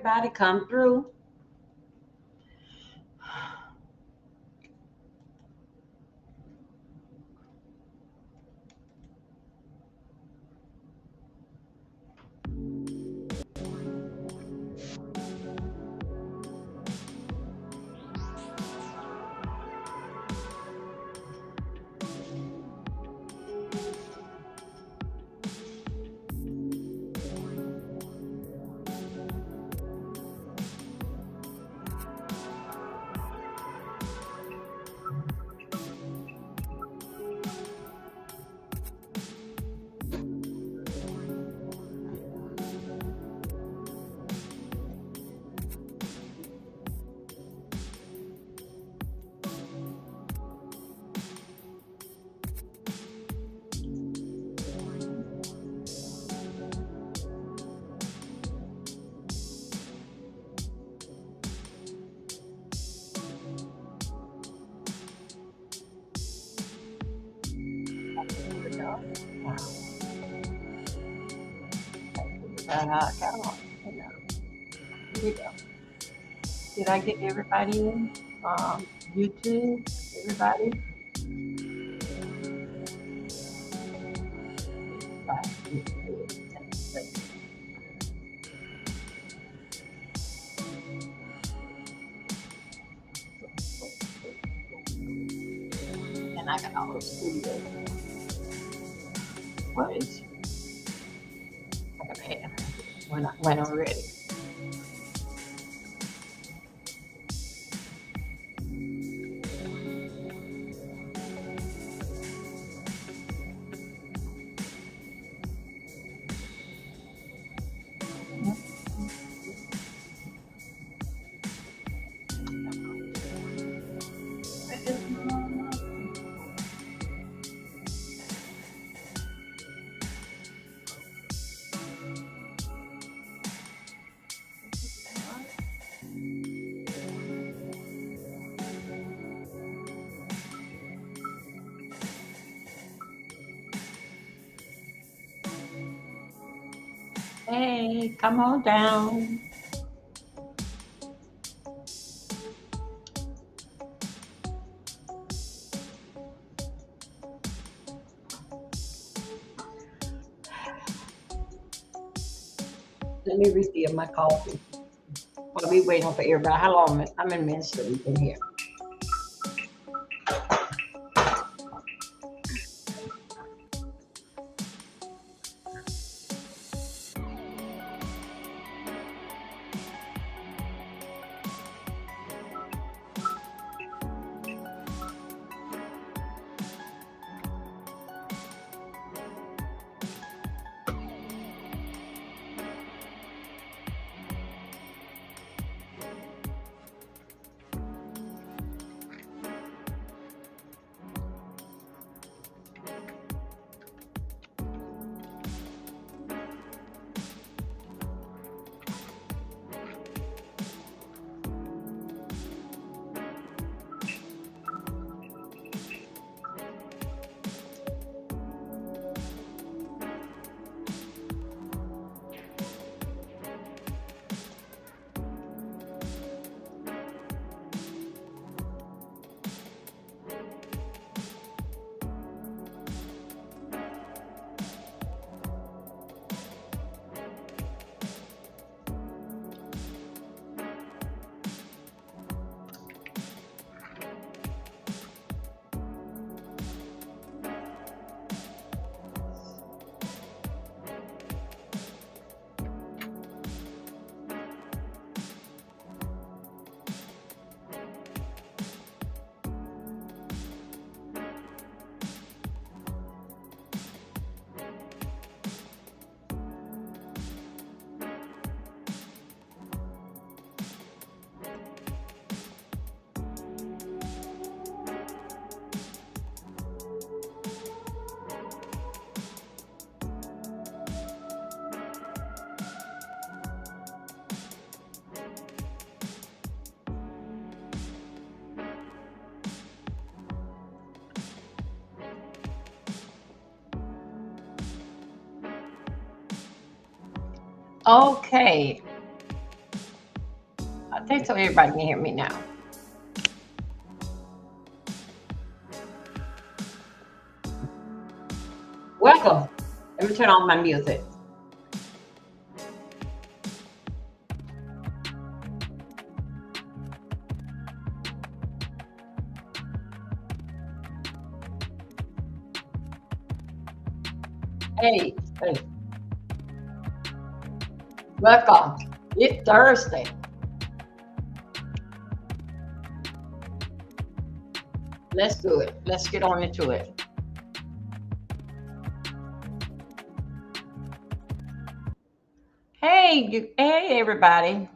everybody come through. Come on. Here we go. Did I get everybody in? YouTube, everybody? And I got all those studios. What is? I got ahead when I'm ready. Hey, come on down. Let me refill my coffee. While we waiting for everybody. How long? I'm in Minnesota. We've been here. Okay. I think so everybody can hear me now. Welcome. Let me turn on my music. Hey, hey, welcome. It's Thursday. Let's do it. Let's get on into it. Hey, everybody.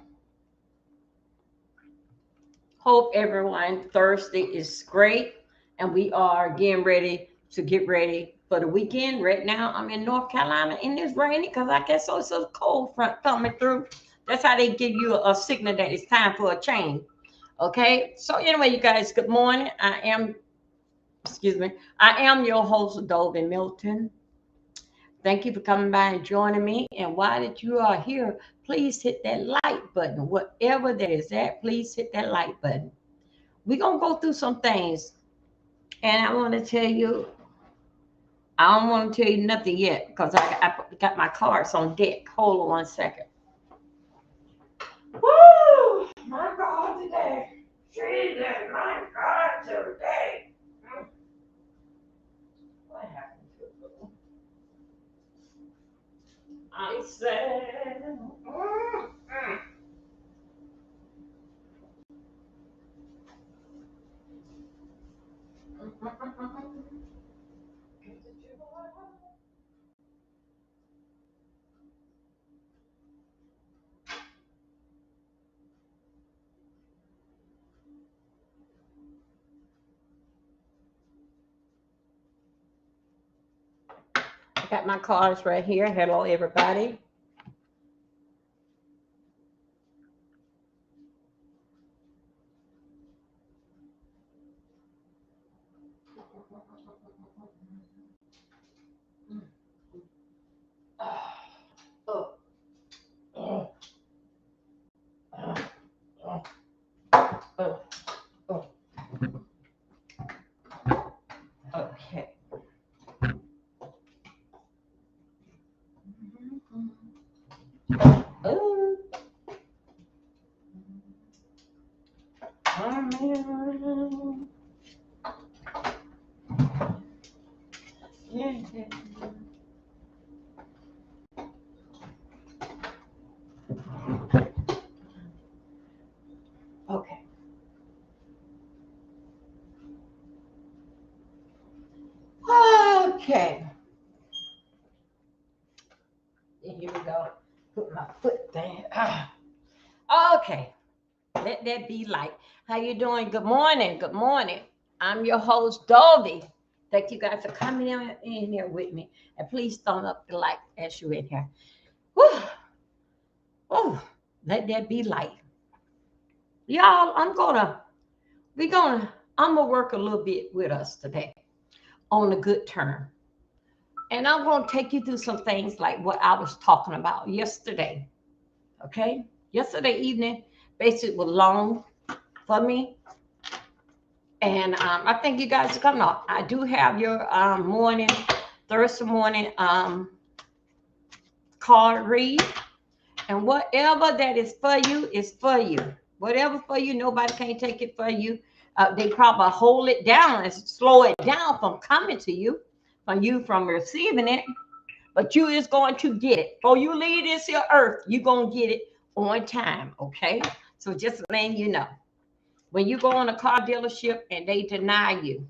Hope everyone Thursday is great, and we are getting ready to get ready for the weekend. Right now, I'm in North Carolina, and it's raining because I guess so. It's a cold front coming through. That's how they give you a signal that it's time for a change. Okay. So anyway, you guys, good morning. Excuse me, I am your host, Dolby Milton. Thank you for coming by and joining me. And while that you are here, please hit that like button. Whatever that is at, please hit that like button. We're going to go through some things. And I want to tell you, I don't want to tell you nothing yet because I got my cards on deck. Hold on one second. Woo! My God, today. Jesus, my God, today. What happened to it? I said, I got my cards right here. Hello, everybody. Oh, oh, oh, oh, oh, oh. Okay. Oh, oh man. Yeah. Okay. Okay. Here we go. Put my foot there. Okay. Let that be light. How you doing? Good morning. Good morning. I'm your host, Dolby. Thank you guys for coming in here with me. And please thumb up the like as you're in here. Whew. Oh, let that be light. Y'all, I'm gonna work a little bit with us today on a good term. And I'm gonna take you through some things like what I was talking about yesterday. Okay? Yesterday evening, basically was long for me. And I think you guys are coming up. I do have your Thursday morning card read. And whatever that is for you is for you. Whatever for you, nobody can't take it for you. They probably hold it down and slow it down from coming to you, from receiving it. But you is going to get it. Before you leave this here earth, you're going to get it on time, okay? So just letting you know. When you go on a car dealership and they deny you,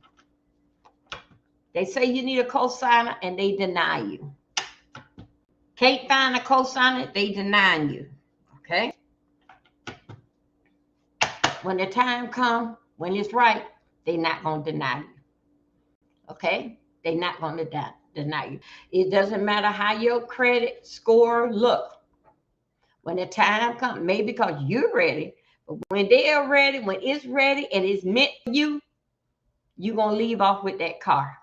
they say you need a cosigner and they deny you. Can't find a cosigner, they deny you, okay? When the time comes, when it's right, they're not going to deny you. Okay? They're not going to deny you. It doesn't matter how your credit score look. When the time comes, maybe because you're ready, but when they're ready, when it's ready and it's meant for you, you're going to leave off with that car.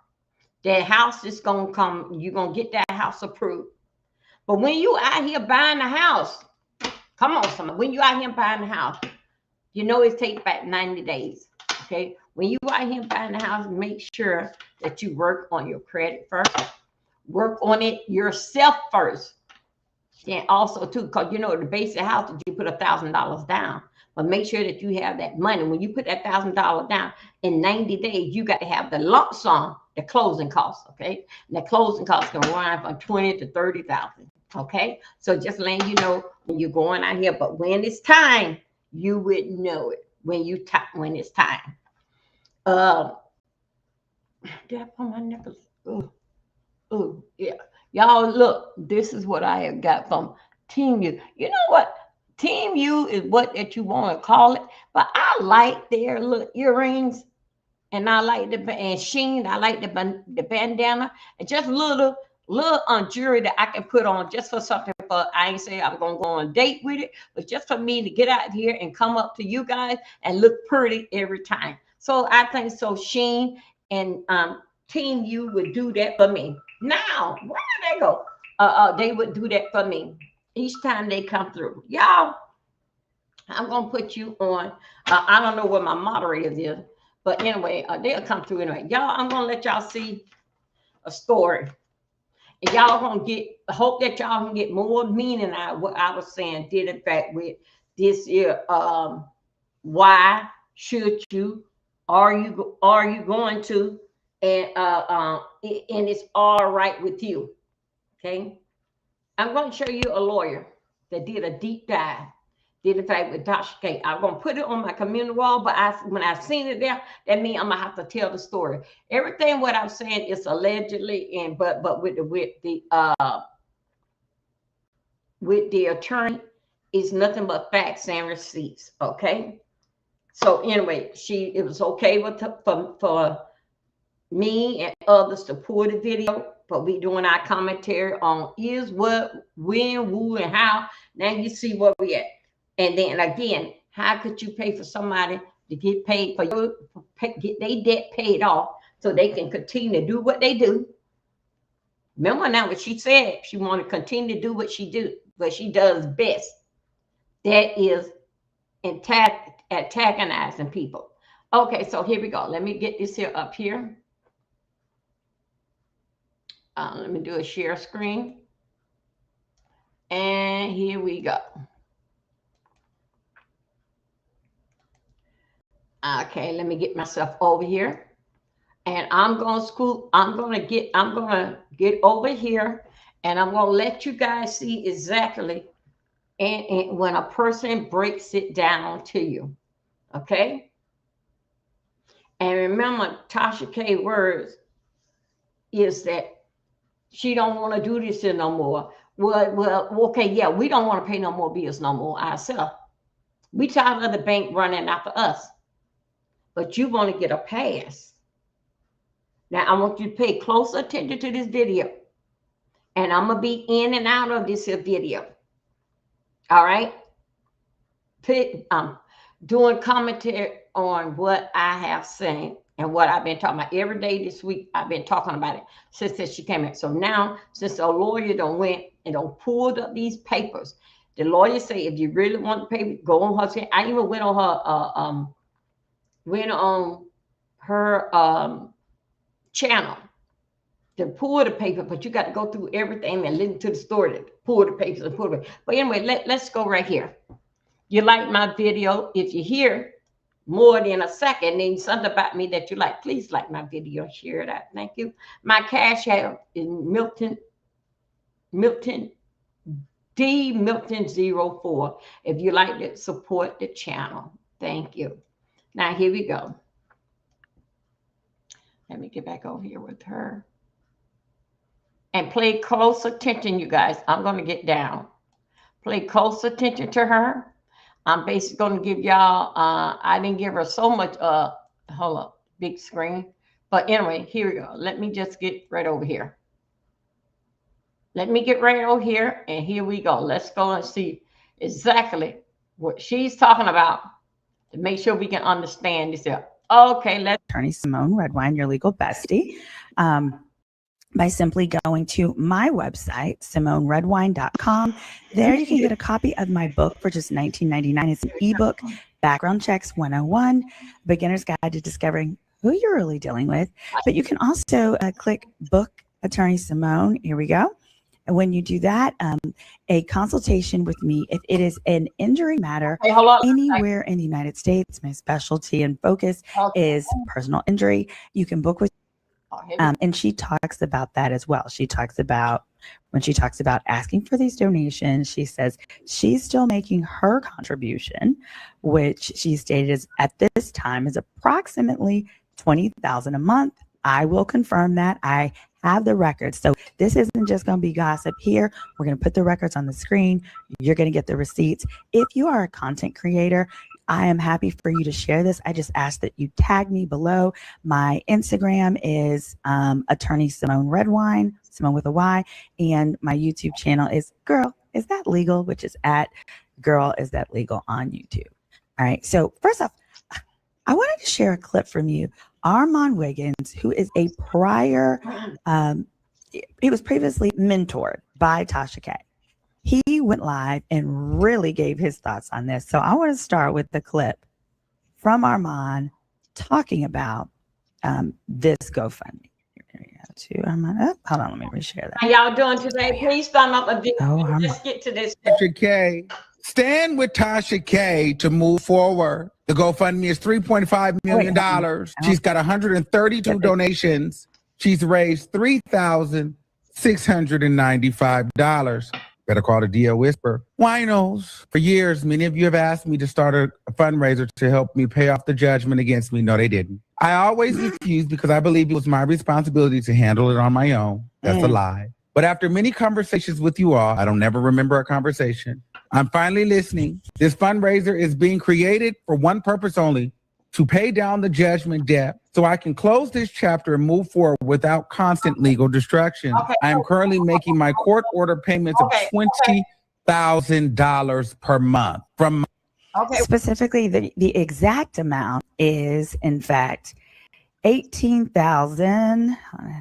That house is going to come. You're going to get that house approved. But when you out here buying a house, come on, somebody. When you out here buying a house, You know it takes back 90 days. Okay. When you out here buying the house, make sure that you work on your credit first. Work on it yourself first. And also too, because you know the basic house that you put $1,000 down. But make sure that you have that money. When you put that $1,000 down in 90 days, you got to have the lump sum, the closing costs. Okay. And the closing costs can run from 20 to 30,000. Okay. So just letting you know when you're going out here, but when it's time, you would know it when it's time. Uh, did I put my nipples? Oh, yeah. Y'all, look, this is what I have got from Team U. You know what? Team U is what that you want to call it, but I like their little earrings, and I like and sheen. I like the bandana, and just little jewelry that I can put on just for something. For I ain't say I'm gonna go on a date with it, but just for me to get out here and come up to you guys and look pretty every time. So I think so. Sheen and Team U would do that for me. Now, where did they go? They would do that for me each time they come through. Y'all, I'm gonna put you on. I don't know where my moderators is, but anyway, they'll come through anyway. Y'all, I'm gonna let y'all see a story, and y'all gonna get. I hope that y'all can get more meaning out of what I was saying. Did in fact with this year. Why should you? Are you going to? And it's all right with you. Okay. I'm going to show you a lawyer that did a deep dive. Did in fact with Tasha K. I'm going to put it on my community wall, but when I seen it there, that means I'm gonna have to tell the story. Everything what I'm saying is allegedly, and but with the attorney is nothing but facts and receipts. Okay. So anyway, it was okay for me and others to pull the video, but we doing our commentary on is, what, when, who, and how. Now you see where we at. And then again, how could you pay for somebody to get paid for get their debt paid off so they can continue to do what they do? Remember now what she said, she want to continue to do what she does best. That is antagonizing people. Okay, so here we go. Let me get this here up here. Let me do a share screen. And here we go. Okay, let me get myself over here. And I'm gonna get over here, and I'm gonna let you guys see exactly and when a person breaks it down to you. Okay. And remember, Tasha K words is that she don't want to do this no more. Well, okay, yeah, we don't want to pay no more bills no more ourselves. We tired of the bank running after us, but you want to get a pass. Now, I want you to pay close attention to this video, and I'm gonna be in and out of this video. All right, doing commentary on what I have seen and what I've been talking about every day this week. I've been talking about it since that she came in. So now, since the lawyer don't went and don't pulled up these papers, the lawyer say if you really want the paper, go on her. I even went on her channel to pull the paper, but you got to go through everything and listen to the story to pull the papers and pull it. But anyway, let's go right here. You like my video? If you hear more than a second, then something about me that you like, please like my video, share it out. Thank you. My cash app is Milton D Milton04. If you like to support the channel, thank you. Now here we go. Let me get back over here with her and pay close attention, you guys. I'm going to get down. Pay close attention to her. I'm basically going to give y'all, I didn't give her so much, hold up, big screen. But anyway, here we go. Let me just get right over here. Let me get right over here, and here we go. Let's go and see exactly what she's talking about to make sure we can understand this here. Okay, let's. Attorney Simone Redwine, your legal bestie. By simply going to my website, SimoneRedwine.com. There you can get a copy of my book for just $19.99. It's an ebook Background Checks 101, Beginner's Guide to Discovering Who You're Really Dealing With. But you can also click Book Attorney Simone. Here we go. And when you do that, a consultation with me, if it is an injury matter anywhere in the United States, my specialty and focus is personal injury. You can book with, and she talks about that as well. She talks about, when she talks about asking for these donations, she says she's still making her contribution, which she stated is at this time is approximately $20,000 a month. I will confirm that. I have the records. So this isn't just going to be gossip here. We're going to put the records on the screen. You're going to get the receipts. If you are a content creator, I am happy for you to share this. I just ask that you tag me below. My Instagram is Attorney Simone Redwine, Simone with a Y, and my YouTube channel is Girl Is That Legal, which is at Girl Is That Legal on YouTube. All right. So first off, I wanted to share a clip from you. Armand Wiggins, who is a prior, he was previously mentored by Tasha K. He went live and really gave his thoughts on this. So I want to start with the clip from Armand talking about this GoFundMe. Here we go to Armand. Oh, hold on, let me reshare that. How y'all doing today? Please thumb up a video. Oh, Let's get to this. Tasha K. Stand with Tasha K to move forward. The GoFundMe is $3.5 million. She's got 132 donations. She's raised $3,695. Better call the DO Whisper. Winos. For years, many of you have asked me to start a fundraiser to help me pay off the judgment against me. No, they didn't. I always refused because I believed it was my responsibility to handle it on my own. That's a lie. But after many conversations with you all, I don't never remember a conversation. I'm finally listening. This fundraiser is being created for one purpose only, to pay down the judgment debt so I can close this chapter and move forward without constant legal distraction. I am currently making my court order payments of $20,000 per month. Specifically, the exact amount is, in fact, 18,000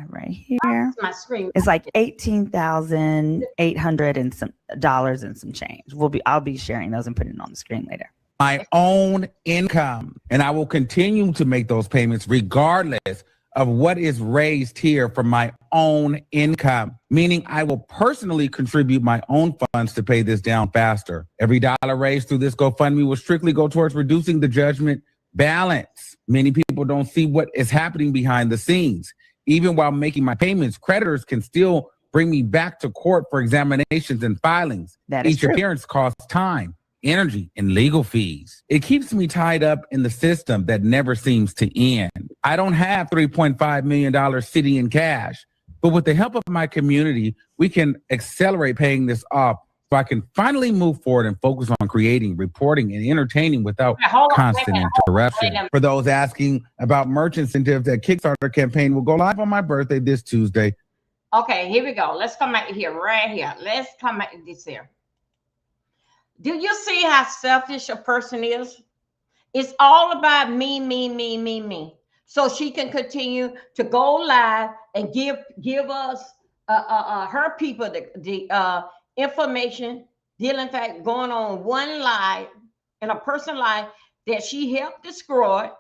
right here. My screen. It's like 18,800 and some dollars and some change. I'll be sharing those and putting it on the screen later. My own income, and I will continue to make those payments regardless of what is raised here from my own income, meaning I will personally contribute my own funds to pay this down faster. Every dollar raised through this GoFundMe will strictly go towards reducing the judgment balance. Many people don't see what is happening behind the scenes. Even while making my payments, creditors can still bring me back to court for examinations and filings. Each appearance costs time, energy, and legal fees. It keeps me tied up in the system that never seems to end. I don't have $3.5 million sitting in cash, but with the help of my community, we can accelerate paying this off so I can finally move forward and focus on creating, reporting, and entertaining without constant interruption. For those asking about merch incentives, that Kickstarter campaign will go live on my birthday this Tuesday. Okay, here we go. Let's come back here, right here. Let's come back to this here. Do you see how selfish a person is? It's all about me, me, me, me, me. So she can continue to go live and give us her people the information, dealing fact going on one live and a person live that she helped destroy,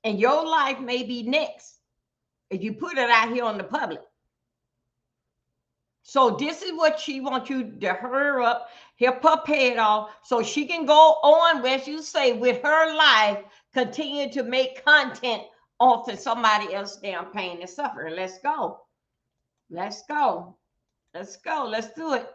and your life may be next if you put it out here on the public. So this is what she wants you to hurry up, help her pay it off, so she can go on, as you say, with her life, continue to make content off of somebody else's damn pain and suffering. Let's go. Let's go. Let's go. Let's do it.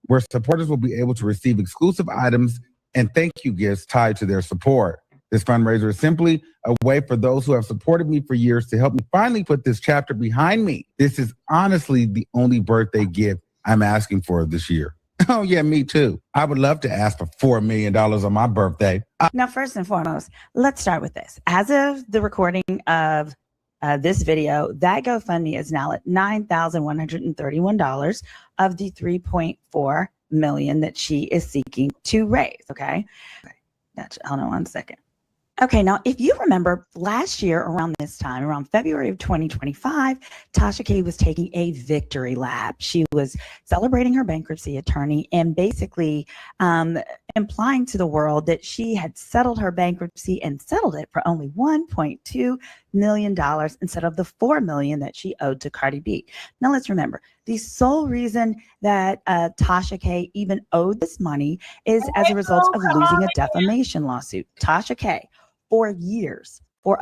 Where supporters will be able to receive exclusive items and thank you gifts tied to their support. This fundraiser is simply a way for those who have supported me for years to help me finally put this chapter behind me. This is honestly the only birthday gift I'm asking for this year. Oh, yeah, me too. I would love to ask for $4 million on my birthday. Now, first and foremost, let's start with this. As of the recording of this video, that GoFundMe is now at $9,131 of the $3.4 million that she is seeking to raise. Okay. Gotcha. Hold on one second. Okay, now if you remember last year around this time, around February of 2025, Tasha K was taking a victory lap. She was celebrating her bankruptcy attorney and basically implying to the world that she had settled her bankruptcy and settled it for only $1.2 million instead of the $4 million that she owed to Cardi B. Now let's remember, the sole reason that Tasha K even owed this money is as a result of losing a defamation lawsuit. Tasha K, for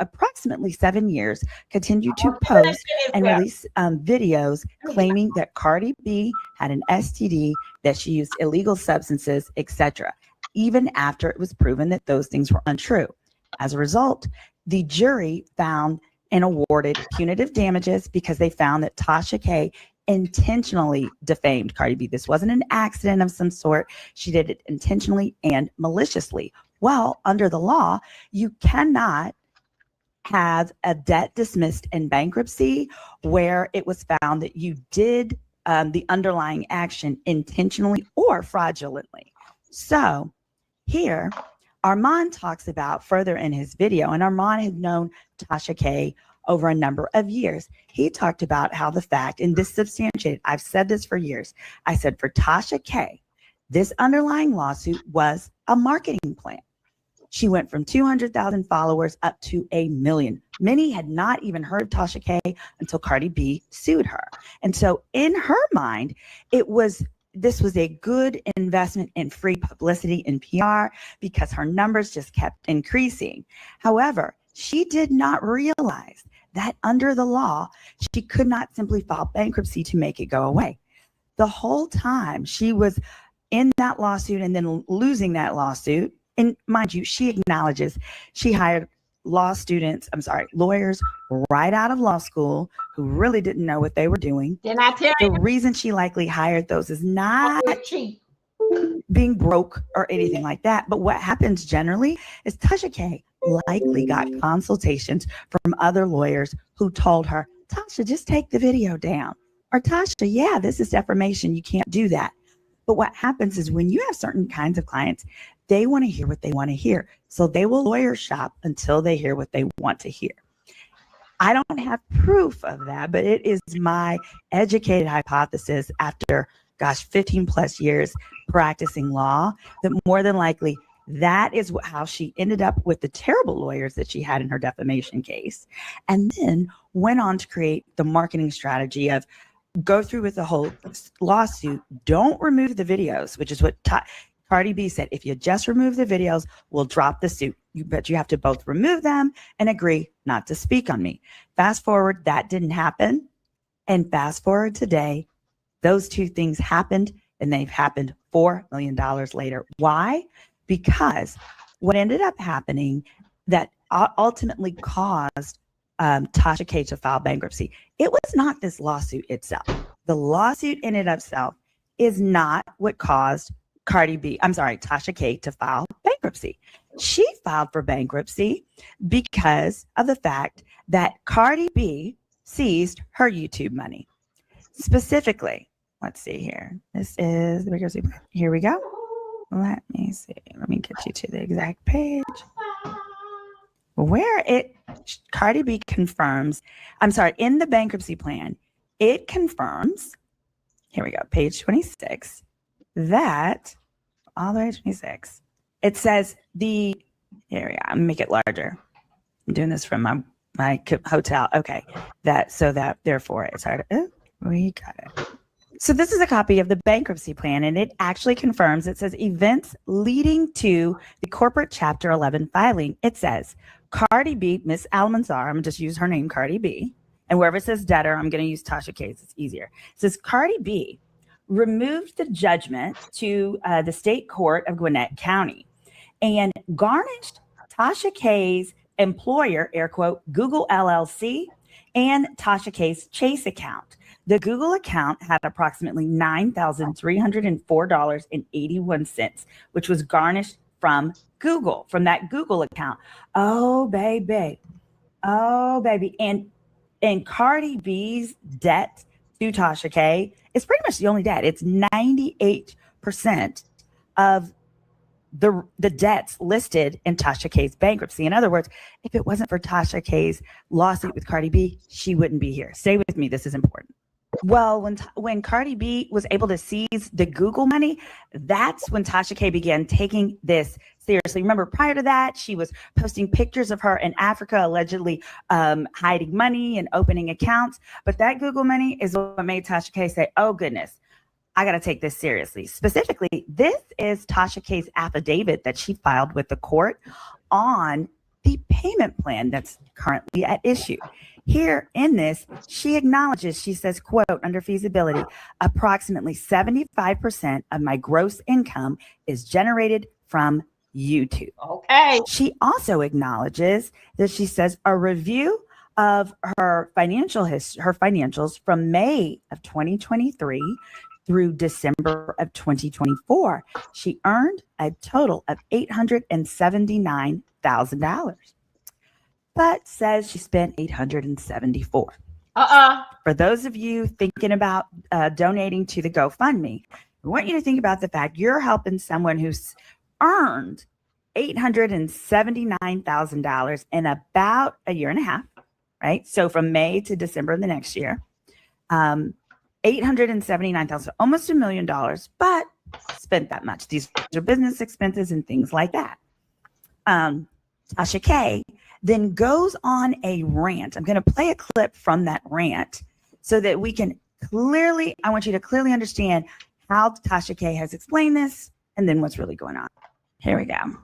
approximately 7 years, continued to post and release videos claiming that Cardi B had an STD, that she used illegal substances, etc., even after it was proven that those things were untrue. As a result, the jury found and awarded punitive damages because they found that Tasha K intentionally defamed Cardi B. This wasn't an accident of some sort. She did it intentionally and maliciously. Well, under the law, you cannot have a debt dismissed in bankruptcy where it was found that you did the underlying action intentionally or fraudulently. So here, Armand talks about further in his video, and Armand had known Tasha K over a number of years. He talked about how the fact, and this substantiated, I've said this for years. I said for Tasha K, this underlying lawsuit was a marketing plan. She went from 200,000 followers up to 1 million. Many had not even heard of Tasha K until Cardi B sued her. And so in her mind, this was a good investment in free publicity and PR because her numbers just kept increasing. However, she did not realize that under the law, she could not simply file bankruptcy to make it go away. The whole time she was in that lawsuit and then losing that lawsuit, and mind you, she acknowledges she hired lawyers right out of law school who really didn't know what they were doing. Then I tell the reason she likely hired those is not being broke or anything like that. But what happens generally is Tasha K likely got consultations from other lawyers who told her, Tasha, just take the video down. Or Tasha, yeah, this is defamation. You can't do that. But what happens is when you have certain kinds of clients, they want to hear what they want to hear. So they will lawyer shop until they hear what they want to hear. I don't have proof of that, but it is my educated hypothesis after, 15 plus years practicing law, that more than likely that is how she ended up with the terrible lawyers that she had in her defamation case, and then went on to create the marketing strategy of go through with the whole lawsuit, don't remove the videos, which is what Cardi B said. If you just remove the videos, we'll drop the suit. But you have to both remove them and agree not to speak on me. Fast forward, that didn't happen. And fast forward today, those two things happened, and they've happened $4 million later. Why? Because what ended up happening that ultimately caused Tasha K to file bankruptcy, it was not this lawsuit itself. The lawsuit in and of itself is not what caused Tasha K to file bankruptcy. She filed for bankruptcy because of the fact that Cardi B seized her YouTube money. Specifically, let's see here. This is the bankruptcy. Here we go. Let me see. Let me get you to the exact page. Cardi B confirms, in the bankruptcy plan, it confirms, here we go, page 26, that, all the way to 26, it says here we go, I'm gonna make it larger. I'm doing this from my hotel. Okay, therefore, it's hard. We got it. So this is a copy of the bankruptcy plan, and it actually confirms, it says events leading to the corporate chapter 11 filing. It says Cardi B, Miss Almanzar, I'm gonna just use her name, Cardi B, and wherever it says debtor, I'm gonna use Tasha K, it's easier. It says Cardi B removed the judgment to the state court of Gwinnett County and garnished Tasha K's employer, air quote, Google LLC, and Tasha K's Chase account. The Google account had approximately $9,304.81, which was garnished from that Google account. Oh, baby. And Cardi B's debt to Tasha K is pretty much the only debt. It's 98% of the debts listed in Tasha K's bankruptcy. In other words, if it wasn't for Tasha K's lawsuit with Cardi B, she wouldn't be here. Stay with me. This is important. Well, when Cardi B was able to seize the Google money, that's when Tasha K began taking this seriously. Remember, prior to that, she was posting pictures of her in Africa, allegedly hiding money and opening accounts. But that Google money is what made Tasha K say, oh, goodness, I got to take this seriously. Specifically, this is Tasha K's affidavit that she filed with the court on the payment plan that's currently at issue. Here in this, she acknowledges, she says, quote, under feasibility, approximately 75% of my gross income is generated from YouTube. Okay. She also acknowledges that she says a review of her financials from May of 2023 through December of 2024, she earned a total of $879,000. But says she spent $874. For those of you thinking about donating to the GoFundMe, I want you to think about the fact you're helping someone who's earned $879,000 in about a year and a half, right? So from May to December of the next year, $879,000, almost $1 million, but spent that much. These are business expenses and things like that. Tasha K then goes on a rant. I'm going to play a clip from that rant so that we can I want you to clearly understand how Tasha K has explained this and then what's really going on. Here we go.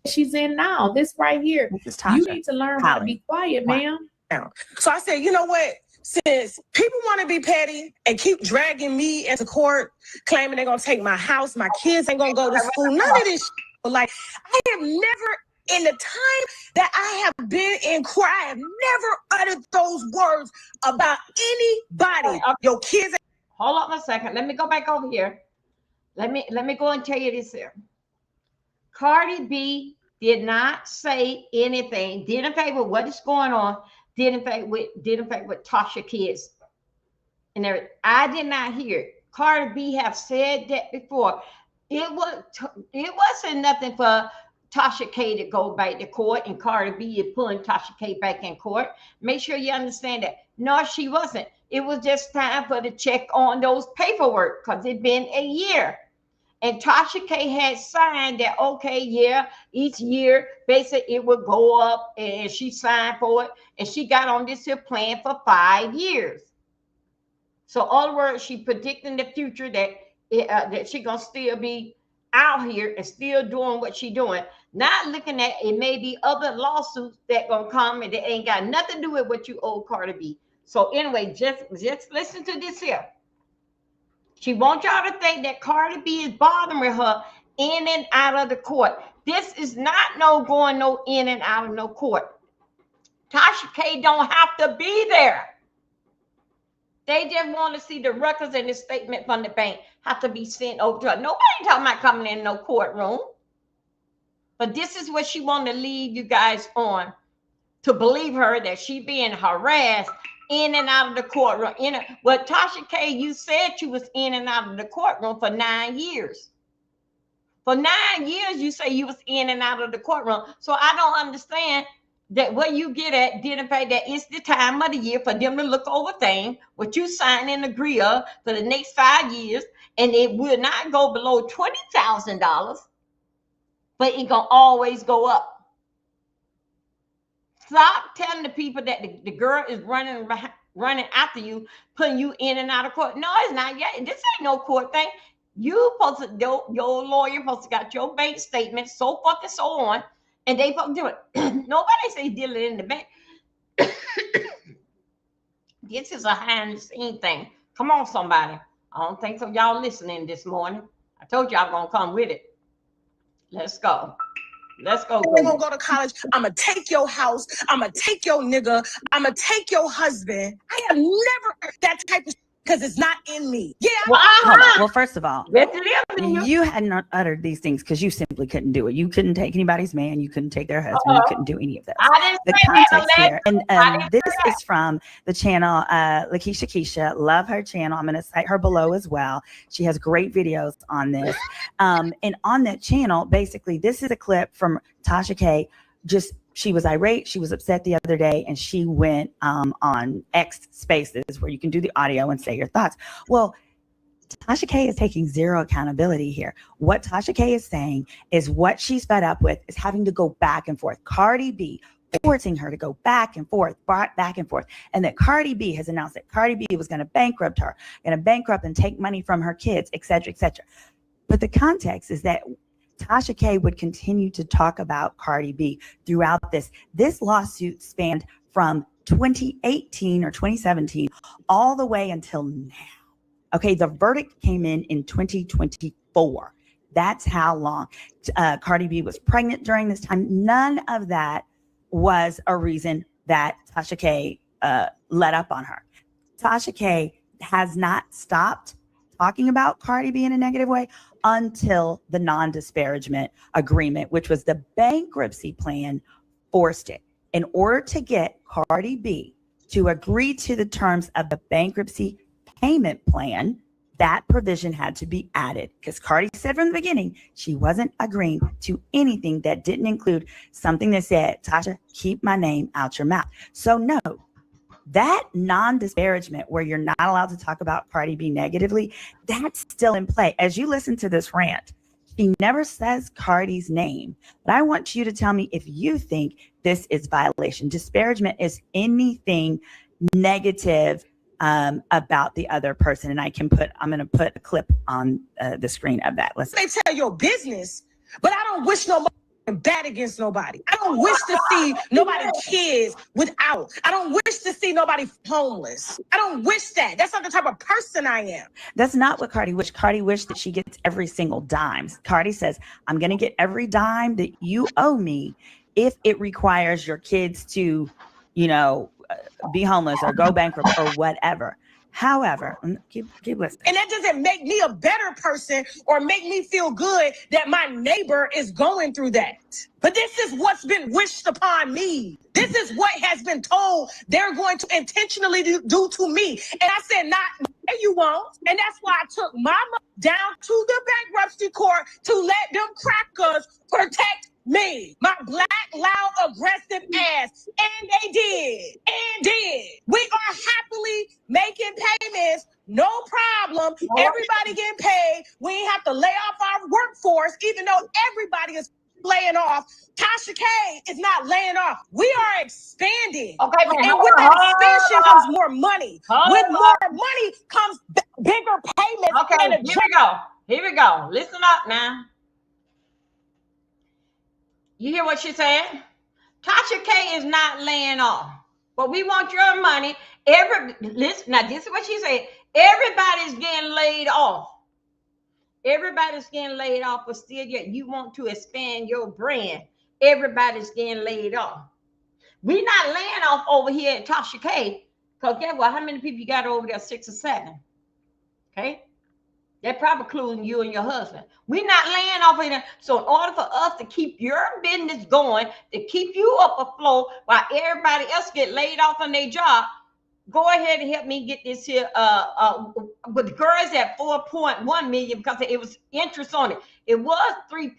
She's in now. This right here. This is Tasha. You need to learn how to be quiet, ma'am. So I said, you know what? Since people want to be petty and keep dragging me into court, claiming they're going to take my house, my kids ain't going to go to school, none of this shit. Like, I have never, in the time that I have been in court, I have never uttered those words about anybody. Your kids. Hold on a second. Let me go back over here. Let me go and tell you this here. Cardi B did not say anything, didn't favor what is going on, didn't favor with Tasha kids. And I did not hear it. Cardi B have said that before. It wasn't nothing for Tasha K to go back to court, and Cardi B is pulling Tasha K back in court. Make sure you understand that. No, she wasn't. It was just time for the check on those paperwork because it's been a year. And Tasha K had signed that, okay, yeah, each year, basically it would go up, and she signed for it, and she got on this here plan for 5 years. So, in other words, she predicting the future that she gonna still be out here and still doing what she doing. Not looking at it may be other lawsuits that gonna come and they ain't got nothing to do with what you owe Cardi B. So anyway, just listen to this here. She wants y'all to think that Cardi B is bothering her in and out of the court. This is not going no in and out of no court. Tasha K don't have to be there. They just want to see the records and the statement from the bank have to be sent over to her. Nobody talking about coming in no courtroom. But this is what she want to leave you guys on, to believe her that she being harassed in and out of the courtroom. Well, Tasha K, you said you was in and out of the courtroom for 9 years. For 9 years, you say you was in and out of the courtroom. So I don't understand that what you get at didn't pay that it's the time of the year for them to look over things, what you sign and agree of for the next 5 years, and it will not go below $20,000, but it gonna always go up. Stop telling the people that the girl is running after you, putting you in and out of court. No, it's not yet. This ain't no court thing. You supposed to, your lawyer supposed to got your bank statement, so forth and so on, and they supposed to do it. Nobody say deal it in the bank. This is a behind the scene thing. Come on, somebody. I don't think so. Y'all listening this morning. I told y'all gonna come with it. Let's go. Let's go. I'm gonna go to college. I'm gonna take your house. I'm gonna take your nigga. I'm gonna take your husband. I have never heard that type of because it's not in me. Yeah, Well, Well, first of all, yes, it is in you. you had not uttered these things because you simply couldn't do it. You couldn't take anybody's man. You couldn't take their husband. You couldn't do any of this. I didn't The say that, context Alexa. here, and I didn't this say that. is from the channel Lakeisha Keisha. Love her channel. I'm going to cite her below as well. She has great videos on this. And on that channel, basically, this is a clip from Tasha K. She was irate. She was upset the other day, and she went on X Spaces where you can do the audio and say your thoughts. Well, Tasha K is taking zero accountability here. What Tasha K is saying is what she's fed up with is having to go back and forth. Cardi B forcing her to go back and forth, and that Cardi B has announced that Cardi B was going to bankrupt her, going to bankrupt and take money from her kids, et cetera, et cetera. But the context is that Tasha K would continue to talk about Cardi B throughout this. This lawsuit spanned from 2018 or 2017 all the way until now. Okay, the verdict came in 2024. That's how long. Cardi B was pregnant during this time. None of that was a reason that Tasha K let up on her. Tasha K has not stopped talking about Cardi B in a negative way until the non-disparagement agreement, which was the bankruptcy plan, forced it. In order to get Cardi B to agree to the terms of the bankruptcy payment plan, that provision had to be added because Cardi said from the beginning she wasn't agreeing to anything that didn't include something that said, Tasha, keep my name out your mouth. So no, that non-disparagement where you're not allowed to talk about Cardi B negatively, that's still in play. As you listen to this rant, she never says Cardi's name, but I want you to tell me if you think this is violation. Disparagement is anything negative about the other person. And I'm going to put a clip on the screen of that. Let's they tell your business, but I don't wish nobody bad against nobody. I don't wish to see nobody kids without. I don't wish to see nobody homeless. I don't wish that. That's not the type of person I am. That's not what Cardi wished. Cardi wished that she gets every single dime. Cardi says, I'm going to get every dime that you owe me if it requires your kids to, be homeless or go bankrupt or whatever. However, keep listening. And that doesn't make me a better person or make me feel good that my neighbor is going through that. But this is what's been wished upon me. This is what has been told they're going to intentionally do to me. And I said, not you won't. And that's why I took my mom down to the bankruptcy court to let them crackers protect me, my black, loud, aggressive ass. And they did. We are happily making payments. No problem. Everybody getting paid. We ain't have to lay off our workforce, even though everybody is laying off. Tasha K is not laying off. We are expanding. Okay, and with that expansion comes more money. With more money comes bigger payments. Okay, here we go. Listen up now. You hear what she said? Tasha K is not laying off, but we want your money. Listen, now this is what she said. Everybody's getting laid off. Everybody's getting laid off, but still yet you want to expand your brand. Everybody's getting laid off. We're not laying off over here at Tasha K, because guess what? How many people you got over there? 6 or 7. Okay? They're probably including you and your husband. We're not laying off here. So in order for us to keep your business going, to keep you up afloat while everybody else get laid off on their job, go ahead and help me get this here. But the girls at 4.1 million because it was interest on it. It was 3.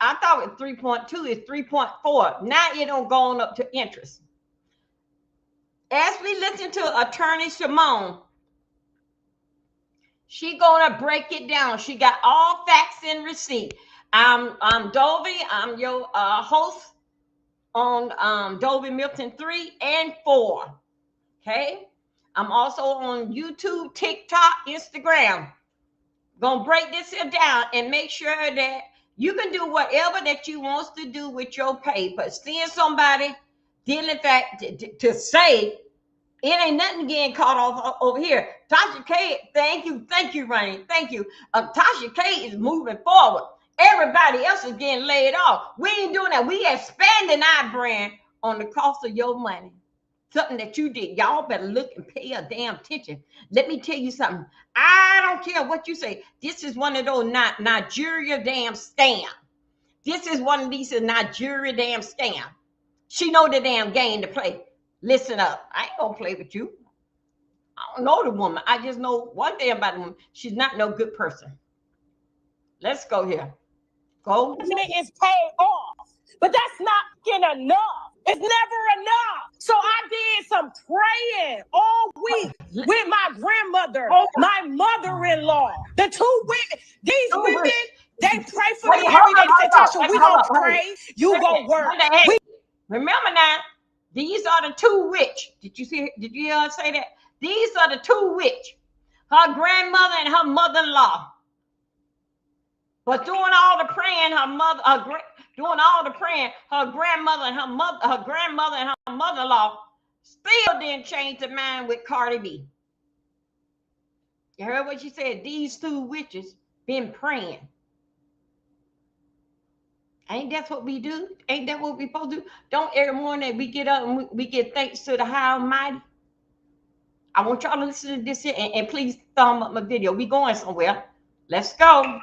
I thought it was 3.2. It's 3.4. Now it don't go on up to interest. As we listen to Attorney Simone, she gonna break it down. She got all facts and receipt. I'm Dovey. I'm your host on Dovey Milton 3 and 4. Okay. I'm also on YouTube, TikTok, Instagram. Gonna break this here down and make sure that you can do whatever that you want to do with your paper. Seeing somebody dealing fact to say it ain't nothing getting caught off over here. Tasha K, thank you, Ronnie. Thank you. Tasha K is moving forward. Everybody else is getting laid off. We ain't doing that. We expanding our brand on the cost of your money. something that you did. Y'all better look and pay a damn attention. Let me tell you something. I don't care what you say. This is one of those Nigeria damn scam. This is one of these Nigeria damn scam. She know the damn game to play. Listen up. I ain't gonna play with you. I don't know the woman. I just know one thing about the woman. She's not no good person. Let's go here. Go. It is paid off, but that's not enough. It's never enough. So I did some praying all week with my grandmother, my mother-in-law, the two women. These women, they pray for me every day. They say, Tasha, we gonna pray. You go work. Remember now, these are the two witch. Did you hear her say that? These are the two witch. Her grandmother and her mother-in-law. But doing all the praying, doing all the praying, her grandmother and her mother-in-law still didn't change their mind with Cardi B. You heard what she said? These two witches been praying. Ain't that what we do? Ain't that what we supposed to do? Don't every morning we get up and we give thanks to the High Almighty? I want y'all to listen to this here and please thumb up my video. We going somewhere. Let's go.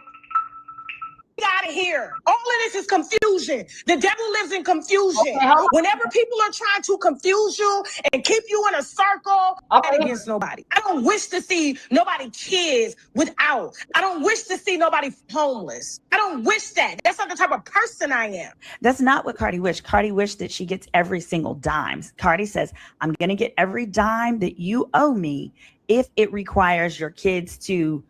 Out of here. All of this is confusion. The devil lives in confusion. Okay, whenever people are trying to confuse you and keep you in a circle, okay, against nobody. I don't wish to see nobody kids without. I don't wish to see nobody homeless. I don't wish that. That's not the type of person I am. That's not what Cardi wished. Cardi wished that she gets every single dime. Cardi says, I'm going to get every dime that you owe me if it requires your kids to,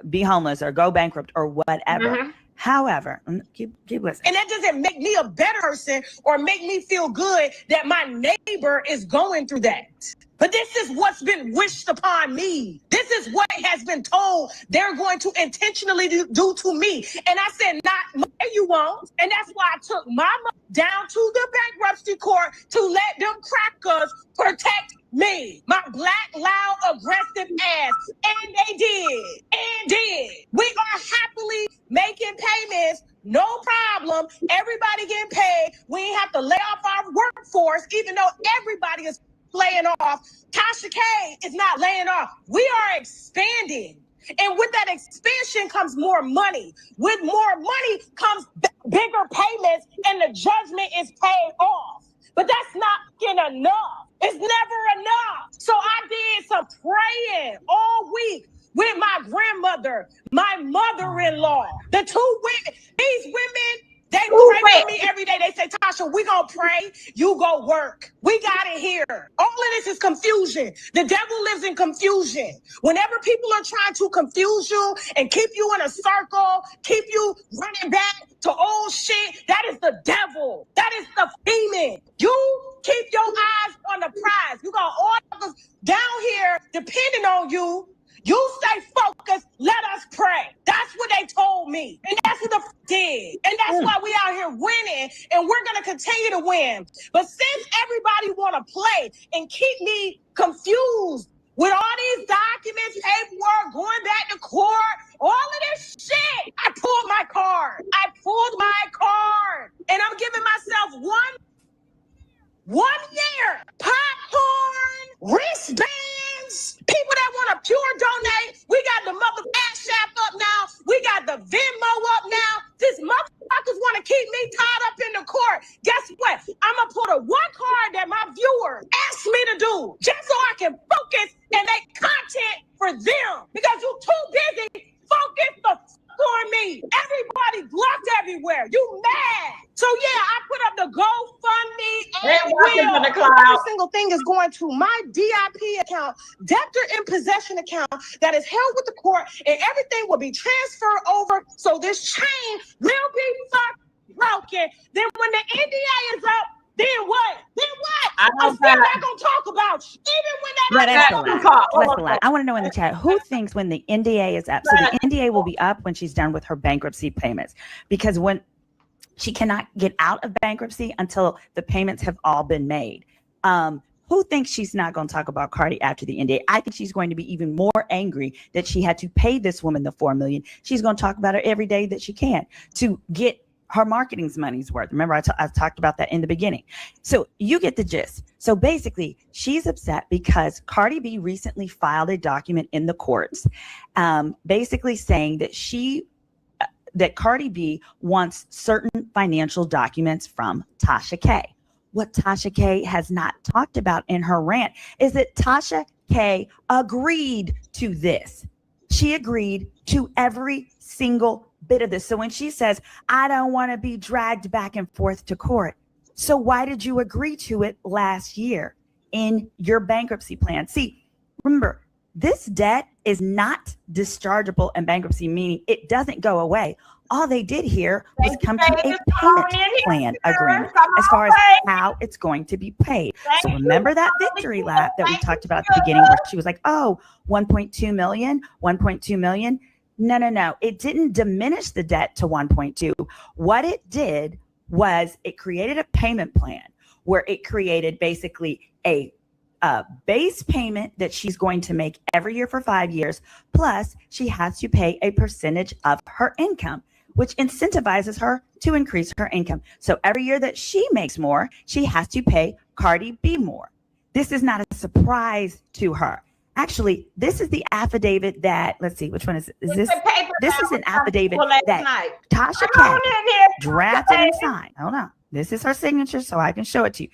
be homeless or go bankrupt or whatever. Mm-hmm. However, keep listening. And that doesn't make me a better person or make me feel good that my neighbor is going through that. But this is what's been wished upon me. This is what has been told they're going to intentionally do to me. And I said, not you won't. And that's why I took my mother down to the bankruptcy court to let them crackers protect me, my black, loud, aggressive ass. And they did. We are happily making payments. No problem. Everybody getting paid. We ain't have to lay off our workforce, even though everybody is laying off. Tasha K is not laying off. We are expanding. And with that expansion comes more money. With more money comes bigger payments, and the judgment is paid off. But that's not enough. It's never enough. So I did some praying all week with my grandmother, my mother-in-law, the two women. These women, they pray for me every day. They say, Tasha, we gonna pray, you go work. We got it here. All of this is confusion. The devil lives in confusion. Whenever people are trying to confuse you and keep you in a circle, keep you running back to old shit, that is the devil. That is the demon. You keep your eyes on the prize. You got all of us down here depending on you. You stay focused. Let us pray. That's what they told me. And that's what the did. And that's why we out here winning. And we're going to continue to win. But since everybody want to play and keep me confused with all these documents, paperwork, going back to court, all of this shit, I pulled my card. And I'm giving myself one year. Popcorn, wristbands, people that want to pure donate. We got the mother Cash App up now. We got the Venmo up now. This motherfuckers want to keep me tied up in the court. Guess what? I'm going to put a one card that my viewers asked me to do just so I can focus and make content for them. Because you're too busy focused on me. Everybody blocked everywhere. You mad. So yeah, I put up the GoFundMe and every single thing is going to my DIP account, debtor in possession account that is held with the court, and everything will be transferred over. So this chain will be broken. Then when the NDA is up, then what? I'm still not gonna talk about you. Even when that's the lie. I want to know in the chat who thinks when the NDA is up. So the NDA will be up when she's done with her bankruptcy payments, because when she cannot get out of bankruptcy until the payments have all been made. Who thinks she's not going to talk about Cardi after the NDA? I think she's going to be even more angry that she had to pay this woman the $4 million. She's going to talk about her every day that she can to get her marketing's money's worth. Remember, I talked about that in the beginning. So you get the gist. So basically, she's upset because Cardi B recently filed a document in the courts, basically saying that Cardi B wants certain financial documents from Tasha K. What Tasha K has not talked about in her rant is that Tasha K agreed to this. She agreed to every single bit of this. So when she says, I don't want to be dragged back and forth to court. So why did you agree to it last year in your bankruptcy plan? See, remember, this debt is not dischargeable in bankruptcy, meaning it doesn't go away. All they did here was come to a payment plan agreement as far as how it's going to be paid. So remember that victory lap that we talked about at the beginning where she was like, oh, 1.2 million, 1.2 million. No. It didn't diminish the debt to 1.2. What it did was it created a payment plan where it created basically a base payment that she's going to make every year for 5 years. Plus, she has to pay a percentage of her income, which incentivizes her to increase her income. So every year that she makes more, she has to pay Cardi B more. This is not a surprise to her. Actually, this is the affidavit that, let's see, which one is this? This is an affidavit that Tasha K drafted and signed. Hold on. This is her signature, so I can show it to you.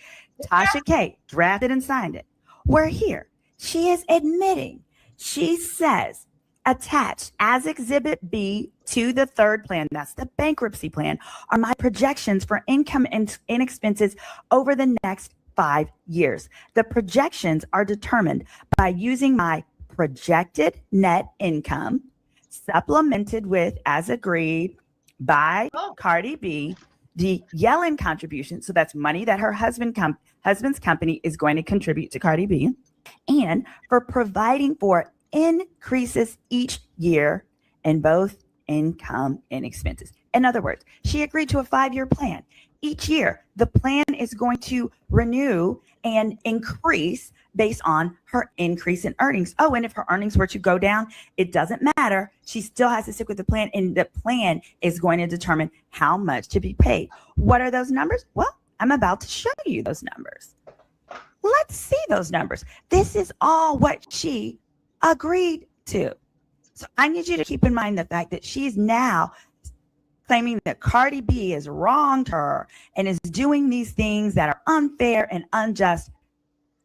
Tasha K drafted and signed it. We're here. She is admitting. She says, attached as Exhibit B to the third plan, that's the bankruptcy plan, are my projections for income and expenses over the next 5 years. The projections are determined by using my projected net income, supplemented with, as agreed by Cardi B, the Yellen contribution. So that's money that her husband's company is going to contribute to Cardi B, and for providing for increases each year in both income and expenses. In other words, she agreed to a 5-year plan. Each year, the plan is going to renew and increase based on her increase in earnings. Oh, and if her earnings were to go down, it doesn't matter. She still has to stick with the plan, and the plan is going to determine how much to be paid. What are those numbers? Well, I'm about to show you those numbers. Let's see those numbers. This is all what she agreed to. So I need you to keep in mind the fact that she's now claiming that Cardi B has wronged her and is doing these things that are unfair and unjust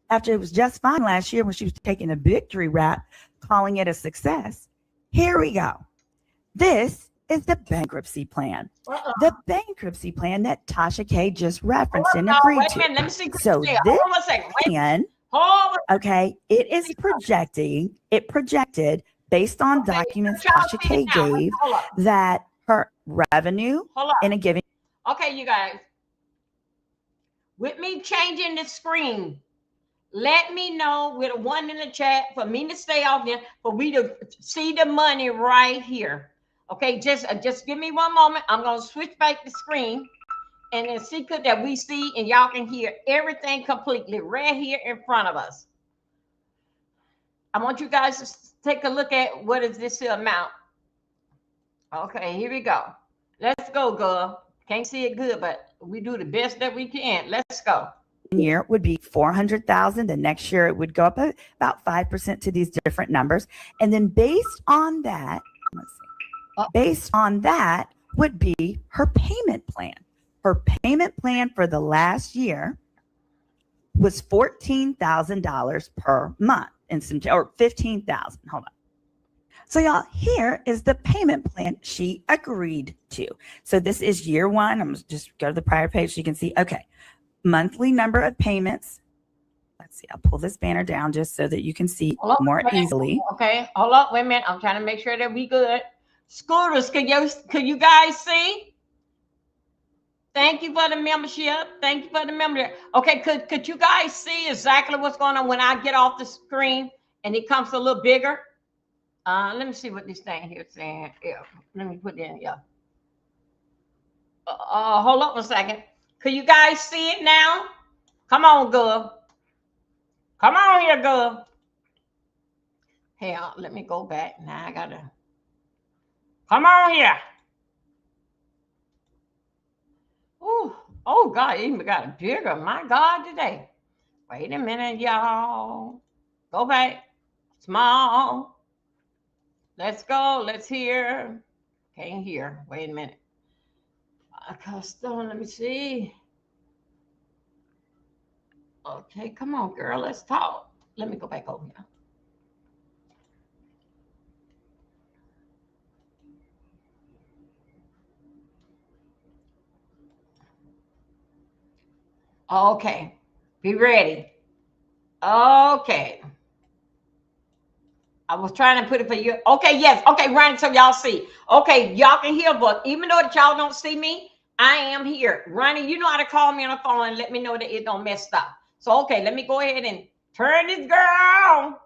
after it was just fine last year when she was taking a victory rap, calling it a success. Here we go. This is the bankruptcy plan. The bankruptcy plan that Tasha K just referenced and agreed to. Let me see. So this plan, okay, it projected based on documents Tasha K gave that her revenue in a given. Okay, you guys. With me changing the screen, let me know with a 1 in the chat for me to stay off there, for we to see the money right here. Okay, just give me 1 moment. I'm gonna switch back the screen and then see that we see and y'all can hear everything completely right here in front of us. I want you guys to take a look at what is this amount. Okay, here we go. Let's go, girl. Can't see it good, but we do the best that we can. Let's go. Year would be 400,000. The next year it would go up about 5% to these different numbers. And then based on that, based on that would be her payment plan. Her payment plan for the last year was $14,000 per month and some, or 15,000. Hold on. So y'all, here is the payment plan she agreed to. So this is year 1. I'm just go to the prior page so you can see. Okay, monthly number of payments. Let's see. I'll pull this banner down just so that you can see more easily. Okay, hold up, wait a minute. I'm trying to make sure that we good. Scooters, could you guys see? Thank you for the membership. Thank you for the membership. Okay, could you guys see exactly what's going on when I get off the screen and it comes a little bigger? Let me see what this thing here is saying. Yeah, let me put it in. Yeah. Hold up a second. Can you guys see it now? Come on, girl. Come on here, girl. Hey, let me go back. Now I gotta. Come on here. Oh God, it even got bigger. My God, today. Wait a minute, y'all. Go back. Small. Let's go. Let's hear. Can't hear. Wait a minute. Custom. Let me see. Okay, come on, girl. Let's talk. Let me go back over here. Okay. Be ready. Okay. I was trying to put it for you. Okay, yes. Okay, run so y'all see. Okay, y'all can hear, but even though that y'all don't see me, I am here. Ronnie, you know how to call me on the phone and let me know that it don't mess up. So, okay, let me go ahead and turn this girl.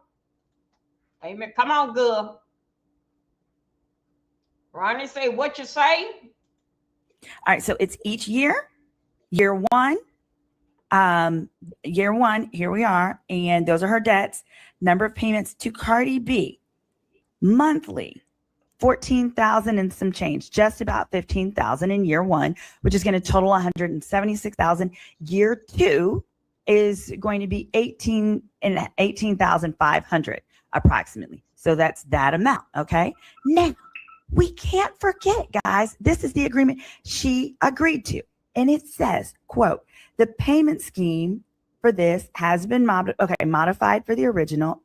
Amen. Come on, girl. Ronnie, say what you say. All right, so it's each year. Year one, here we are, and those are her debts. Number of payments to Cardi B monthly, 14,000 and some change, just about 15,000 in year one, which is going to total 176,000. Year two is going to be 18,500 approximately. So that's that amount. Okay. Now we can't forget, guys, this is the agreement she agreed to. And it says, quote, the payment scheme for this has been modified for the original,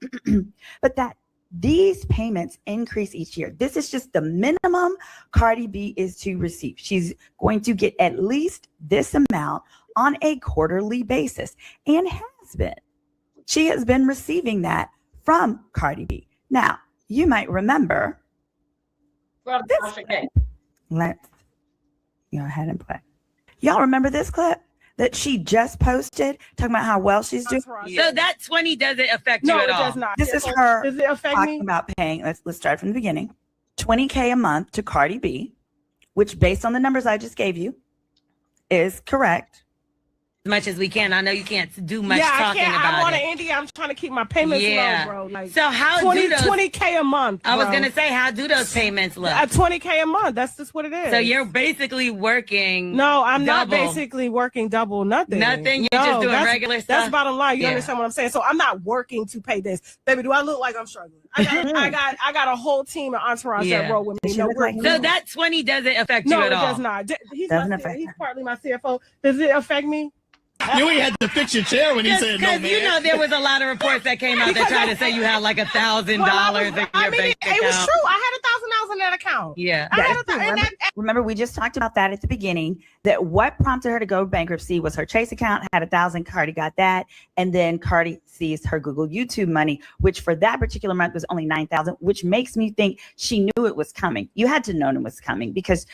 but that these payments increase each year. This is just the minimum Cardi B is to receive. She's going to get at least this amount on a quarterly basis and has been. She has been receiving that from Cardi B. Now, you might remember this. Let's go ahead and play. Y'all remember this clip that she just posted talking about how well she's doing? So that 20 doesn't affect you at all? No, it does not. This is her Does it affect talking me? about paying. Let's start from the beginning. $20K a month to Cardi B, which based on the numbers I just gave you is correct. As much as we can. I know you can't do much Yeah, I talking can't. about I'm on it. an indie. I'm trying to keep my payments Yeah. low, bro. Like So how 20, do those? 20K a month. I was bro. gonna say, how do those payments look? 20K a month. That's just what it is. So you're basically working. No, I'm not double. basically working double. Nothing. Nothing. You're No, just doing that's, regular stuff. That's bottom line. You Yeah. understand what I'm saying? So I'm not working to pay this, baby. Do I look like I'm struggling? I got a whole team of entourage Yeah. that roll with me. She No, look we're like So you. that 20 doesn't affect no, you it at all. does not. He's Doesn't affect he's her. partly my CFO. Does it affect me? You ain't had to fix your chair when he said no, Because man. you know there was a lot of reports that came out that tried to say you had like $1,000 in your bank account. It was true. I had $1,000 in that account. Yeah. I had Remember, we just talked about that at the beginning, that what prompted her to go bankruptcy was her Chase account had 1,000. Cardi got that. And then Cardi seized her Google YouTube money, which for that particular month was only 9,000, which makes me think she knew it was coming. You had to know it was coming because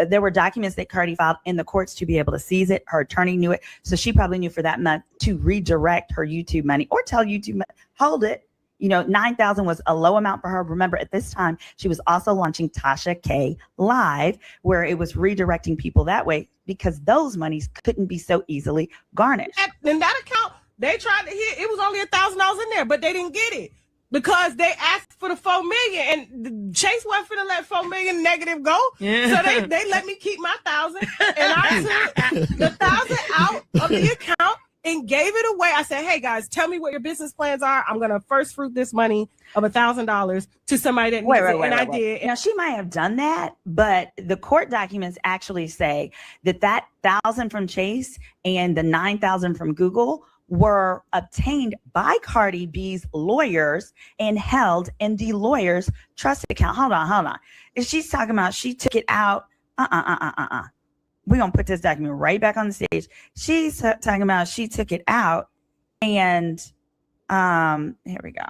there were documents that Cardi filed in the courts to be able to seize it. Her attorney knew it. So she probably knew for that month to redirect her YouTube money or tell YouTube, hold it. 9,000 was a low amount for her. Remember, at this time, she was also launching Tasha K Live, where it was redirecting people that way because those monies couldn't be so easily garnished. In that account, they tried to hit. It was only $1,000 in there, but they didn't get it because they asked for the 4 million, and Chase wasn't finna let 4 million negative go. So they let me keep my 1,000, and I took the 1,000 out of the account and gave it away. I said, hey guys, tell me what your business plans are. I'm gonna first fruit this money of $1,000 to somebody that needs it. And I did. Now she might have done that, but the court documents actually say that 1,000 from Chase and the 9,000 from Google were obtained by Cardi B's lawyers and held in the lawyer's trust account. Hold on. If she's talking about she took it out, we're going to put this document right back on the stage. She's talking about she took it out and here we go.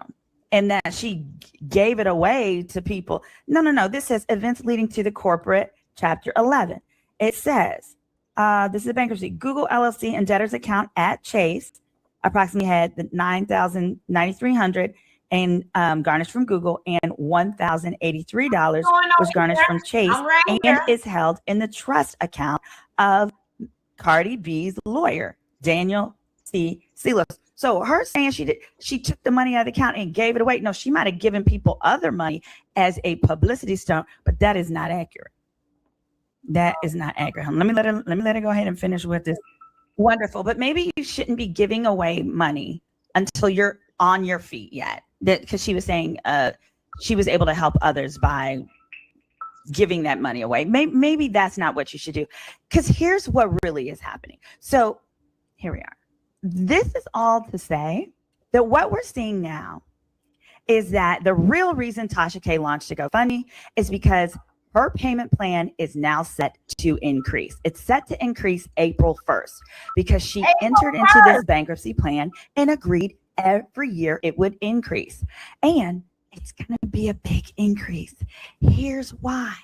And that she gave it away to people. No. This says events leading to the corporate chapter 11. It says, this is a bankruptcy. Google LLC and debtor's account at Chase approximately had the $9,300 and garnished from Google and $1,083 was garnished from Chase and is held in the trust account of Cardi B's lawyer, Daniel C. Silos. So her saying she took the money out of the account and gave it away. No, she might have given people other money as a publicity stunt, but that is not accurate. That is not accurate. Let me let her go ahead and finish with this. Wonderful. But maybe you shouldn't be giving away money until you're on your feet yet. That because she was saying she was able to help others by giving that money away. Maybe that's not what you should do. Because here's what really is happening. So here we are. This is all to say that what we're seeing now is that the real reason Tasha K launched a GoFundMe is because her payment plan is now set to increase. It's set to increase April 1st because she entered into this bankruptcy plan and agreed every year it would increase. And it's going to be a big increase. Here's why.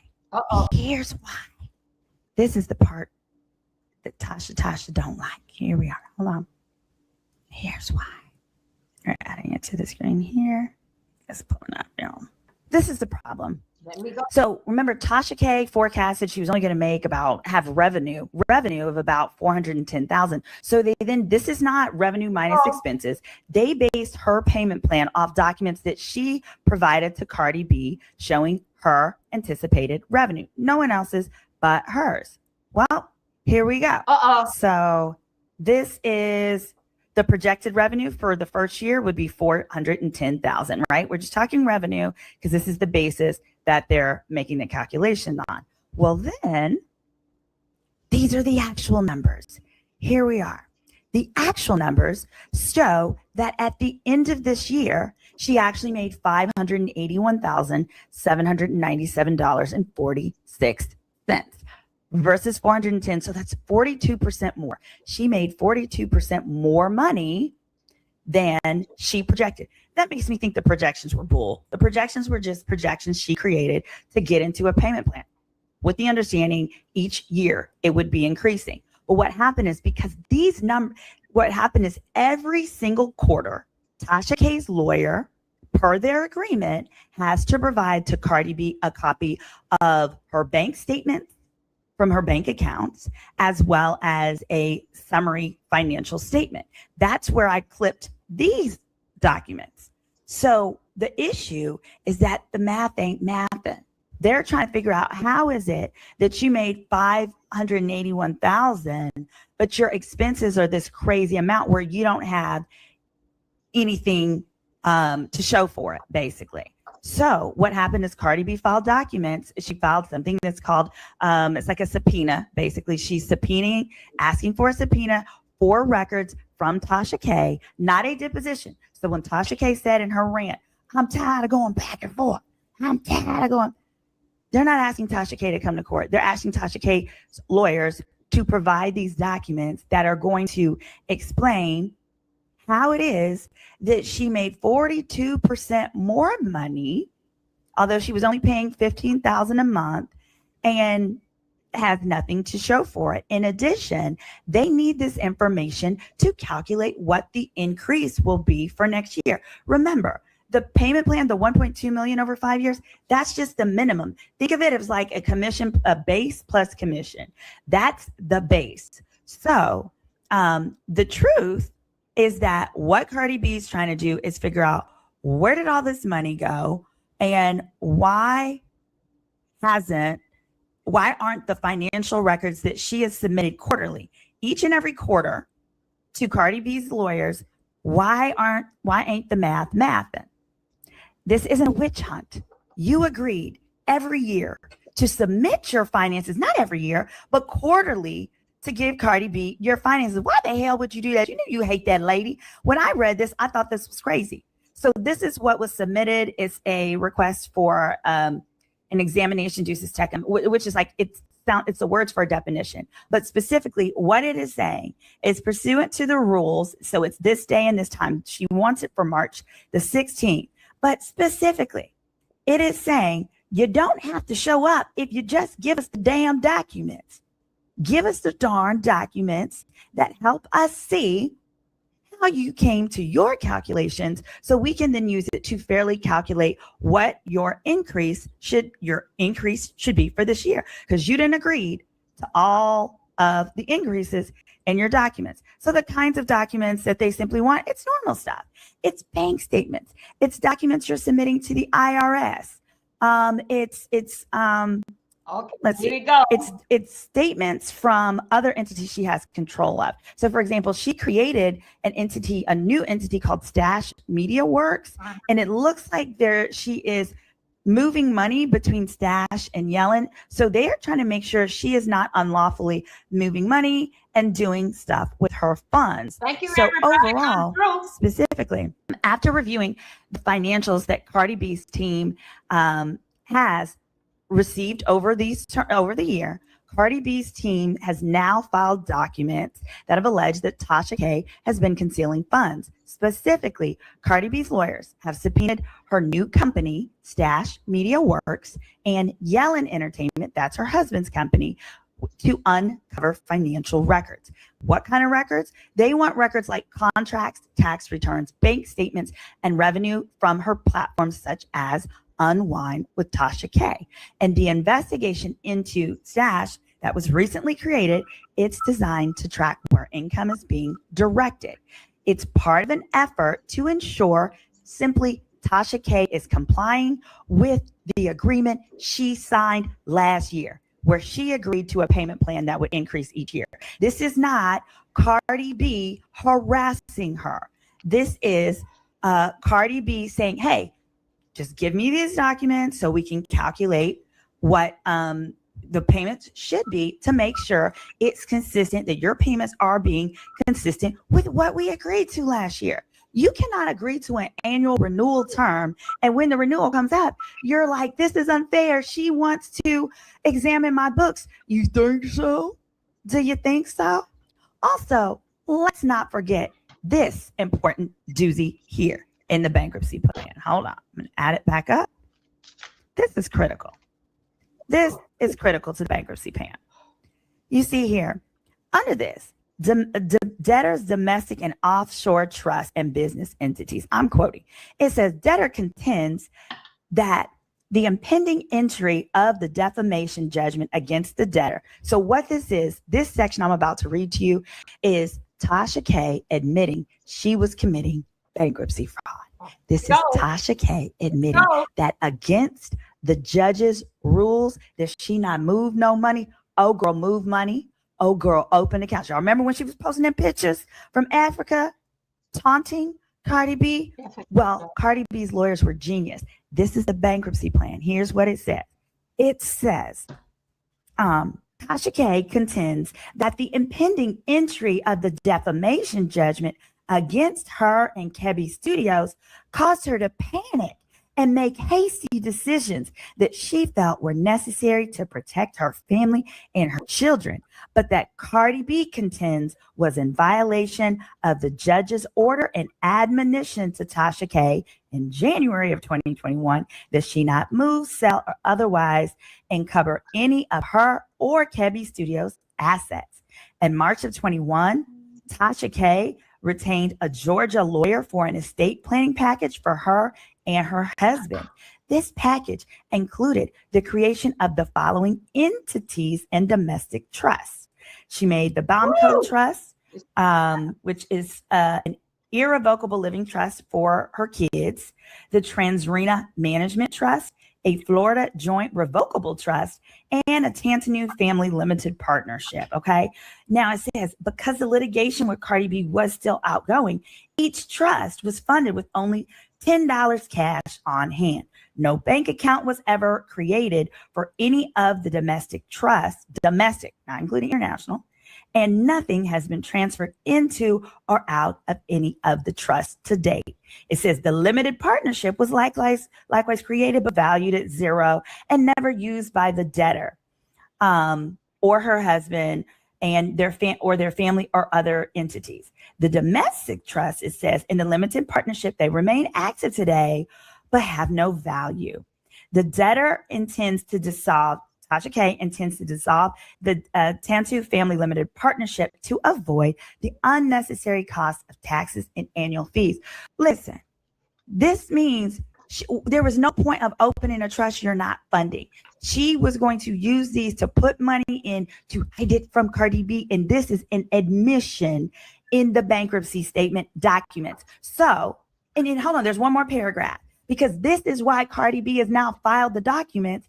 Here's why. This is the part that Tasha don't like. Here we are. Hold on. Here's why. We're adding it to the screen here. It's pulling up now. This is the problem. Let me go. So remember, Tasha K forecasted she was only going to have revenue of about 410,000. So this is not revenue minus expenses. They based her payment plan off documents that she provided to Cardi B showing her anticipated revenue. No one else's but hers. Well, here we go. So this is the projected revenue for the first year would be 410,000, right? We're just talking revenue because this is the basis that they're making the calculation on. Well, then these are the actual numbers. Here we are. The actual numbers show that at the end of this year, she actually made $581,797.46 versus 410. So that's 42% more. She made 42% more money than she projected. That makes me think the projections were bull. The projections were just projections she created to get into a payment plan with the understanding each year it would be increasing. But what happened is because what happened is every single quarter, Tasha K's lawyer, per their agreement, has to provide to Cardi B a copy of her bank statement from her bank accounts, as well as a summary financial statement. That's where I clipped these documents. So the issue is that the math ain't mathing. They're trying to figure out how is it that you made 581,000, but your expenses are this crazy amount where you don't have anything to show for it, basically. So what happened is Cardi B filed documents. She filed something that's called, it's like a subpoena. Basically, she's asking for a subpoena for records from Tasha K, not a deposition. So when Tasha K said in her rant, I'm tired of going back and forth. They're not asking Tasha K to come to court. They're asking Tasha K's lawyers to provide these documents that are going to explain how it is that she made 42% more money, although she was only paying $15,000 a month and has nothing to show for it. In addition, they need this information to calculate what the increase will be for next year. Remember, the payment plan, the 1.2 million over 5 years, that's just the minimum. Think of it as like a base plus commission. That's the base. So the truth is that what Cardi B is trying to do is figure out where did all this money go and why aren't the financial records that she has submitted quarterly, each and every quarter to Cardi B's lawyers, why ain't the math mathing? This isn't a witch hunt. You agreed every year to submit your finances, not every year, but quarterly, to give Cardi B your finances. Why the hell would you do that? You know you hate that lady. When I read this, I thought this was crazy. So this is what was submitted. It's a request for an examination ducis tecum, which is like it's the words for a definition. But specifically, what it is saying is pursuant to the rules. So it's this day and this time. She wants it for March the 16th. But specifically, it is saying you don't have to show up if you just give us the damn documents. Give us the darn documents that help us see how you came to your calculations so we can then use it to fairly calculate what your increase should be for this year, because you didn't agree to all of the increases in your documents. So the kinds of documents that they simply want, it's normal stuff. It's bank statements. It's documents you're submitting to the IRS. It's Okay, Let's here see. you go. It's statements from other entities she has control of. So, for example, she created a new entity called Stash Media Works, and it looks like she is moving money between Stash and Yellen. So they are trying to make sure she is not unlawfully moving money and doing stuff with her funds. Thank you, So everybody. overall, specifically, after reviewing the financials that Cardi B's team has received over the year, Cardi B's team has now filed documents that have alleged that Tasha K has been concealing funds. Specifically, Cardi B's lawyers have subpoenaed her new company, Stash Media Works, and Yellen Entertainment, that's her husband's company, to uncover financial records. What kind of records? They want records like contracts, tax returns, bank statements, and revenue from her platforms such as Unwind with Tasha K. And the investigation into Stash that was recently created, it's designed to track where income is being directed. It's part of an effort to ensure simply Tasha K is complying with the agreement she signed last year, where she agreed to a payment plan that would increase each year. This is not Cardi B harassing her. This is Cardi B saying, hey, just give me these documents so we can calculate what the payments should be to make sure it's consistent, that your payments are being consistent with what we agreed to last year. You cannot agree to an annual renewal term. And when the renewal comes up, you're like, this is unfair. She wants to examine my books. You think so? Do you think so? Also, let's not forget this important doozy here in the bankruptcy plan. Hold on. I'm going to add it back up. This is critical. This is critical to the bankruptcy plan. You see here, under this, debtors, domestic and offshore trust and business entities. I'm quoting. It says, debtor contends that the impending entry of the defamation judgment against the debtor. So what this is, this section I'm about to read to you is Tasha K admitting she was committing bankruptcy fraud. This is Tasha K admitting that against the judge's rules, that she not move no money. Oh, girl, move money. Oh, girl, open accounts. Y'all remember when she was posting them pictures from Africa, taunting Cardi B? Well, Cardi B's lawyers were genius. This is the bankruptcy plan. Here's what it says. It says, Tasha K contends that the impending entry of the defamation judgment against her and Kebby Studios caused her to panic and make hasty decisions that she felt were necessary to protect her family and her children, but that Cardi B contends was in violation of the judge's order and admonition to Tasha K in January of 2021 that she not move, sell, or otherwise encumber any of her or Kebby Studios' assets. In March of 21, Tasha K retained a Georgia lawyer for an estate planning package for her and her husband. This package included the creation of the following entities and domestic trusts. She made the Baumco Trust, which is an irrevocable living trust for her kids, the Transrena Management Trust, a Florida Joint Revocable Trust, and a Tantanu Family Limited Partnership, okay? Now it says, because the litigation with Cardi B was still outgoing, each trust was funded with only $10 cash on hand. No bank account was ever created for any of the domestic trusts, domestic, not including international, and nothing has been transferred into or out of any of the trusts to date. It says the limited partnership was likewise created but valued at zero and never used by the debtor or her husband and their family or other entities. The domestic trust, it says, in the limited partnership, they remain active today, but have no value. The debtor intends to dissolve, Tasha K intends to dissolve the Tantu Family Limited Partnership to avoid the unnecessary cost of taxes and annual fees. Listen, this means there was no point of opening a trust you're not funding. She was going to use these to put money in to hide it from Cardi B, and this is an admission in the bankruptcy statement documents. So, and then hold on, there's one more paragraph, because this is why Cardi B has now filed the documents.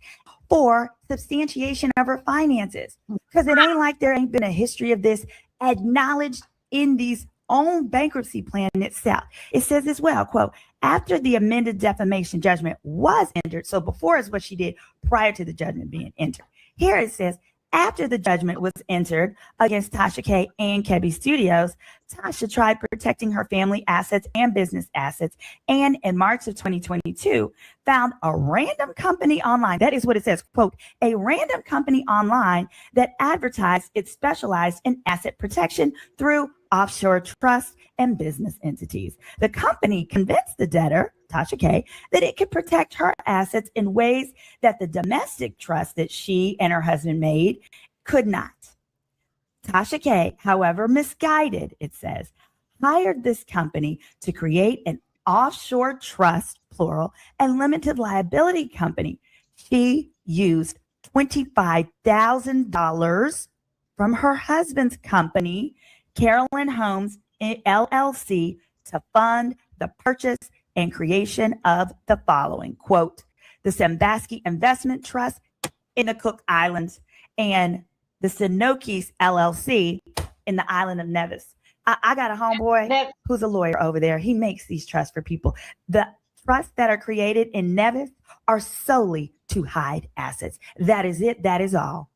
for substantiation of her finances. Because it ain't like there ain't been a history of this acknowledged in these own bankruptcy plan itself. It says as well, quote, after the amended defamation judgment was entered, so before is what she did prior to the judgment being entered. Here it says, after the judgment was entered against Tasha K and Kebby Studios, Tasha tried protecting her family assets and business assets, and in March of 2022, found a random company online. That is what it says, quote, a random company online that advertised it specialized in asset protection through offshore trusts and business entities. The company convinced the debtor, Tasha K, that it could protect her assets in ways that the domestic trust that she and her husband made could not. Tasha K, however misguided, it says, hired this company to create an offshore trust, plural, and limited liability company. She used $25,000 from her husband's company, Carolyn Homes LLC, to fund the purchase and creation of the following, quote, the Sambaski Investment Trust in the Cook Islands and the Sinokis LLC in the island of Nevis. I got a homeboy who's a lawyer over there. He makes these trusts for people. The trusts that are created in Nevis are solely to hide assets. That is it. That is all.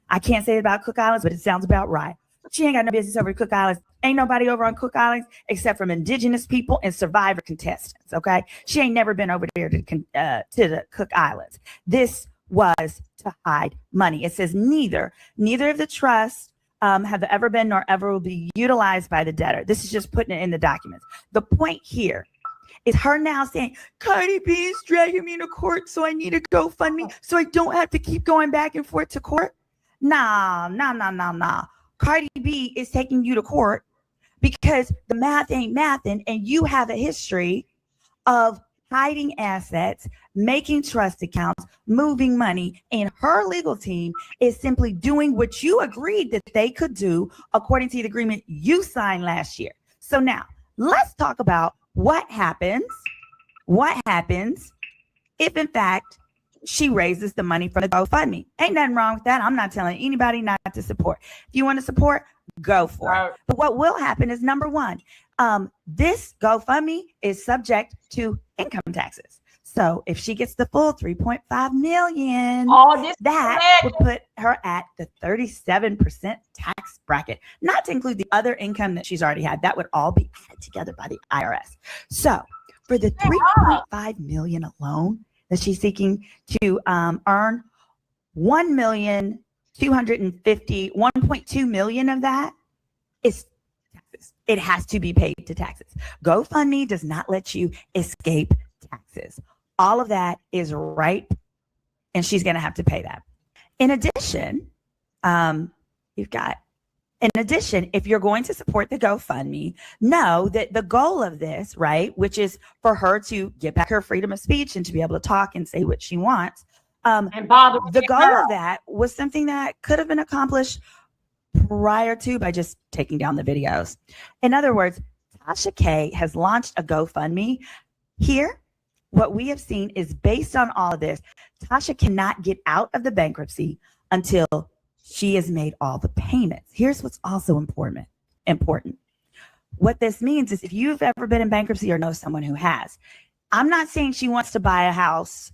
I can't say it about Cook Islands, but it sounds about right. She ain't got no business over at Cook Islands. Ain't nobody over on Cook Islands except from indigenous people and survivor contestants, okay? She ain't never been over there to the Cook Islands. This was to hide money. It says neither of the trusts have ever been nor ever will be utilized by the debtor. This is just putting it in the documents. The point here is her now saying, Cardi B is dragging me to court, so I need a GoFundMe so I don't have to keep going back and forth to court. Nah. Cardi B is taking you to court because the math ain't mathin', and you have a history of hiding assets, making trust accounts, moving money, and her legal team is simply doing what you agreed that they could do according to the agreement you signed last year. So now let's talk about what happens if in fact she raises the money from the GoFundMe. Ain't nothing wrong with that. I'm not telling anybody not to support. If you want to support, go for it. But what will happen is, number one, this GoFundMe is subject to income taxes. So if she gets the full 3.5 million, that would put her at the 37% tax bracket, not to include the other income that she's already had. That would all be added together by the IRS. So for the 3.5 million alone that she's seeking to earn, 1.2 million of that is taxes. It has to be paid to taxes. GoFundMe does not let you escape taxes. All of that is right, and she's going to have to pay that. In addition, if you're going to support the GoFundMe, know that the goal of this, right, which is for her to get back her freedom of speech and to be able to talk and say what she wants, the goal of that was something that could have been accomplished prior to by just taking down the videos. In other words, Tasha K has launched a GoFundMe. Here, what we have seen is, based on all of this, Tasha cannot get out of the bankruptcy until she has made all the payments. Here's what's also important. What this means is, if you've ever been in bankruptcy or know someone who has, I'm not saying she wants to buy a house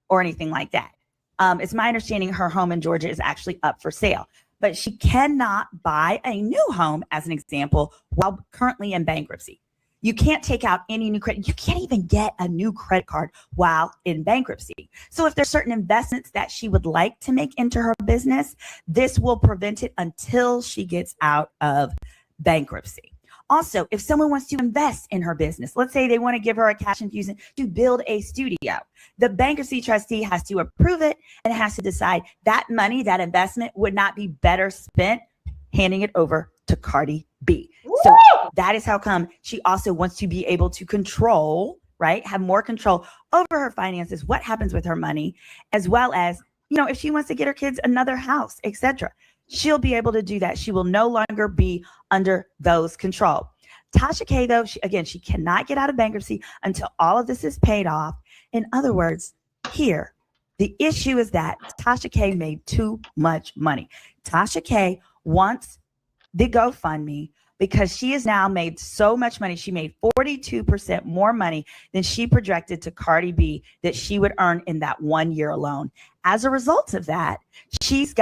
or anything like that. It's my understanding her home in Georgia is actually up for sale, but she cannot buy a new home, as an example, while currently in bankruptcy. You can't take out any new credit. You can't even get a new credit card while in bankruptcy. So if there's certain investments that she would like to make into her business, this will prevent it until she gets out of bankruptcy. Also, if someone wants to invest in her business, let's say they want to give her a cash infusion to build a studio, the bankruptcy trustee has to approve it and has to decide that money, that investment would not be better spent handing it over to Cardi B. So that is how come she also wants to be able to control, right? Have more control over her finances, what happens with her money, as well as, if she wants to get her kids another house, etc. She'll be able to do that. She will no longer be under those control. Tasha K, though, she cannot get out of bankruptcy until all of this is paid off. In other words, here, The issue is that Tasha K made too much money. Tasha K wants the GoFundMe because she has now made so much money. She made 42% more money than she projected to Cardi B that she would earn in that 1 year alone. As a result of that, she's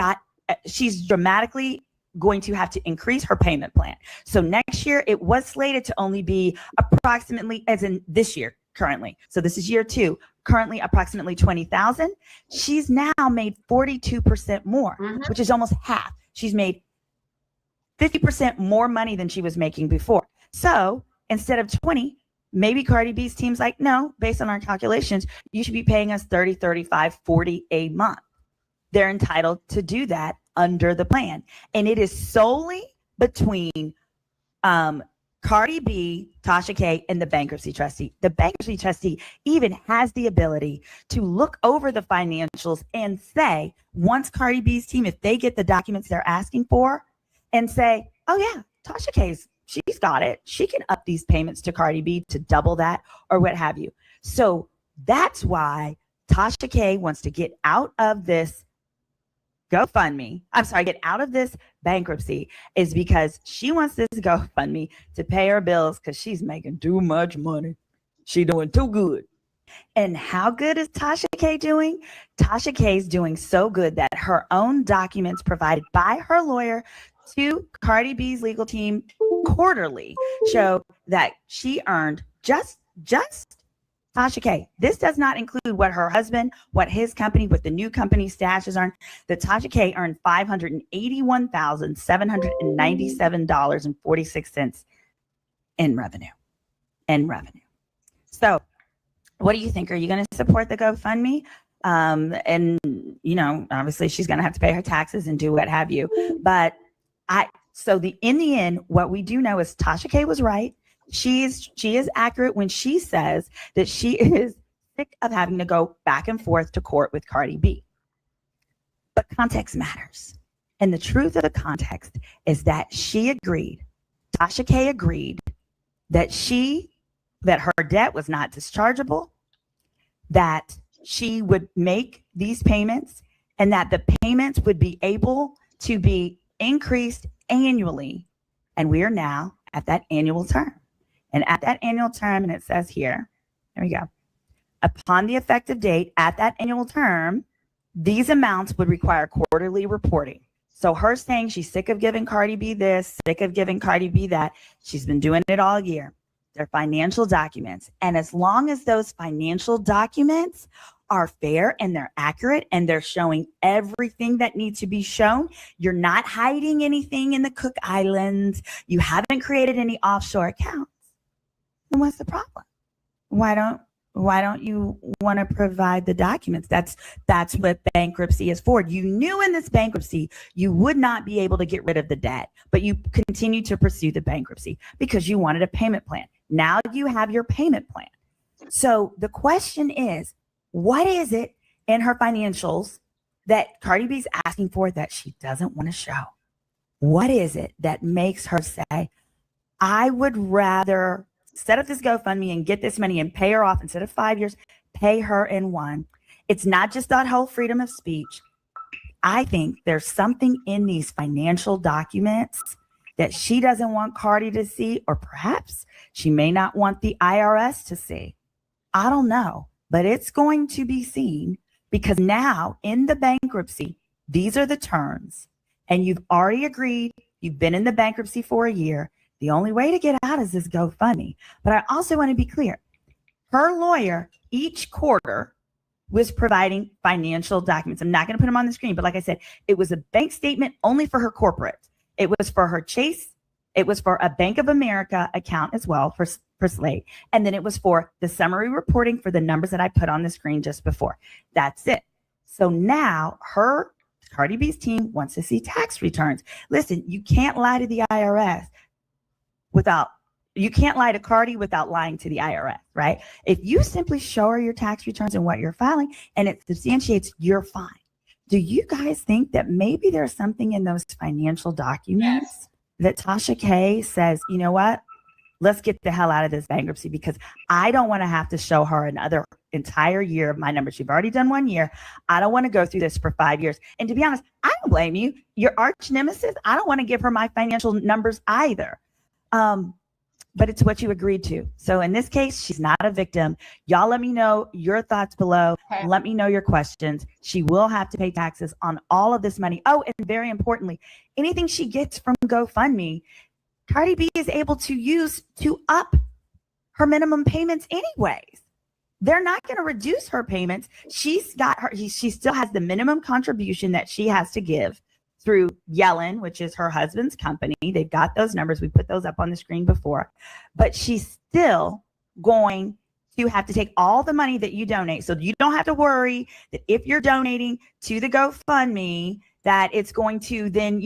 dramatically going to have to increase her payment plan. So next year, it was slated to only be approximately, as in this year currently. So this is year 2, currently approximately 20,000. She's now made 42% more, which is almost half. She's made 50% more money than she was making before. So instead of 20, maybe Cardi B's team's like, no, based on our calculations, you should be paying us 30, 35, 40 a month. They're entitled to do that under the plan. And it is solely between Cardi B, Tasha K, and the bankruptcy trustee. The bankruptcy trustee even has the ability to look over the financials and say, once Cardi B's team, if they get the documents they're asking for, and say, oh yeah, Tasha K's, she's got it. She can up these payments to Cardi B to double that or what have you. So that's why Tasha K wants to get out of this GoFundMe. Get out of this bankruptcy, is because she wants this GoFundMe to pay her bills because she's making too much money. She doing too good. And how good is Tasha K doing? Tasha K is doing so good that her own documents provided by her lawyer to Cardi B's legal team quarterly show that she earned just Tasha K. This does not include what her husband, what his company, what the new company stashes earned. That Tasha K earned $581,797.46 in revenue. So what do you think? Are you going to support the GoFundMe? And, you know, obviously she's going to have to pay her taxes and do what have you. But in the end, what we do know is Tasha K was right. She is accurate when she says that she is sick of having to go back and forth to court with Cardi B. But context matters. And the truth of the context is that Tasha K agreed that her debt was not dischargeable, that she would make these payments, and that the payments would be able to be increased annually. And we are now at that annual term. And at that annual term, and it says here, there we go, upon the effective date at that annual term, these amounts would require quarterly reporting. So her saying she's sick of giving Cardi B this, sick of giving Cardi B that, she's been doing it all year. They're financial documents. And as long as those financial documents are fair and they're accurate and they're showing everything that needs to be shown, you're not hiding anything in the Cook Islands, you haven't created any offshore accounts, then what's the problem? Why don't you want to provide the documents? That's what bankruptcy is for. You knew in this bankruptcy you would not be able to get rid of the debt, but you continued to pursue the bankruptcy because you wanted a payment plan. Now you have your payment plan. So the question is, what is it in her financials that Cardi B's asking for that she doesn't want to show? What is it that makes her say, I would rather set up this GoFundMe and get this money and pay her off instead of 5 years, pay her in one? It's not just that whole freedom of speech. I think there's something in these financial documents that she doesn't want Cardi to see, or perhaps she may not want the IRS to see. I don't know, but it's going to be seen because now in the bankruptcy, these are the terms, and you've already agreed. You've been in the bankruptcy for a year. The only way to get out is this GoFundMe. But I also want to be clear. Her lawyer each quarter was providing financial documents. I'm not going to put them on the screen, but like I said, it was a bank statement only for her corporate. It was for her Chase. It was for a Bank of America account as well for Slate. And then it was for the summary reporting for the numbers that I put on the screen just before. That's it. So now Cardi B's team wants to see tax returns. Listen, you can't lie to the IRS you can't lie to Cardi without lying to the IRS, right? If you simply show her your tax returns and what you're filing and it substantiates, you're fine. Do you guys think that maybe there's something in those financial documents that Tasha K says, you know what? Let's get the hell out of this bankruptcy because I don't want to have to show her another entire year of my numbers. You've already done 1 year. I don't want to go through this for 5 years. And to be honest, I don't blame you. Your arch nemesis, I don't want to give her my financial numbers either. But it's what you agreed to. So in this case, she's not a victim. Y'all let me know your thoughts below. Okay. Let me know your questions. She will have to pay taxes on all of this money. Oh, and very importantly, anything she gets from GoFundMe, Cardi B is able to use to up her minimum payments anyways. They're not going to reduce her payments. She's got her, she still has the minimum contribution that she has to give through Yellen, which is her husband's company. They've got those numbers. We put those up on the screen before. But she's still going to have to take all the money that you donate. So you don't have to worry that if you're donating to the GoFundMe, that it's going to then,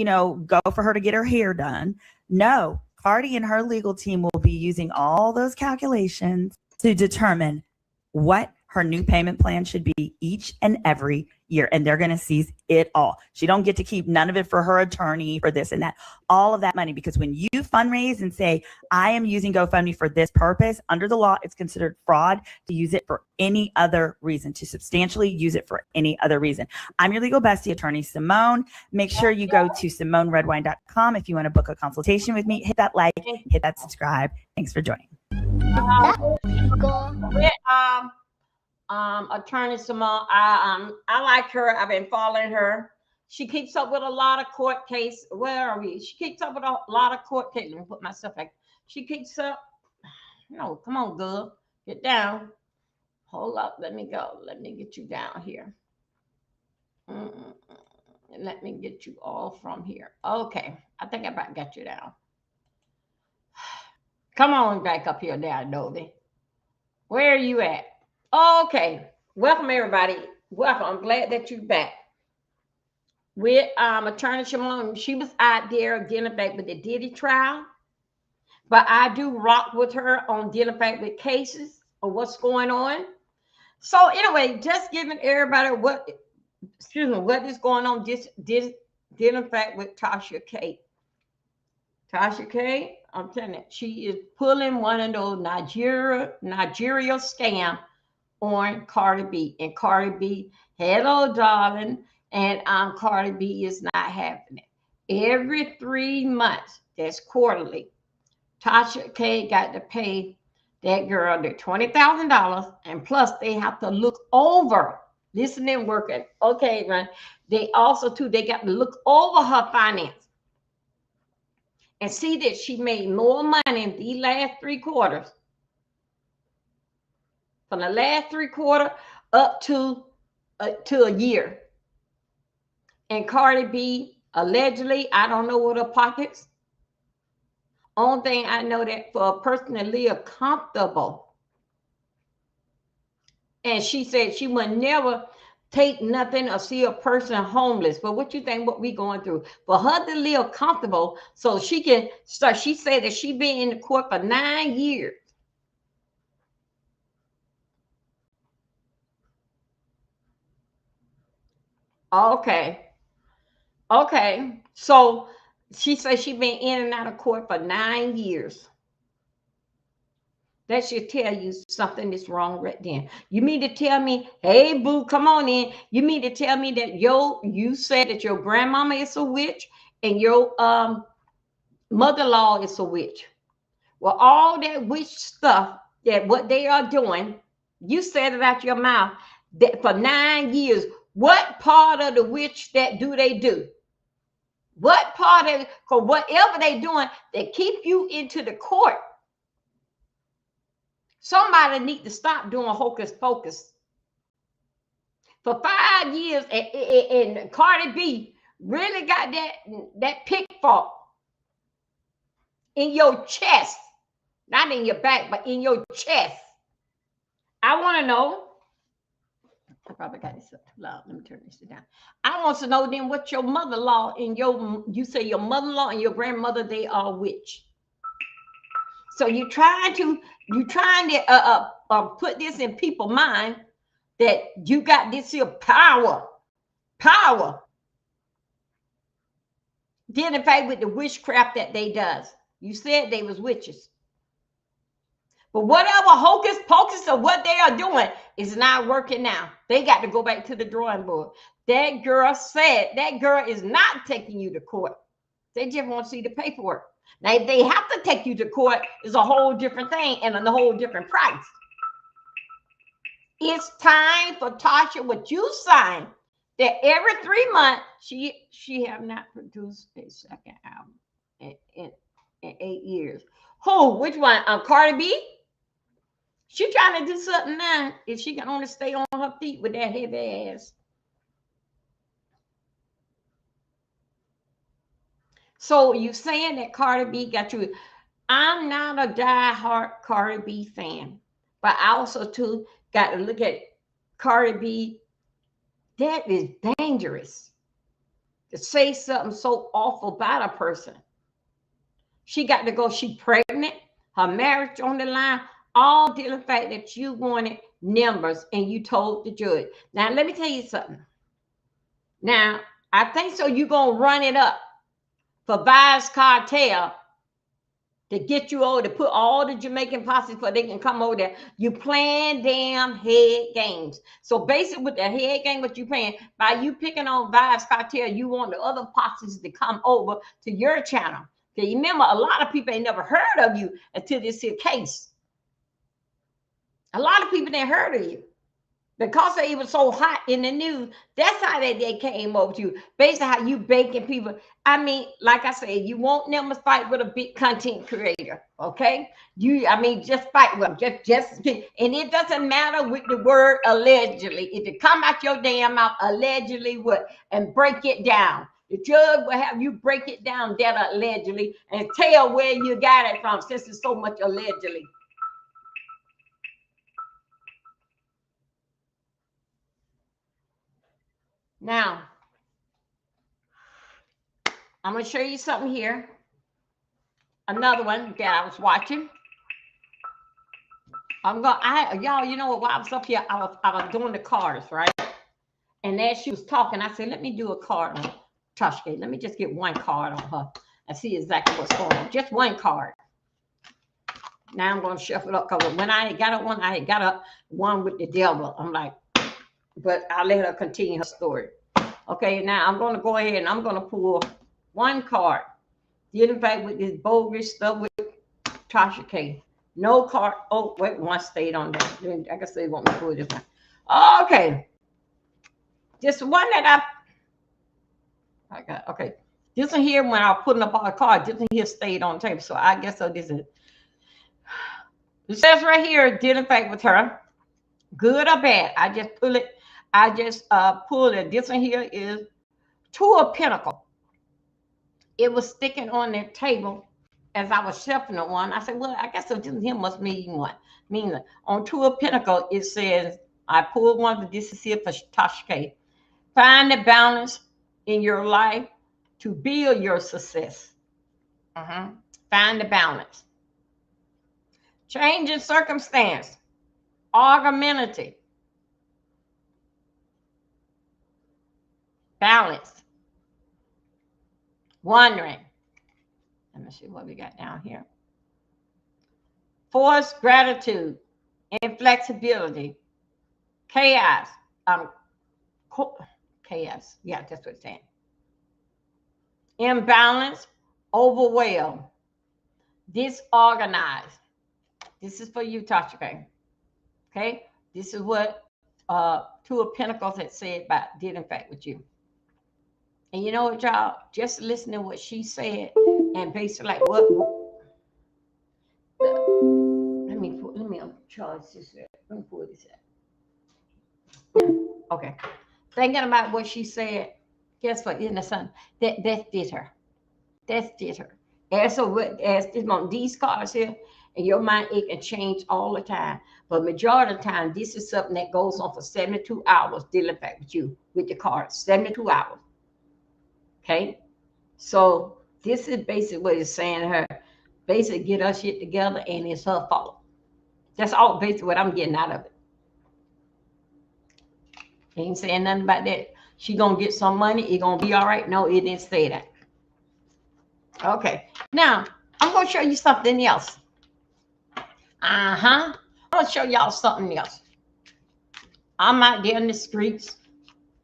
go for her to get her hair done. No, Cardi and her legal team will be using all those calculations to determine what her new payment plan should be each and every year. And they're going to seize it all. She don't get to keep none of it for her attorney, for this and that, all of that money. Because when you fundraise and say, I am using GoFundMe for this purpose, under the law, it's considered fraud to use it for any other reason, to substantially use it for any other reason. I'm your legal bestie, attorney Simone. Make sure you go to SimoneRedwine.com if you want to book a consultation with me. Hit that like, hit that subscribe. Thanks for joining. Attorney Simone, I like her. I've been following her. She keeps up with a lot of court case. Where are we? She keeps up with a lot of court case. Let me put myself back. She keeps up. No, come on, girl. Get down. Hold up. Let me go. Let me get you down here. Let me get you all from here. Okay. I think I about got you down. Come on back up here now, Adobe. Where are you at? Okay. Welcome, everybody. Welcome. I'm glad that you're back. With Attorney Simone. She was out there dealing back with the Diddy trial. But I do rock with her on dealing back with cases or what's going on. So anyway, just giving everybody what is going on, dealing back with Tasha K. Tasha K, I'm telling you, she is pulling one of those Nigeria scam on Cardi B. And Cardi B, hello, darling. And Cardi B is not having it. Every 3 months, that's quarterly, Tasha K got to pay that girl the $20,000. And plus, they have to look over, listening, working. Okay, right. They also, too, they got to look over her finance and see that she made more money in the last 3 quarters. From the last 3 quarters up to a year. And Cardi B, allegedly, I don't know what her pockets. Only thing I know that for a person to live comfortable. And she said she would never take nothing or see a person homeless. But what you think what we going through? For her to live comfortable so she can start. She said that she been in the court for 9 years. Okay. So she said she been in and out of court for 9 years. That should tell you something is wrong right then. You mean to tell me, hey, boo, come on in. You mean to tell me that you said that your grandmama is a witch and your mother-in-law is a witch. Well, all that witch stuff, that what they are doing, you said it out your mouth, that for 9 years, what part of the witch that do they do? What part of it? Because whatever they doing, they keep you into the court. Somebody need to stop doing hocus pocus. For 5 years, and Cardi B really got that pitfall in your chest, not in your back, but in your chest. I want to know. I probably got this up too loud. Let me turn this down. I want to know then what your mother-in-law and you say your mother-in-law and your grandmother, they are which. So you're trying to put this in people's mind that you got this here power. Dealing with the witchcraft that they does. You said they was witches. But whatever hocus pocus or what they are doing is not working now. They got to go back to the drawing board. That girl said that girl is not taking you to court. They just want to see the paperwork. Now, if they have to take you to court, it's a whole different thing and a whole different price. It's time for Tasha, what you signed, that every 3 months, she have not produced a second album in 8 years. Who? Which one? Cardi B? She trying to do something now. If she can only stay on her feet with that heavy ass. So you saying that Cardi B got you? I'm not a diehard Cardi B fan, but I also too got to look at Cardi B. That is dangerous to say something so awful about a person. She got to go. She pregnant, her marriage on the line, all due to the fact that you wanted numbers and you told the judge. Now let me tell you something. Now I think so. You gonna run it up for Vibes Cartel to get you over to put all the Jamaican posses so they can come over there. You playing damn head games. So basically with the head game, what you playing, by you picking on Vibes Cartel, you want the other posses to come over to your channel. Okay, remember, a lot of people ain't never heard of you until this here case. A lot of people ain't heard of you. Because they were so hot in the news, that's how they came over to you. Basically, how you baking people. I mean, like I said, you won't never fight with a big content creator, okay? Just fight with them. Just, and it doesn't matter with the word allegedly. If it come out your damn mouth, allegedly what? And break it down. The judge will have you break it down that allegedly and tell where you got it from, since it's so much allegedly. Now, I'm going to show you something here. Another one that I was watching. Y'all, you know what? While I was up here, I was doing the cards, right? And as she was talking, I said, let me do a card on Tashke. Let me just get one card on her and see exactly what's going on. Just one card. Now I'm going to shuffle it up, because when I got up one, I got up one with the devil. I'm like, but I'll let her continue her story. Okay, now I'm going to go ahead and I'm going to pull one card. Dealing back with this bogus stuff with Tasha K. No card. Oh, wait, one stayed on there. I guess they want me to pull this one. Okay. This one that I got. Okay. This one here, when I was putting up all the cards, this one here stayed on tape. So I guess so this is. It says right here, dealing back with her. Good or bad. I just pull it. I just pulled it. This one here is Two of Pentacles. It was sticking on the table as I was shuffling it one. I said, well, I guess this here must mean what? Meaning on Two of Pentacles, it says, I pulled one, but this is here for Tasha K. Find the balance in your life to build your success. Find the balance. Change in circumstance. Argumentative. Balance. Wondering. Let me see what we got down here. Forced gratitude. Inflexibility. Chaos. Chaos. Yeah, that's what it's saying. Imbalance. Overwhelmed. Disorganized. This is for you, Tasha. Okay? This is what Two of Pentacles had said about did in fact with you. And you know what, y'all? Just listen to what she said and basically like what let me charge this. Let me pull this out. Okay. Thinking about what she said, guess what? In the sun, that did her. That did her. As these cards here, and your mind, it can change all the time. But majority of the time, this is something that goes on for 72 hours, dealing back with you, with the cards, 72 hours. Okay? So this is basically what it's saying to her. Basically, get her shit together, and it's her fault. That's all basically what I'm getting out of it. Ain't saying nothing about that. She gonna get some money, it gonna be all right. No, it didn't say that. Okay, now I'm gonna show you something else. I'm gonna show y'all something else. I'm out there in the streets.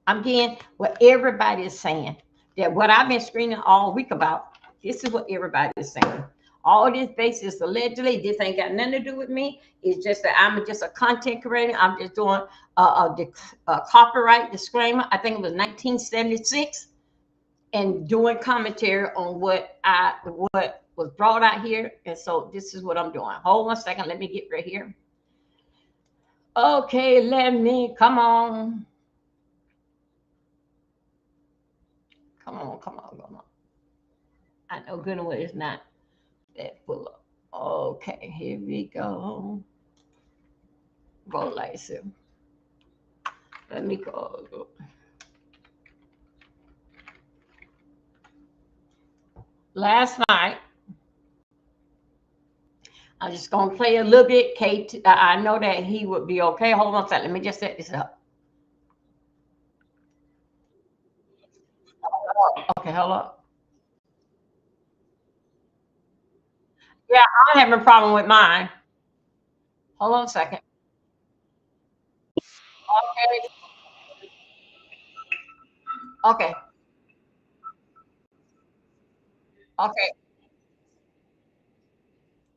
I'm getting what everybody is saying. That what I've been screaming all week about. This is what everybody is saying. All this basis allegedly, this ain't got nothing to do with me. It's just that I'm just a content creator. I'm just doing a copyright disclaimer. I think it was 1976, and doing commentary on what was brought out here. And so this is what I'm doing. Hold on a second. Let me get right here. Okay, let me come on. Come on, come on, come on. I know good and well it's not that full of. Okay, here we go. Roll license. Let me go. Last night, I'm just gonna play a little bit. Kate, I know that he would be okay. Hold on a second. Let me just set this up. Okay, hold up. Yeah, I'm having a problem with mine. Hold on a second. Okay, okay, okay,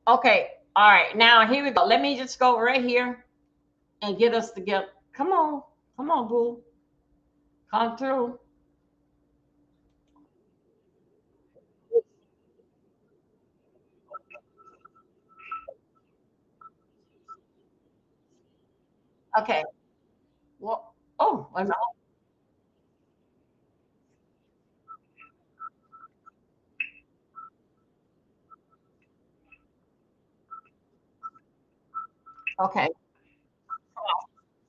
okay. All right, now here we go. Let me just go right here and get us together. Come on, boo, come through. Okay. Well, oh, wait a minute. Okay,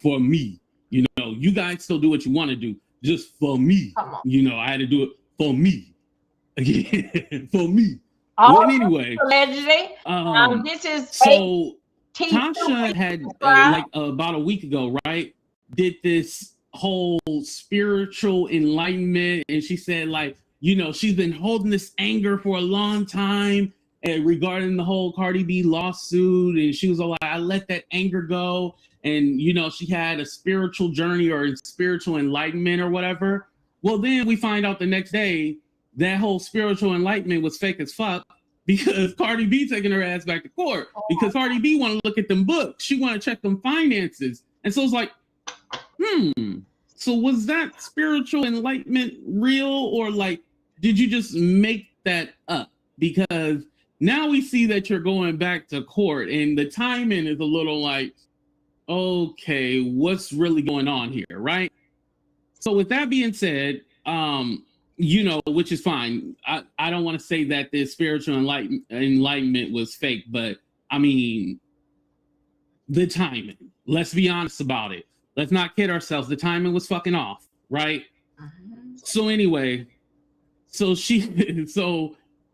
For me. You guys still do what you want to do. Just for me. come on. I had to do it for me. Again, for me. All Well, anyway, allegedly. um, This is so AT2 Tasha had subscribe. like about a week ago, right? Did this whole spiritual enlightenment, and she said like, she's been holding this anger for a long time, and regarding the whole Cardi B lawsuit, and she was all like, I let that anger go, and she had a spiritual journey or spiritual enlightenment or whatever. Well, then we find out the next day that whole spiritual enlightenment was fake as fuck because Cardi B taking her ass back to court because Cardi B want to look at them books. She want to check them finances. And so it's like, so was that spiritual enlightenment real, or like, did you just make that up? Because now we see that you're going back to court and the timing is a little like, okay, what's really going on here, right? So with that being said, which is fine. I don't want to say that this spiritual enlightenment was fake, but I mean, the timing. Let's be honest about it. Let's not kid ourselves. The timing was fucking off, right? So anyway, so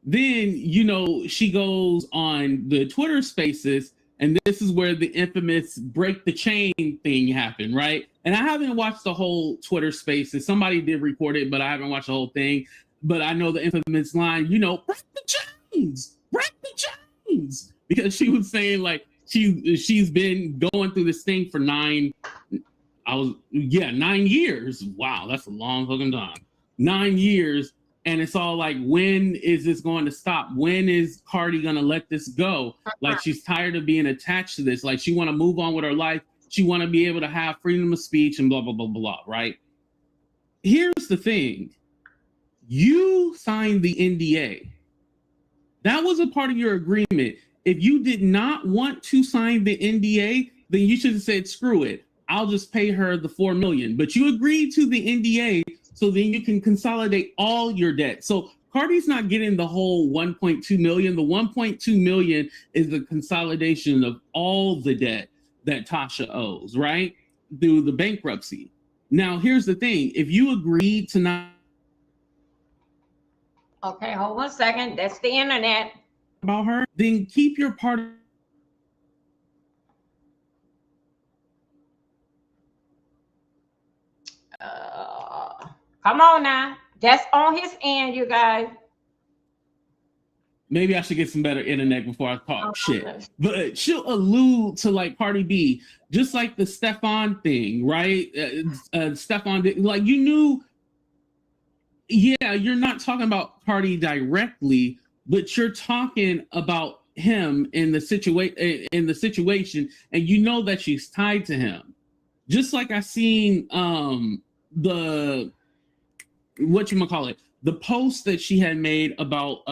then she goes on the Twitter Spaces, and this is where the infamous break the chain thing happened, right? And I haven't watched the whole Twitter Spaces. Somebody did record it, but I haven't watched the whole thing. But I know the infamous line, break the break the chains, because she was saying like she's been going through this thing for 9 years. Wow, that's a long fucking time. 9 years. And it's all like, when is this going to stop? When is Cardi gonna let this go? Like, she's tired of being attached to this. Like, she want to move on with her life. She want to be able to have freedom of speech and blah blah blah blah. Right? Here's the thing: you signed the NDA. That was a part of your agreement. If you did not want to sign the NDA, then you should have said, "Screw it. I'll just pay her the $4 million." But you agreed to the NDA, so then you can consolidate all your debt. So Cardi's not getting the whole 1.2 million. The 1.2 million is the consolidation of all the debt that Tasha owes, right? Through the bankruptcy. Now, here's the thing. If you agreed to not Okay, hold 1 second. That's the internet. about her, then keep your part. Come on now. That's on his end, you guys. Maybe I should get some better internet before I talk shit. But she'll allude to like Cardi B, just like the Stefan thing, right? Stefan, like you knew, yeah, you're not talking about Cardi directly, but you're talking about him in the situation, and you know that she's tied to him. Just like I seen the the post that she had made about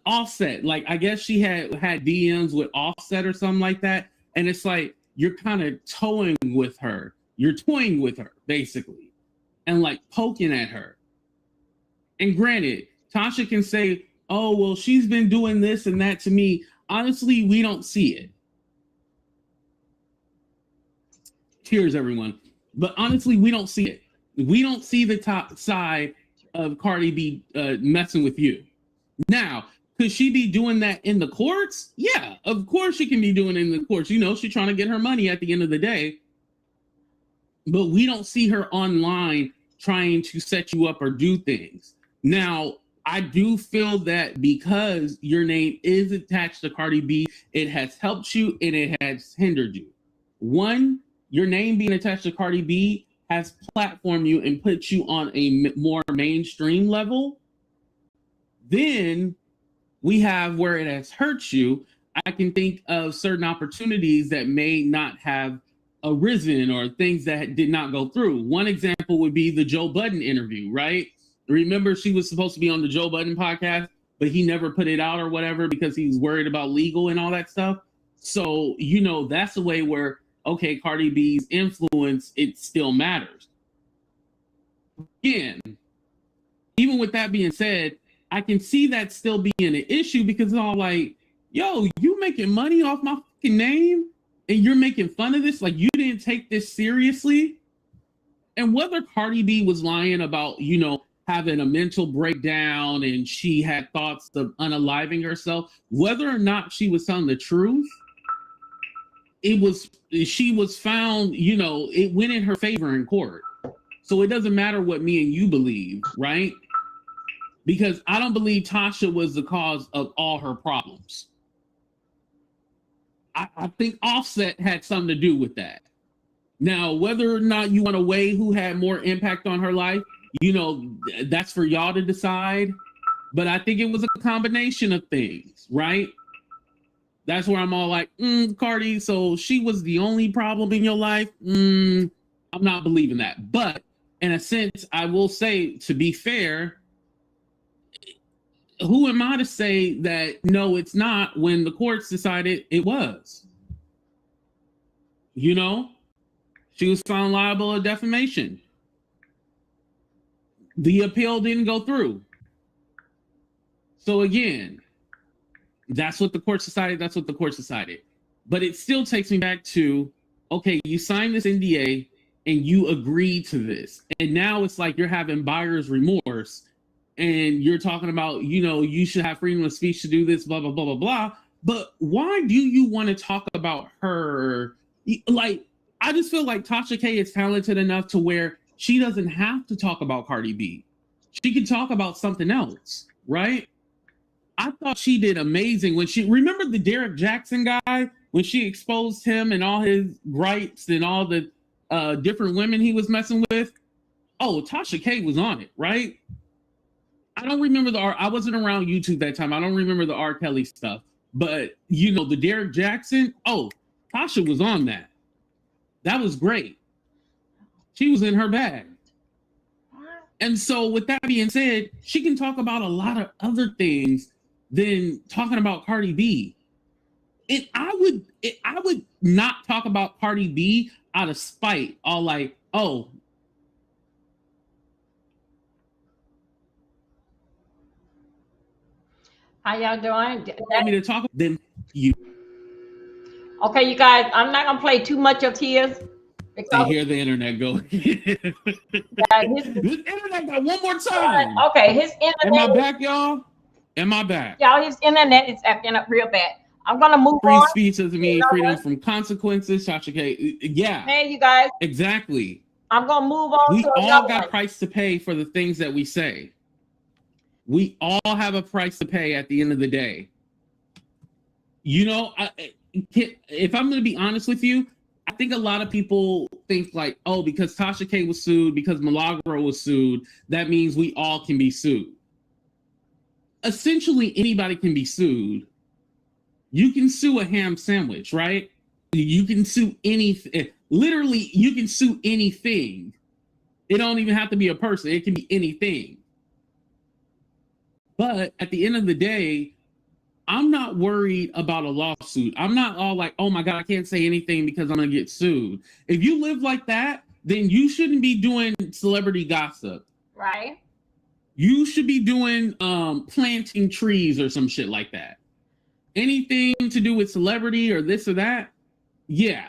Offset. Like I guess she had DMs with Offset or something like that, and it's like you're kind of toying with her, basically, and like poking at her. And granted, Tasha can say, oh well, she's been doing this and that to me. Honestly, we don't see it. Cheers, everyone. But honestly, we don't see it. We don't see the top side of Cardi B messing with you. Now, could she be doing that in the courts? Yeah, of course she can be doing it in the courts. You know, she's trying to get her money at the end of the day. But we don't see her online trying to set you up or do things. Now, I do feel that because your name is attached to Cardi B, it has helped you and it has hindered you. One, your name being attached to Cardi B has platformed you and put you on a more mainstream level. Then we have where it has hurt you. I can think of certain opportunities that may not have arisen or things that did not go through. One example would be the Joe Budden interview, right? Remember, she was supposed to be on the Joe Budden podcast, but he never put it out or whatever because he was worried about legal and all that stuff. So, you know, that's a way where, okay, Cardi B's influence, it still matters. Again, even with that being said, I can see that still being an issue because it's all like, yo, you making money off my fucking name and you're making fun of this? Like, you didn't take this seriously? And whether Cardi B was lying about, you know, having a mental breakdown and she had thoughts of unaliving herself, whether or not she was telling the truth, she was found, you know, it went in her favor in court. So it doesn't matter what me and you believe, right? Because I don't believe Tasha was the cause of all her problems. I think Offset had something to do with that. Now, whether or not you want to weigh who had more impact on her life, you know, that's for y'all to decide. But I think it was a combination of things, right? That's where I'm all like, Cardi, so she was the only problem in your life? I'm not believing that. But in a sense, I will say, to be fair, who am I to say that no, it's not when the courts decided it was? You know, she was found liable of defamation. The appeal didn't go through. So again, that's what the court decided. That's what the court decided. But it still takes me back to, okay, you signed this NDA and you agreed to this. And now it's like you're having buyer's remorse and you're talking about, you know, you should have freedom of speech to do this, blah, blah, blah, blah, blah. But why do you want to talk about her? Like, I just feel like Tasha K is talented enough to where she doesn't have to talk about Cardi B. She can talk about something else, right? I thought she did amazing when she, remember the Derek Jackson guy, when she exposed him and all his gripes and all the different women he was messing with? Oh, Tasha K was on it, right? I don't remember I wasn't around YouTube that time. I don't remember the R. Kelly stuff. But, you know, the Derek Jackson, oh, Tasha was on that. That was great. She was in her bag. And so with that being said, she can talk about a lot of other things than talking about Cardi B. I would not talk about Cardi B out of spite. All like, oh, how y'all doing? want me to talk then you. Okay, you guys, I'm not gonna play too much of his. I hear the internet go. This internet got one more time. Okay, his internet. Am I back, y'all? Am I back? Y'all, his internet is acting up real bad. I'm gonna move Free on. speech doesn't mean freedom from consequences. Tasha K. Yeah. Hey, you guys. Exactly. I'm gonna move on. We to all another got one. price to pay for the things that we say. We all have a price to pay at the end of the day. You know, if I'm going to be honest with you, I think a lot of people think like, oh, because Tasha K was sued, because Milagro was sued, that means we all can be sued. Essentially, anybody can be sued. You can sue a ham sandwich, right? You can sue anything. Literally, you can sue anything. It don't even have to be a person. It can be anything. But at the end of the day, I'm not worried about a lawsuit. I'm not all like, oh my God, I can't say anything because I'm going to get sued. If you live like that, then you shouldn't be doing celebrity gossip. Right. You should be doing planting trees or some shit like that. Anything to do with celebrity or this or that, yeah.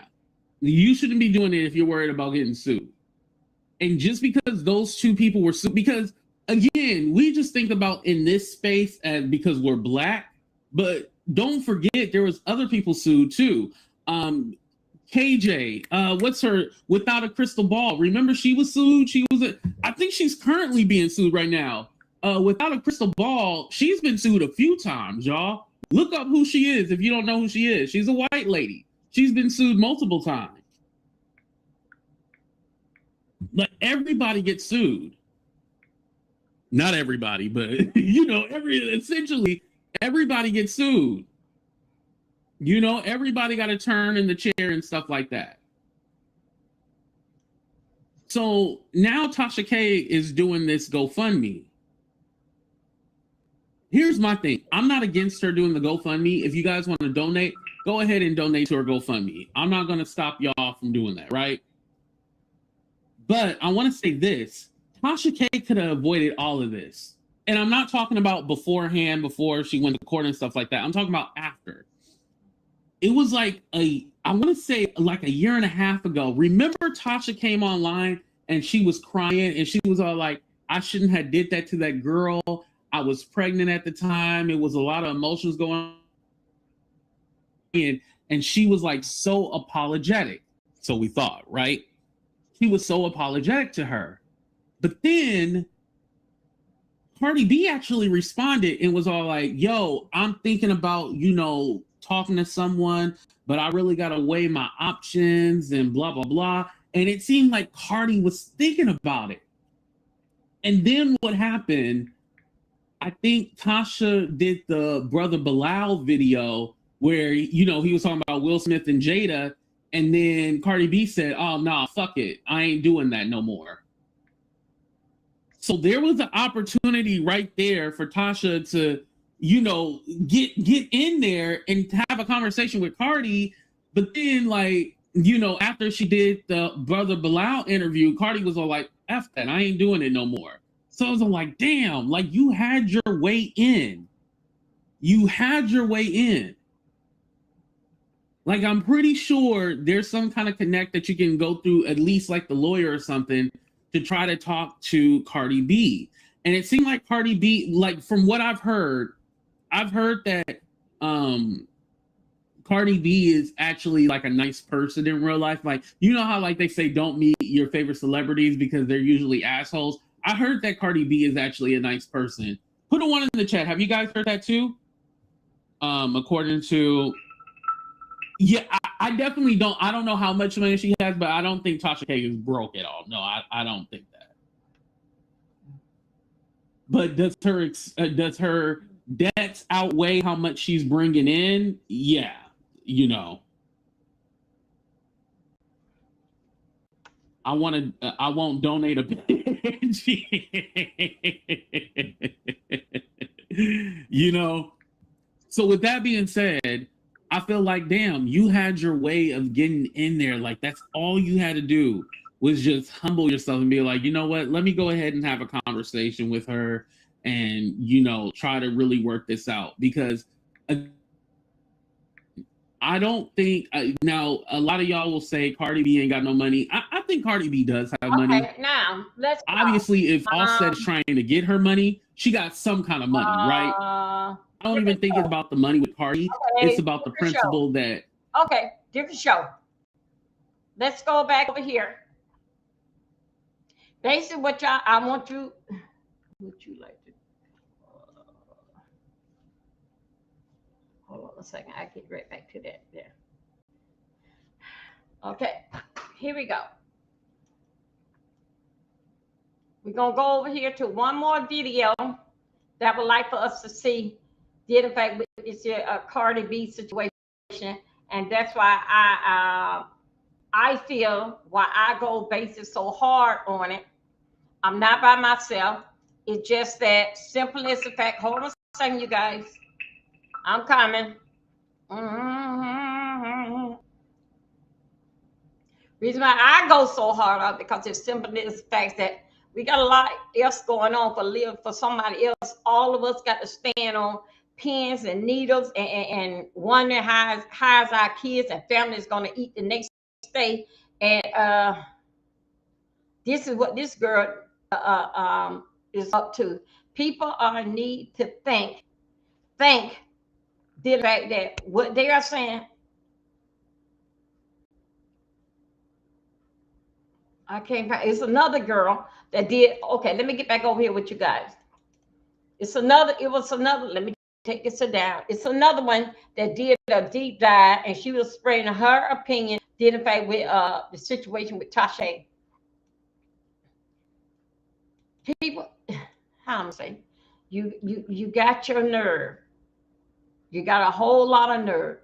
You shouldn't be doing it if you're worried about getting sued. And just because those two people were sued, because again, we just think about in this space as because we're Black, but don't forget there was other people sued too. KJ, what's her, Without a Crystal Ball? Remember she was sued? I think she's currently being sued right now. Without a Crystal Ball, she's been sued a few times, y'all. Look up who she is if you don't know who she is. She's a white lady. She's been sued multiple times. Like everybody gets sued. Not everybody, but you know, essentially everybody gets sued. You know, everybody got a turn in the chair and stuff like that. So now Tasha K is doing this GoFundMe. Here's my thing. I'm not against her doing the GoFundMe. If you guys want to donate, go ahead and donate to her GoFundMe. I'm not going to stop y'all from doing that, right? But I want to say this. Tasha K could have avoided all of this. And I'm not talking about beforehand, before she went to court and stuff like that. I'm talking about after. It was like I want to say like a year and a half ago. Remember Tasha came online and she was crying and she was all like, I shouldn't have did that to that girl. I was pregnant at the time. It was a lot of emotions going on. And she was like so apologetic. So we thought, right? He was so apologetic to her. But then Cardi B actually responded and was all like, yo, I'm thinking about, you know, talking to someone, but I really got to weigh my options and blah, blah, blah. And it seemed like Cardi was thinking about it. And then what happened, I think Tasha did the Brother Bilal video where, you know, he was talking about Will Smith and Jada. And then Cardi B said, oh, nah, fuck it. I ain't doing that no more. So there was an opportunity right there for Tasha to, you know, get in there and have a conversation with Cardi. But then, like, you know, after she did the Brother Bilal interview, Cardi was all like, F that. I ain't doing it no more. So I was like, damn, like you had your way in. You had your way in. Like, I'm pretty sure there's some kind of connect that you can go through, at least like the lawyer or something, to try to talk to Cardi B. And it seemed like Cardi B, like from what I've heard that Cardi B is actually like a nice person in real life. Like, you know how like they say don't meet your favorite celebrities because they're usually assholes? I heard that Cardi B is actually a nice person. Put a one in the chat. Have you guys heard that too? According to... Yeah, I definitely don't. I don't know how much money she has, but I don't think Tasha K is broke at all. No, I don't think that. But does her debts outweigh how much she's bringing in? Yeah, you know. I won't donate a bitch. You know. So with that being said, I feel like, damn, you had your way of getting in there. Like, that's all you had to do was just humble yourself and be like, you know what? Let me go ahead and have a conversation with her and, you know, try to really work this out. Because I don't think, now, a lot of y'all will say Cardi B ain't got no money. I think Cardi B does have money. Okay, now, let's go. Obviously, if Offset is trying to get her money, she got some kind of money, right? I don't even think it's about the money with Cardi. Okay, it's about the principle that... Okay, different show. Let's go back over here. Basically, what y'all... I want you... What you like to... a second. I get right back to that. There. Okay, here we go. We're gonna go over here to one more video that I would like for us to see. Did in fact with this Cardi B situation, and that's why I feel why I go basis so hard on it. I'm not by myself. It's just that simple as the fact. Hold on a second, you guys. I'm coming. Mm-hmm. Reason why I go so hard on it because it's simple as the fact that we got a lot else going on for somebody else. All of us got to stand on pins and needles and wondering how's our kids and family is going to eat the next day. And this is what this girl is up to. People are need to think the fact that what they are saying. I can't find. It's another girl that did. Okay, let me get back over here with you guys. It's another. It was another. Let me take this down. It's another one that did a deep dive, and she was spreading her opinion. Did in fact with the situation with Tasha. People, how I'm saying, you got your nerve. You got a whole lot of nerve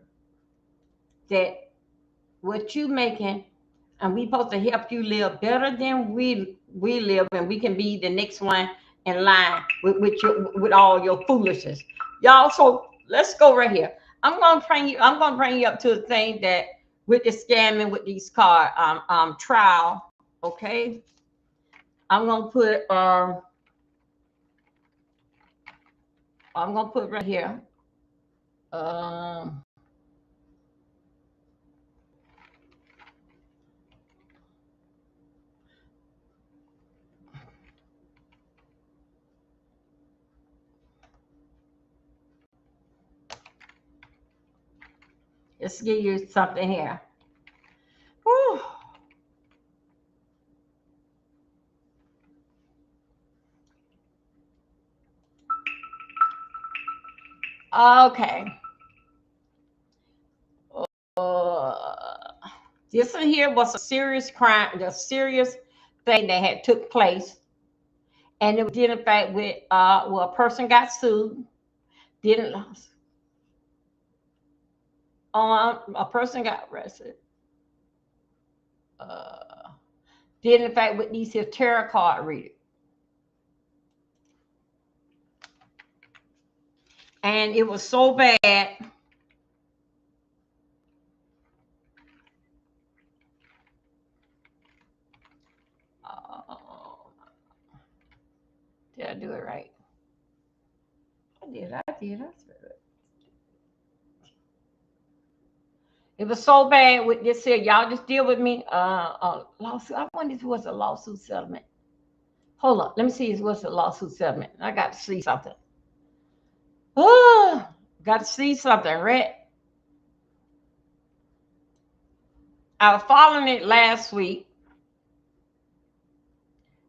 that what you making, and we supposed to help you live better than we live, and we can be the next one in line with all your foolishness, y'all. So let's go right here. I'm gonna bring you up to a thing that with the scamming with these car trial. Okay, I'm gonna put right here. Um, let's give you something here. Whew. Okay. This one here was a serious crime, a serious thing that had took place, and it did in fact with well, a person got sued, didn't a person got arrested, did in fact with these here tarot card readers, and it was so bad. Did I do it right? I did. It was so bad with this here. Y'all just deal with me. Lawsuit. I wonder if it was a lawsuit settlement. Hold up. Let me see if it was a lawsuit settlement. I got to see something. Oh, got to see something, right? I was following it last week.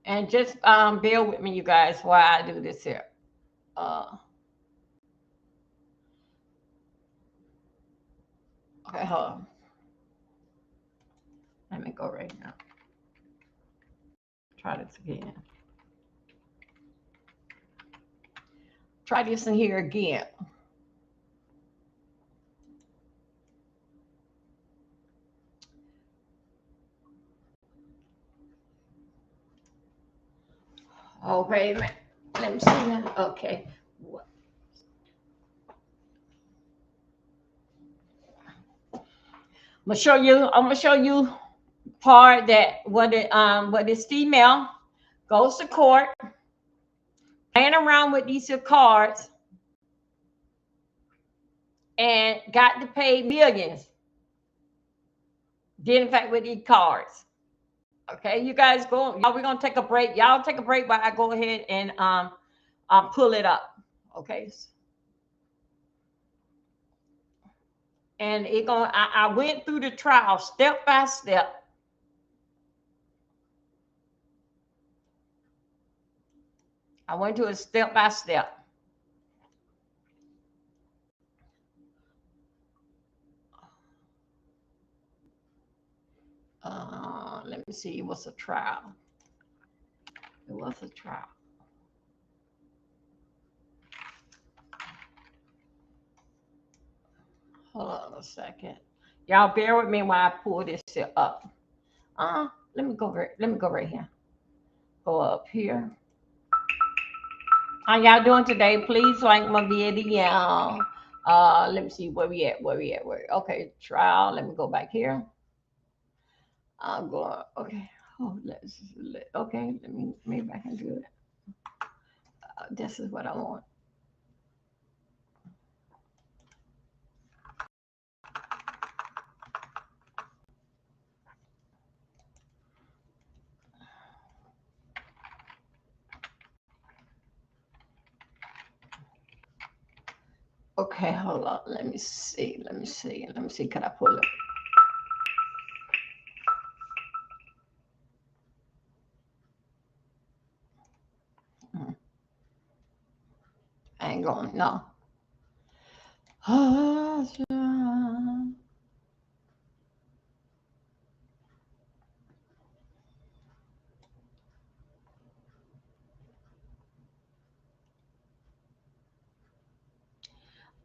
And just bear with me, you guys, while I do this here. Okay, hold on. Let me go right now. Try this again. Try this in here again. Oh, wait a minute. Let me see now. Okay. I'm gonna show you part that what this female goes to court, playing around with these cards, and got to pay millions. Did in fact with these cards. Okay, you guys go. Y'all, we're gonna take a break. Y'all take a break while I go ahead and pull it up. Okay. And I went through the trial step by step. I went to it step by step. Let me see. It was a trial. It was a trial. Hold on a second. Y'all bear with me while I pull this here up. Let me go right here. Go up here. How y'all doing today? Please like my video. Let me see where we at. Okay, trial. Let me go back here. I'm going. Okay. Oh, okay. Maybe I can do it. This is what I want. Okay, hold on. Let me see. Can I pull it? I ain't going, no.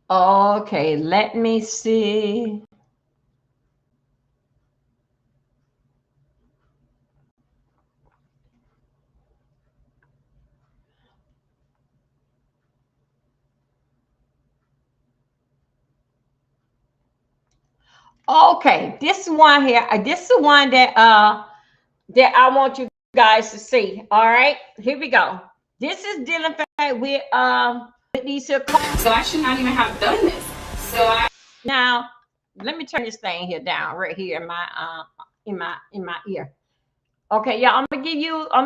Okay, let me see. Okay, this one here. This is the one that I want you guys to see. All right, here we go. This is dealing with these here cards. So I should not even have done this. Now let me turn this thing here down right here in my ear. Okay, yeah, I'm gonna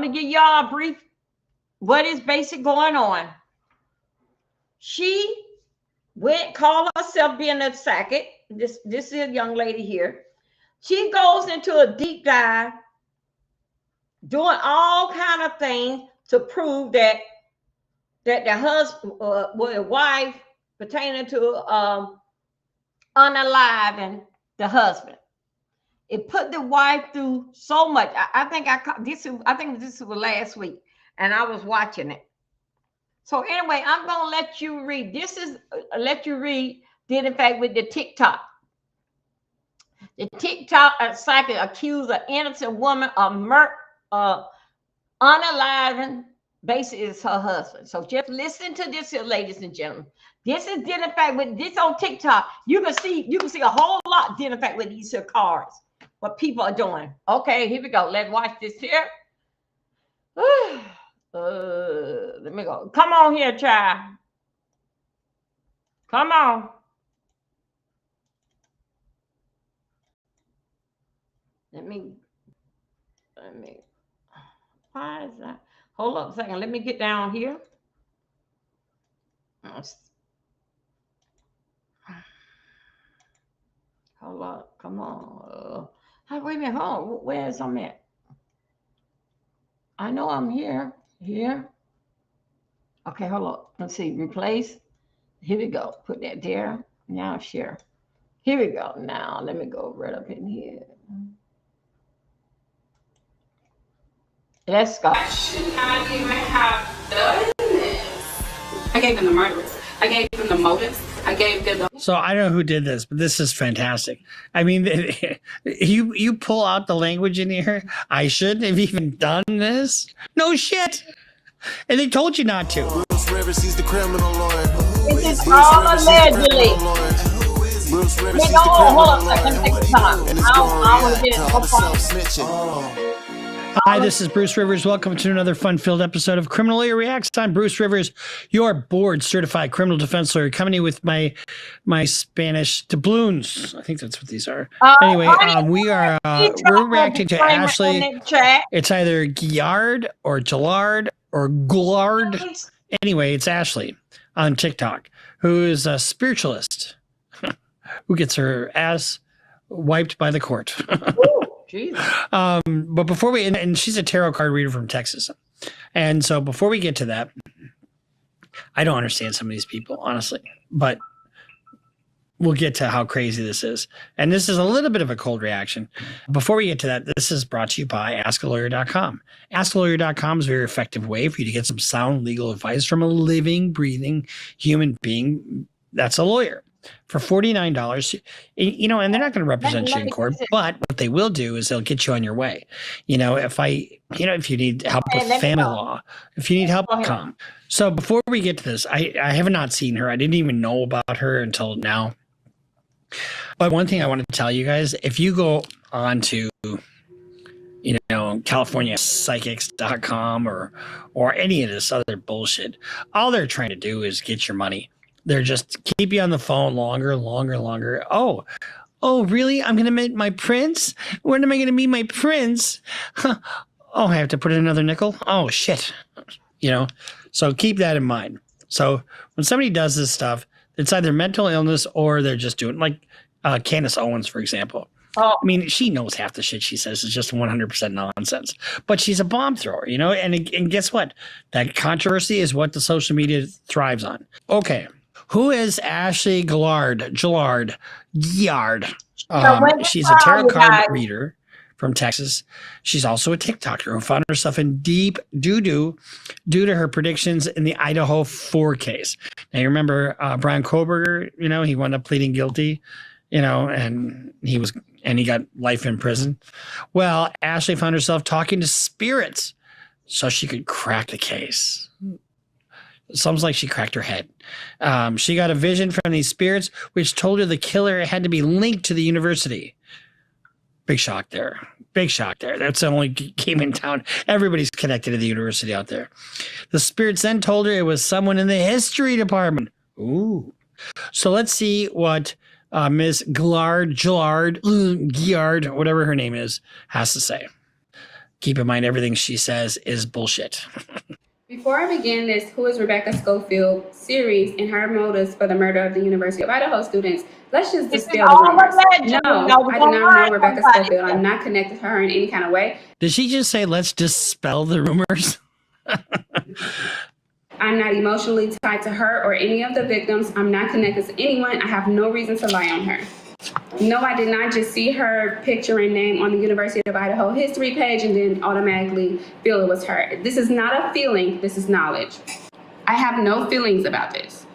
give y'all a brief what is basic going on. She call herself being a psychic. This is a young lady here. She goes into a deep dive, doing all kind of things to prove that the husband or wife pertaining to unaliving the husband. It put the wife through so much. I think this was last week, and I was watching it. So anyway, I'm gonna let you read. This is did in fact with the TikTok. The TikTok psychic accused an innocent woman of unaliving basically is her husband. So just listen to this here, ladies and gentlemen. This is did in fact with this on TikTok. You can see a whole lot did in fact with these here cards. What people are doing. Okay, here we go. Let's watch this here. Let me go. Come on here, child. Come on. Let me. Why is that? Hold up a second. Let me get down here. Hold up. Come on. Wait a minute. Hold on. Where is I'm at? I know I'm here. Here. Okay, hold up. Let's see. Replace. Here we go. Put that there. Now share. Here we go. Now let me go right up in here. Let's go. I should not even have done this. I gave them the murderers. I gave them the motives. I gave them the... So I don't know who did this, but this is fantastic. I mean, you pull out the language in here. I shouldn't have even done this. No shit. And they told you not to. Bruce Rivers, he's the criminal lawyer. This is all allegedly. Hold up, let me take the time. I want to get it. Hi, this is Bruce Rivers. Welcome to another fun-filled episode of Criminal Lawyer Reacts. I'm Bruce Rivers, your board-certified criminal defense lawyer, coming in with my Spanish doubloons. I think that's what these are. Anyway, we're reacting to Ashley. It's either Giard or Gillard or Goulard. Anyway, it's Ashley on TikTok, who is a spiritualist who gets her ass wiped by the court. But before and she's a tarot card reader from Texas. And so before we get to that, I don't understand some of these people, honestly, but we'll get to how crazy this is. And this is a little bit of a cold reaction. Before we get to that, this is brought to you by AskALawyer.com. AskALawyer.com is a very effective way for you to get some sound legal advice from a living, breathing human being that's a lawyer. For $49, you know, and they're not going to represent you in court, but what they will do is they'll get you on your way. You know, if you need help with family law, if you need help, come. So before we get to this, I have not seen her. I didn't even know about her until now. But one thing I want to tell you guys, if you go on to, you know, CaliforniaPsychics.com or any of this other bullshit, all they're trying to do is get your money. They're just keep you on the phone longer. Oh, really? I'm going to meet my prince? When am I going to meet my prince? Huh. Oh, I have to put in another nickel? Oh, shit. You know, so keep that in mind. So when somebody does this stuff, it's either mental illness or they're just doing like Candace Owens, for example. I mean, she knows half the shit she says is just 100% nonsense, but she's a bomb thrower, you know, and guess what? That controversy is what the social media thrives on. Okay. Who is Ashley Gillard? She's a tarot card reader from Texas. She's also a TikToker who found herself in deep doo-doo due to her predictions in the Idaho 4 case. Now, you remember Brian Koberger, you know, he wound up pleading guilty, you know, and he got life in prison. Well, Ashley found herself talking to spirits so she could crack the case. Sounds like she cracked her head. She got a vision from these spirits, which told her the killer had to be linked to the university. Big shock there. That's the only game in town. Everybody's connected to the university out there. The spirits then told her it was someone in the history department. Ooh. So let's see what Ms. Gillard, whatever her name is, has to say. Keep in mind, everything she says is bullshit. Before I begin this Who is Rebecca Schofield series and her motives for the murder of the University of Idaho students, let's just dispel the rumors. No, I do not know Rebecca Schofield. I'm not connected to her in any kind of way. Did she just say, let's dispel the rumors? I'm not emotionally tied to her or any of the victims. I'm not connected to anyone. I have no reason to lie on her. No, I did not just see her picture and name on the University of Idaho history page and then automatically feel it was her. This is not a feeling, this is knowledge. I have no feelings about this.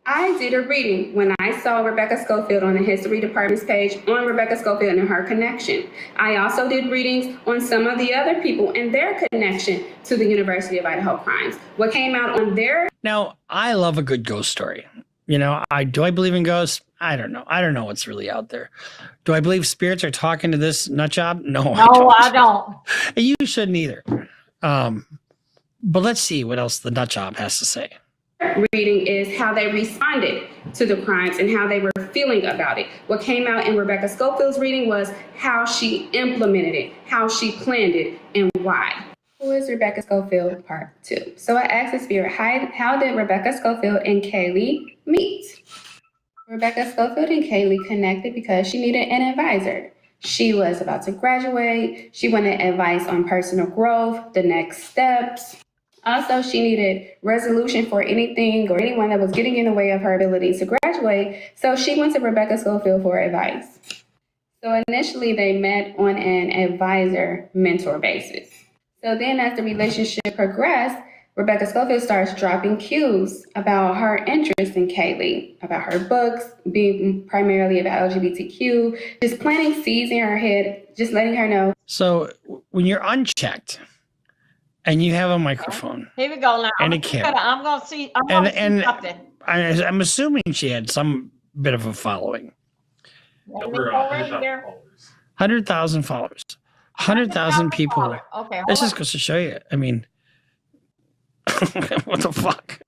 I did a reading when I saw Rebecca Schofield on the history department's page on Rebecca Schofield and her connection. I also did readings on some of the other people and their connection to the University of Idaho crimes. What came out on their... Now, I love a good ghost story. You know, do I believe in ghosts? I don't know. I don't know what's really out there. Do I believe spirits are talking to this nut job? No, I don't. You shouldn't either. But let's see what else the nut job has to say. Reading is how they responded to the crimes and how they were feeling about it. What came out in Rebecca Schofield's reading was how she implemented it, how she planned it, and why. Who is Rebecca Schofield, part 2? So I asked the spirit, how did Rebecca Schofield and Kaylee meet? Rebecca Schofield and Kaylee connected because she needed an advisor. She was about to graduate. She wanted advice on personal growth, the next steps. Also, she needed resolution for anything or anyone that was getting in the way of her ability to graduate. So she went to Rebecca Schofield for advice. So initially they met on an advisor-mentor basis. So then as the relationship progressed, Rebecca Schofield starts dropping cues about her interest in Kaylee, about her books, being primarily about LGBTQ, just planting seeds in her head, just letting her know. So when you're unchecked and you have a microphone, here we go now, and a camera, I'm gonna see something. I'm assuming she had some bit of a following. 100,000 followers. 100,000 people. Okay, this just goes to show you. I mean, what the fuck?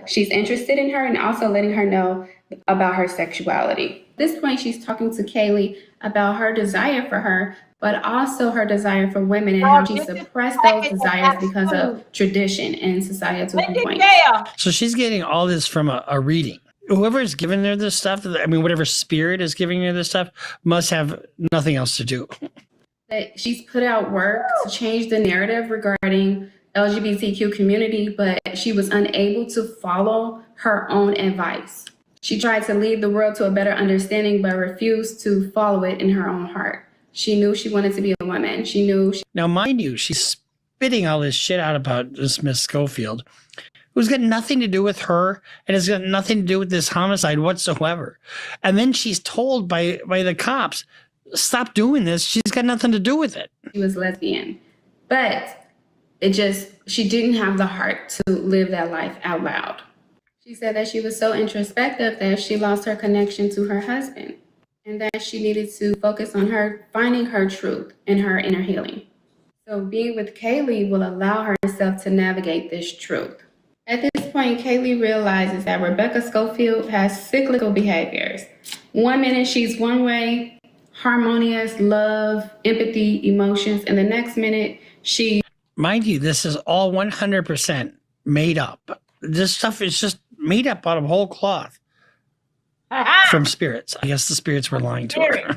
She's interested in her and also letting her know about her sexuality. At this point, she's talking to Kaylee about her desire for her, but also her desire for women and how she suppressed those desires because of tradition and societal complaints. So she's getting all this from a reading. Whoever is giving her this stuff, I mean, whatever spirit is giving her this stuff, must have nothing else to do. That she's put out work to change the narrative regarding LGBTQ community, but she was unable to follow her own advice. She tried to lead the world to a better understanding, but refused to follow it in her own heart. She knew she wanted to be a woman. She knew. Now, mind you, she's spitting all this shit out about this Miss Schofield, who's got nothing to do with her and has got nothing to do with this homicide whatsoever. And then she's told by the cops, stop doing this. She's got nothing to do with it. She was lesbian, but she didn't have the heart to live that life out loud. She said that she was so introspective that she lost her connection to her husband and that she needed to focus on her finding her truth and her inner healing. So being with Kaylee will allow herself to navigate this truth. At this point, Kaylee realizes that Rebecca Schofield has cyclical behaviors. 1 minute she's one way, harmonious, love, empathy, emotions, and the next minute she... Mind you, this is all 100% made up. This stuff is just made up out of whole cloth from spirits. I guess the spirits were lying to her.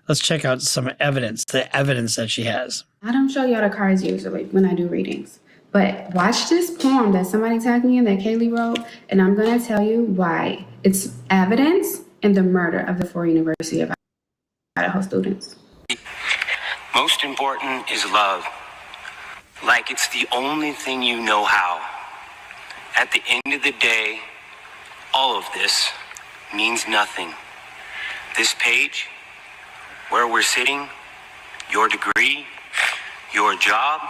Let's check out some evidence, the evidence that she has. I don't show y'all the cards usually when I do readings, but watch this poem that somebody tagged me in that Kaylee wrote, and I'm going to tell you why. It's evidence in the murder of the 4 University of Idaho students. Most important is love. Like it's the only thing you know how. At the end of the day, all of this means nothing. This page, where we're sitting, your degree, your job,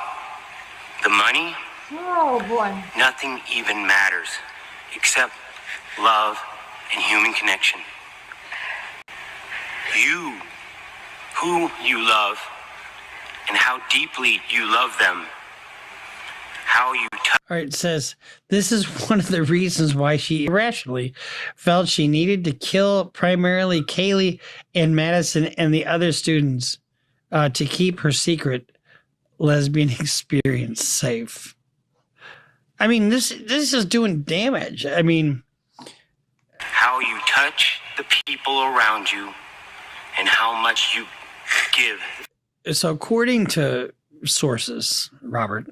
the money, Oh boy. nothing even matters except love and human connection. You, who you love, and how deeply you love them. How you All right, it says, this is one of the reasons why she irrationally felt she needed to kill primarily Kaylee and Madison and the other students to keep her secret lesbian experience safe. I mean, this is doing damage. I mean, how you touch the people around you and how much you give. So according to sources, Robert,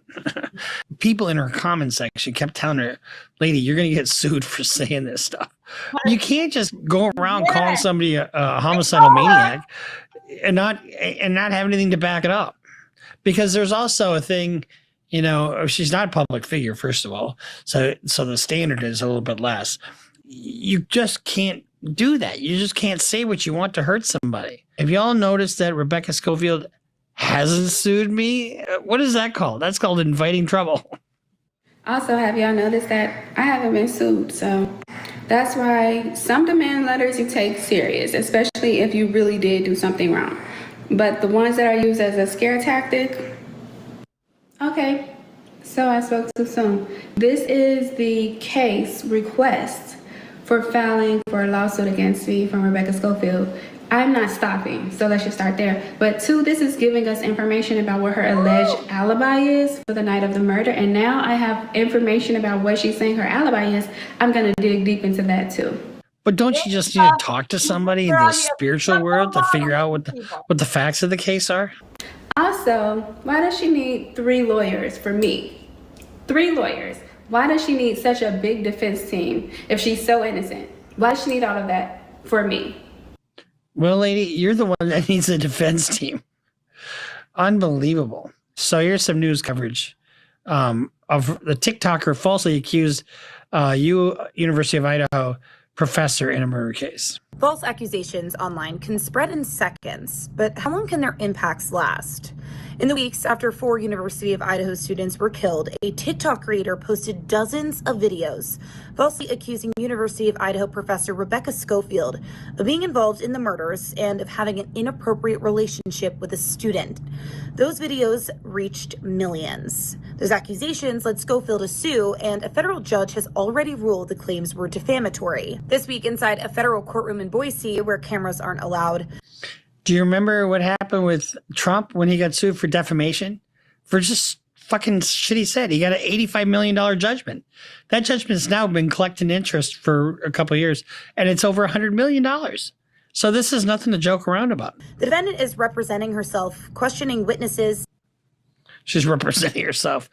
people in her comment section kept telling her, lady, you're going to get sued for saying this stuff. You can't just go around calling somebody a homicidal maniac and not have anything to back it up. Because there's also a thing, you know, she's not a public figure, first of all. So the standard is a little bit less. You just can't do that. You just can't say what you want to hurt somebody. Have y'all noticed that Rebecca Schofield hasn't sued me? What is that called? That's called inviting trouble. Also, have y'all noticed that I haven't been sued? So that's why some demand letters you take serious, especially if you really did do something wrong. But the ones that are used as a scare tactic, okay, so I spoke too soon. This is the case request for filing for a lawsuit against me from Rebecca Schofield. I'm not stopping, so let's just start there. But 2, this is giving us information about what her alleged alibi is for the night of the murder. And now I have information about what she's saying her alibi is. I'm going to dig deep into that too. But don't you just need to talk to somebody in the spiritual world to figure out what the facts of the case are? Also, why does she need 3 lawyers for me? 3 lawyers. Why does she need such a big defense team if she's so innocent? Why does she need all of that for me? Well, lady, you're the one that needs a defense team. Unbelievable. So here's some news coverage of the TikToker falsely accused University of Idaho professor in a murder case. False accusations online can spread in seconds, but how long can their impacts last? In the weeks after 4 University of Idaho students were killed, a TikTok creator posted dozens of videos falsely accusing University of Idaho professor Rebecca Schofield of being involved in the murders and of having an inappropriate relationship with a student. Those videos reached millions. Those accusations led Schofield to sue, and a federal judge has already ruled the claims were defamatory. This week, inside a federal courtroom in Boise, where cameras aren't allowed. Do you remember what happened with Trump when he got sued for defamation? For just fucking shit he said. He got an $85 million judgment. That judgment has now been collecting interest for a couple of years, and it's over $100 million. So this is nothing to joke around about. The defendant is representing herself, questioning witnesses. She's representing herself.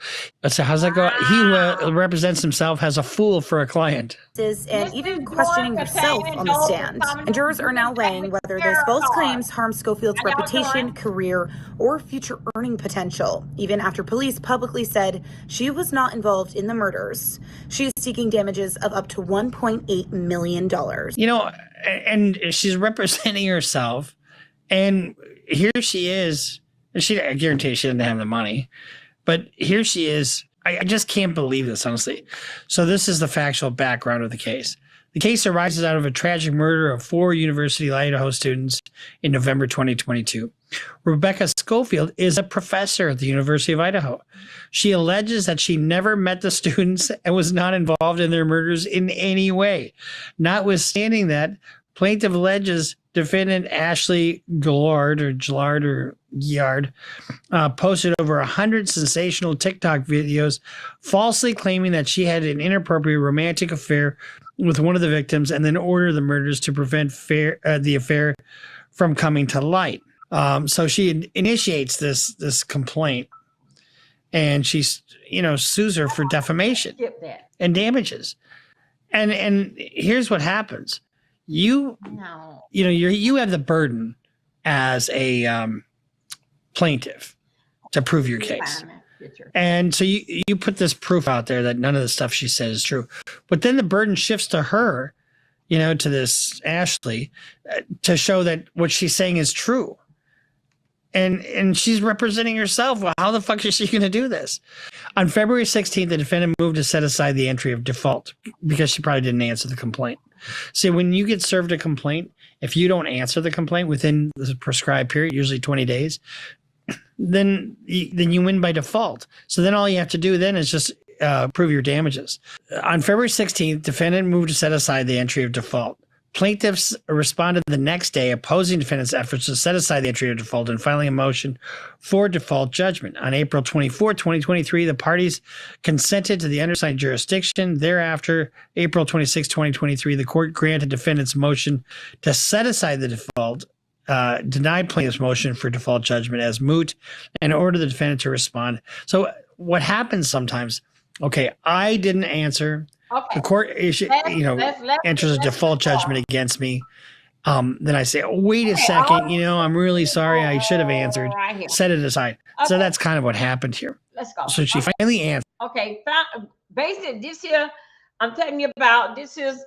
So how's that go? He represents himself as a fool for a client. And even questioning herself on the stand. And jurors are now weighing whether those false claims harm Schofield's reputation, career, or future earning potential, even after police publicly said she was not involved in the murders. She is seeking damages of up to $1.8 million. You know, and she's representing herself, and here she is. I guarantee she didn't have the money, but here she is. I just can't believe this, honestly. So this is the factual background of the case. The case arises out of a tragic murder of 4 University of Idaho students in November 2022. Rebecca Schofield is a professor at the University of Idaho. She alleges that she never met the students and was not involved in their murders in any way. Notwithstanding that, plaintiff alleges defendant Ashley Gillard posted over 100 sensational TikTok videos falsely claiming that she had an inappropriate romantic affair with one of the victims and then ordered the murders to prevent the affair from coming to light. So she initiates this complaint, and she sues her for defamation and damages. And here's what happens. You have the burden as a plaintiff to prove your case. And so you put this proof out there that none of the stuff she said is true. But then the burden shifts to her, to this Ashley, to show that what she's saying is true. And she's representing herself. Well, how the fuck is she going to do this? On February 16th, the defendant moved to set aside the entry of default because she probably didn't answer the complaint. See, when you get served a complaint, if you don't answer the complaint within the prescribed period, usually 20 days, then you win by default. So then all you have to do then is just prove your damages. On February 16th, defendant moved to set aside the entry of default. Plaintiffs responded the next day opposing defendant's efforts to set aside the entry of default and filing a motion for default judgment. On April 24, 2023, the parties consented to the undersigned jurisdiction. Thereafter, April 26, 2023, the court granted defendant's motion to set aside the default, denied plaintiff's motion for default judgment as moot, and ordered the defendant to respond. So what happens sometimes, okay, I didn't answer. Okay. The court enters a default judgment against me. Then I say, oh, wait a second, I'm really sorry. I should have answered. Set it aside. Okay. So that's kind of what happened here. Let's go. So she finally answered. Okay. Basically, this here, I'm telling you about, this is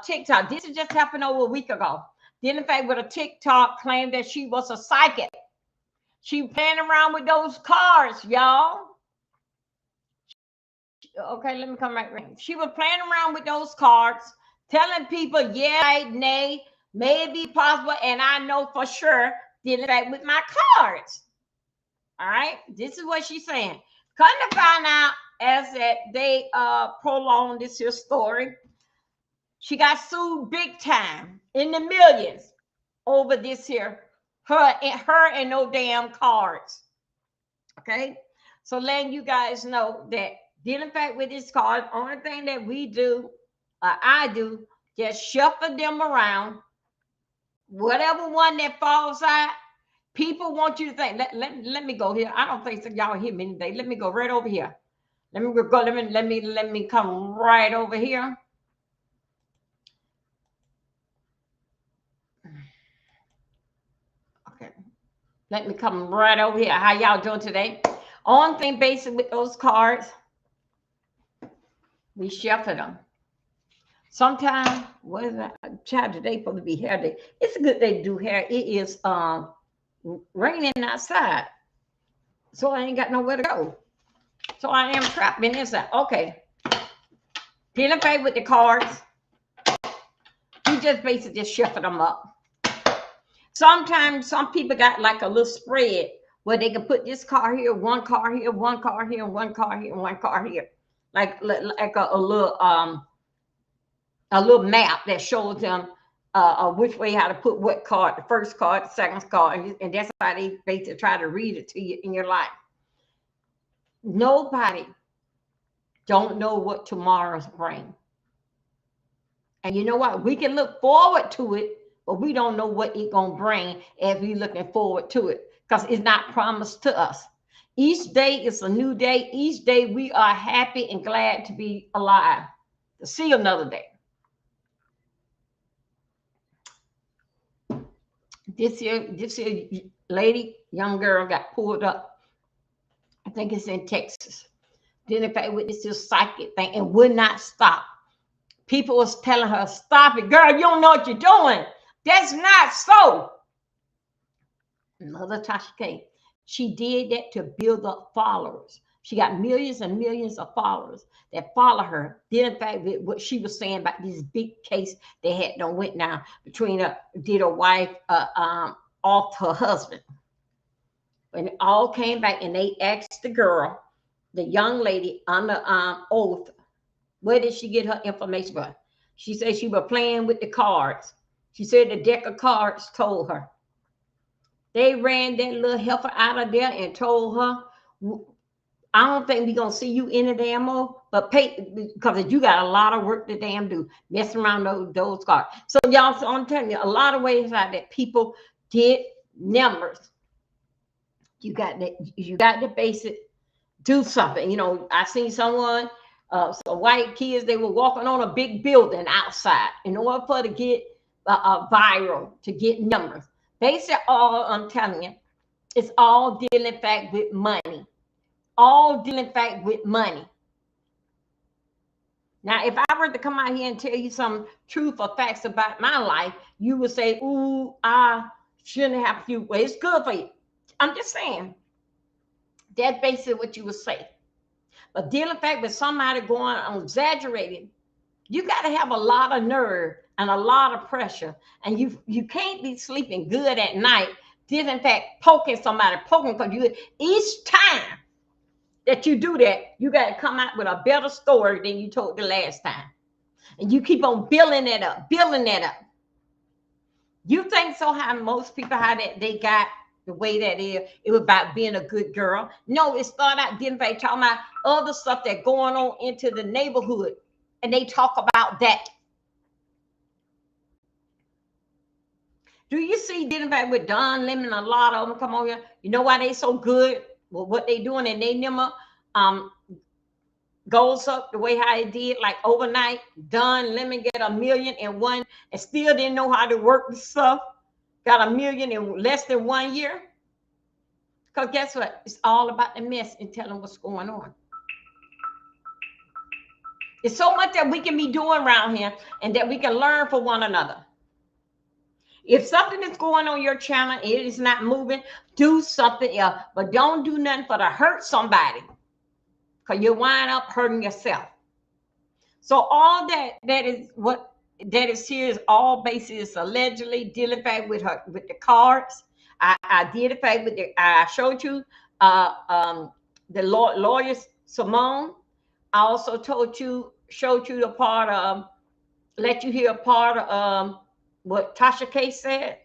TikTok. This has just happened over a week ago. Then, in fact, with a TikTok claimed that she was a psychic. She playing around with those cards, y'all. Okay, let me come right. She was playing around with those cards, telling people, yeah, nay, maybe possible, and I know for sure, dealing back with my cards. All right, this is what she's saying. Come to find out, as that they prolonged this here story, she got sued big time in the millions over this here, her and no damn cards. Okay, so letting you guys know that. Dealing back with this card, only thing that we do, I do, just shuffle them around. Whatever one that falls out, people want you to think. Let me go here. I don't think so. Y'all hear me today. Let me go right over here. Let me go. Let me come right over here. Okay. Let me come right over here. How y'all doing today? Only thing basic with those cards. We shuffle them. Sometimes, what is that? Child, today supposed to be hair day. It's a good day to do hair. It is raining outside, so I ain't got nowhere to go. So I am trapped in inside. Okay. Dealing pay with the cards. You just basically just shuffle them up. Sometimes some people got like a little spread where they can put this card here, one card here, one card here, one card here, and one card here. Like a little map that shows them which way how to put what card, the first card, the second card, and that's how they basically try to read it to you in your life. Nobody don't know what tomorrow's bring. And you know what? We can look forward to it, but we don't know what it's gonna bring as we looking forward to it, because it's not promised to us. Each day is a new day. Each day we are happy and glad to be alive, to see another day. This year lady, young girl got pulled up. I think it's in Texas. Then in fact with this psychic thing and would not stop. People was telling her, stop it, girl, you don't know what you're doing. That's not so. Mother Tasha K, she did that to build up followers. She got millions and millions of followers that follow her. Then in fact, what she was saying about this big case they had done went now between did a wife off her husband. When it all came back and they asked the girl, the young lady on the oath, where did she get her information from? She said she was playing with the cards. She said the deck of cards told her. They ran that little heifer out of there and told her, I don't think we're going to see you any damn more, but pay, because you got a lot of work to damn do, messing around those cards. So y'all, so I'm telling you, a lot of ways out that people get numbers. You got to base it, do something. You know, I seen someone, some white kids, they were walking on a big building outside in order for to get viral, to get numbers. Basically, all I'm telling you, it's all dealing in fact with money. All dealing in fact with money. Now, if I were to come out here and tell you some truth or facts about my life, you would say, ooh, I shouldn't have you. Well, it's good for you. I'm just saying. That's basically what you would say. But dealing in fact with somebody going on exaggerating, you got to have a lot of nerve and a lot of pressure. And you can't be sleeping good at night. Did in fact poking somebody, because you each time that you do that, you got to come out with a better story than you told the last time. And you keep on building it up, building it up. You think so how most people, how that they got the way that is, it was about being a good girl. No, it started out didn't they talking about other stuff that going on into the neighborhood. And they talk about that. Do you see didn't they with Don Lemon, a lot of them come on here? You know why they so good? Well, what they doing and they never goes up the way how it did, like overnight. Don Lemon get 1,000,001 and still didn't know how to work the stuff. Got 1,000,000 in less than 1 year. Because guess what? It's all about the mess and telling what's going on. It's so much that we can be doing around here and that we can learn from one another. If something is going on your channel, it is not moving, do something else. But don't do nothing for to hurt somebody. Because you wind up hurting yourself. So all that is what that is here is all basis allegedly dealing back with her with the cards. I did it back with I showed you the lawyer Simone. I also showed you the part of let you hear a part of what Tasha K said.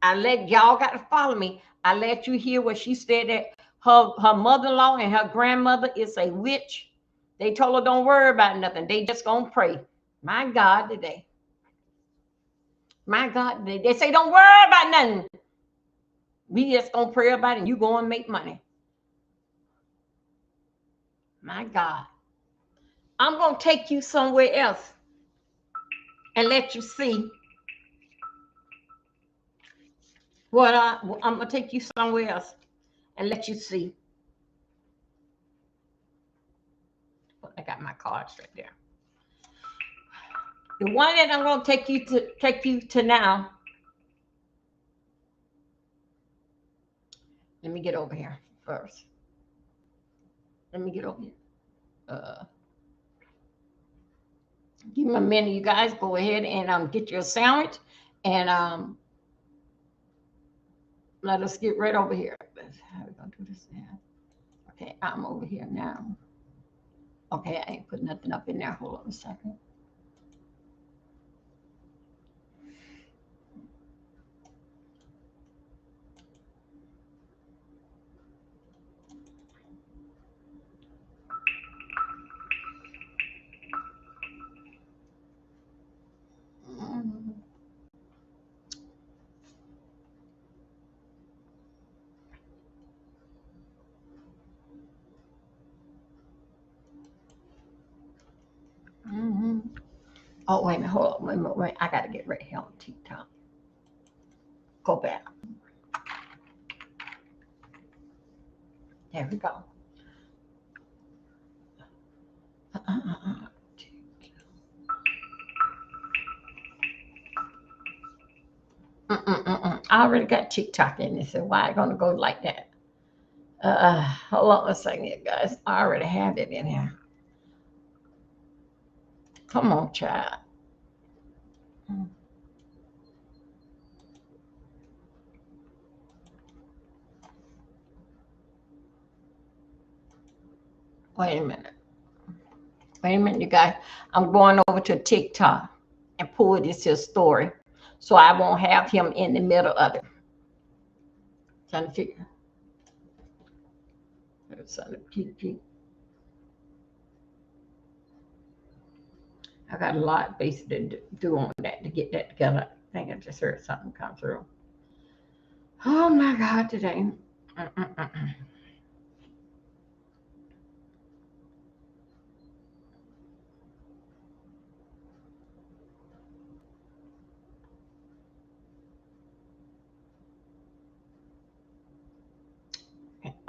I let y'all got to follow me. I let you hear what she said that her mother-in-law and her grandmother is a witch. They told her don't worry about nothing. They just gonna pray. My God, today. My God, they say don't worry about nothing. We just gonna pray about it and you go and make money. My God. I'm gonna take you somewhere else and let you see what I'm gonna take you somewhere else and let you see. I got my cards right there. The one that I'm going to take you to now. Let me get over here first. Let me get over here. Give me a minute, you guys. Go ahead and get your sandwich, and let us get right over here. How are we gonna do this now? Okay, I'm over here now. Okay, I ain't put nothing up in there. Hold on a second. Oh, wait a minute. Hold on. Wait. I got to get right here on TikTok. Go back. There we go. I already got TikTok in this, so why I gonna go like that? Hold on a second, guys. I already have it in here. Come on, child. Wait a minute. Wait a minute, you guys. I'm going over to TikTok and pull this here story, so I won't have him in the middle of it. Trying to figure. I got a lot basically to do on that to get that together. I think I just heard something come through. Oh my God, today.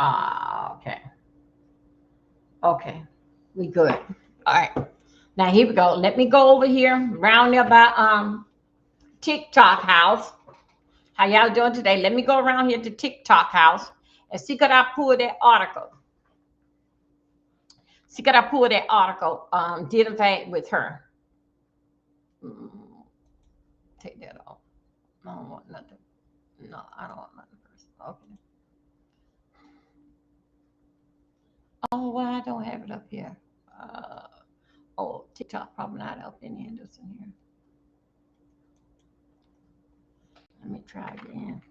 Okay. Okay. We good. All right. Now here we go. Let me go over here round there by TikTok house. How y'all doing today? Let me go around here to TikTok house and see could I pull that article. See could I pull that article did in fact with her. Take that off. I don't want nothing. No, I don't want nothing first. Okay. Oh, well, I don't have it up here. Oh, TikTok probably not up in here. This in here. Let me try again.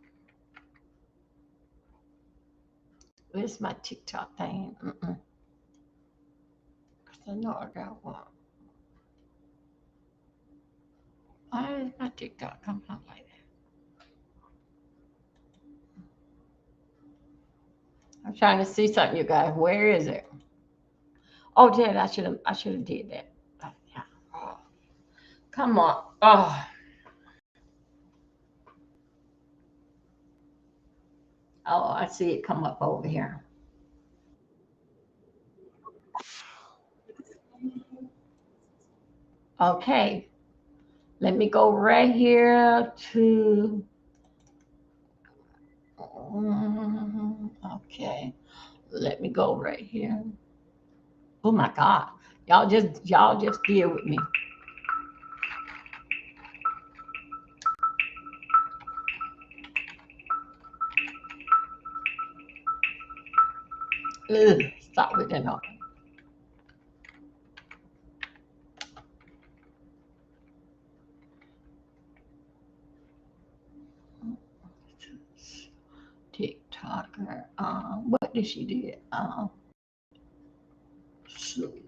Where's my TikTok thing? I know I got one. Why is my TikTok come out like that? I'm trying to see something, you guys. Where is it? Oh, Dad, I should have did that. Yeah. Oh, come on. Oh. Oh, I see it come up over here. Okay. Let me go right here to. Okay. Let me go right here. Oh my God. Y'all just deal with me. Ugh, stop with that on. TikToker. What did she do? Shoot.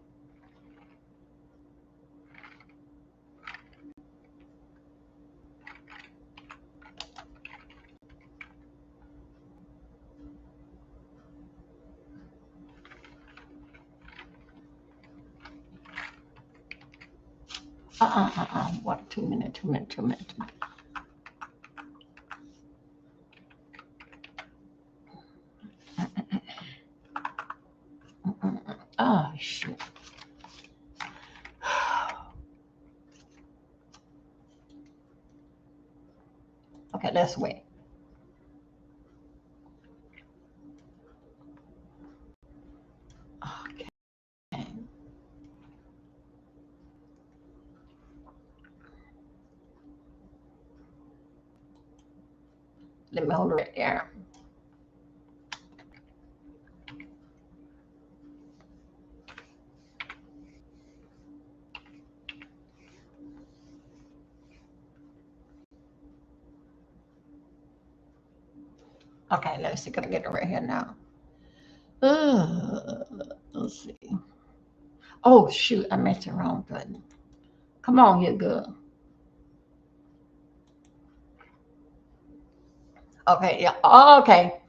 What? 2 minutes. 2 minutes. 2 minutes. 2 minutes. Oh shoot. Okay, let's wait. Okay. Let me hold it right there. Okay, let's see. Gonna get it right here now. Let's see. Oh shoot, I messed the wrong button. Come on here, girl. Okay, yeah. Okay.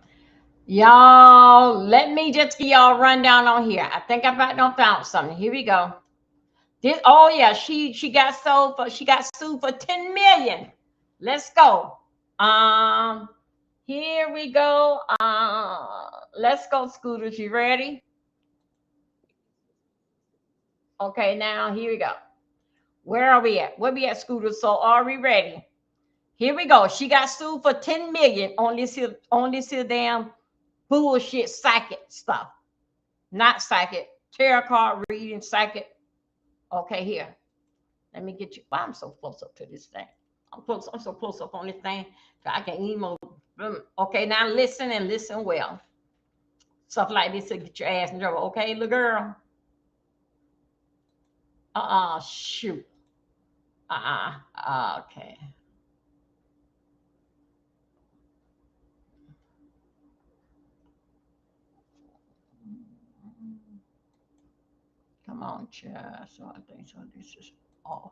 Y'all, let me just give y'all a rundown on here. I think I about done found something. Here we go. This, oh yeah, she got sued for 10 million. Let's go. Here we go. Let's go, Scooters. You ready? Okay, now here we go. Where are we at? Where we at, Scooters? So are we ready? Here we go. She got sued for 10 million on this here damn bullshit psychic stuff. Not psychic, tarot card reading, psychic. Okay, here. Let me get you. Why I'm so close up to this thing? I'm so close up on this thing that I can emo. Okay, now listen and listen well. Stuff like this to get your ass in trouble. Okay, little girl. Shoot. Okay. Come on, child. So I think so. This is off.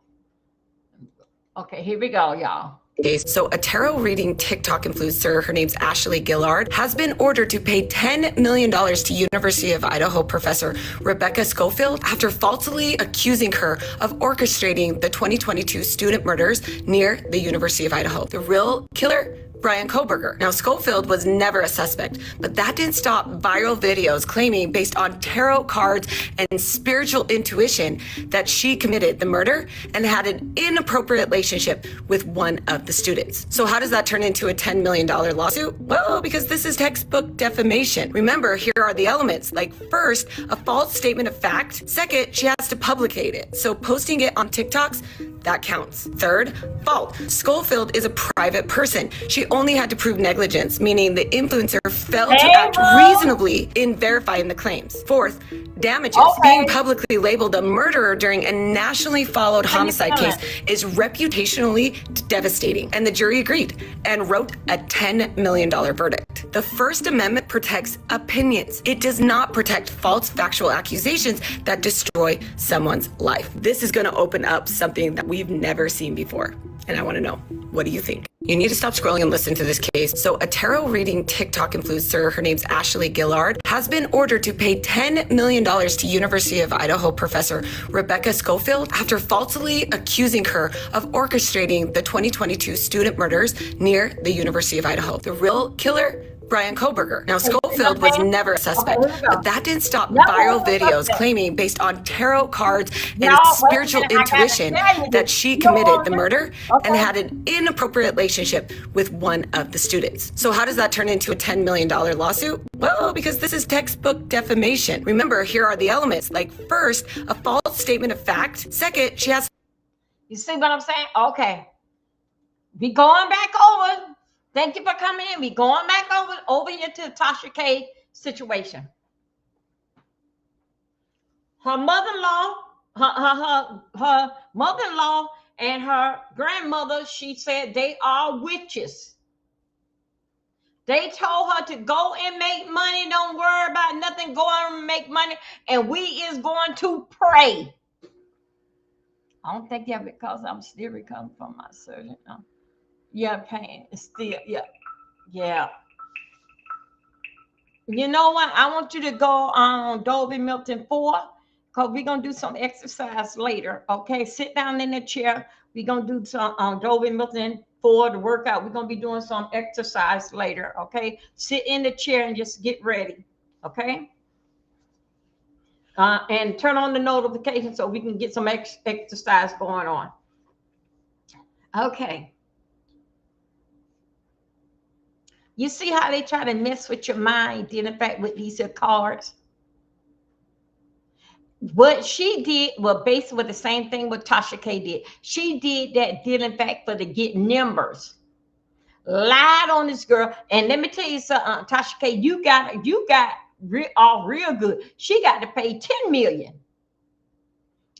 Okay, here we go, y'all. So a tarot reading TikTok influencer, her name's Ashley Gillard, has been ordered to pay $10 million to University of Idaho professor Rebecca Schofield after falsely accusing her of orchestrating the 2022 student murders near the University of Idaho. The real killer? Brian Koberger. Now, Schofield was never a suspect, but that didn't stop viral videos claiming, based on tarot cards and spiritual intuition, that she committed the murder and had an inappropriate relationship with one of the students. So how does that turn into a $10 million lawsuit? Well, because this is textbook defamation. Remember, here are the elements. Like, first, a false statement of fact. Second, she has to publicate it. So posting it on TikToks, that counts. Third, fault. Schofield is a private person. She only had to prove negligence, meaning the influencer failed to act reasonably in verifying the claims. Fourth, damages. Being publicly labeled a murderer during a nationally followed homicide case is reputationally devastating. And the jury agreed and wrote a $10 million verdict. The First Amendment protects opinions. It does not protect false factual accusations that destroy someone's life. This is going to open up something that we've never seen before. And I want to know, what do you think? You need to stop scrolling and listen to this case. So a tarot reading TikTok influencer, her name's Ashley Gillard, has been ordered to pay $10 million to University of Idaho professor Rebecca Schofield after falsely accusing her of orchestrating the 2022 student murders near the University of Idaho. The real killer? Brian Koberger. Now, Schofield was never a suspect, but that didn't stop viral videos claiming, based on tarot cards and spiritual intuition, that she committed the murder and had an inappropriate relationship with one of the students. So how does that turn into a $10 million lawsuit? Well, because this is textbook defamation. Remember, here are the elements. Like, first, a false statement of fact. Second, she has... You see what I'm saying? Okay. We going back over. Thank you for coming in. We going back over here to the Tasha K situation. Her mother-in-law, her mother-in-law and her grandmother, she said they are witches. They told her to go and make money. Don't worry about nothing. Go on and make money. And we is going to pray. I don't think that because I'm still recovering from my surgery. No. Yeah, pain. It's still, yeah. You know what? I want you to go on Dolby Milton 4 because we're going to do some exercise later. Okay, sit down in the chair. We're going to do some Dolby Milton 4 to work out. We're going to be doing some exercise later. Okay, sit in the chair and just get ready. Okay, and turn on the notification so we can get some exercise going on. Okay. You see how they try to mess with your mind, in fact, with these cards? What she did was basically the same thing what Tasha K did. She did that, in fact, for to get numbers. Lied on this girl. And let me tell you something, Tasha K, you got real good. She got to pay $10 million.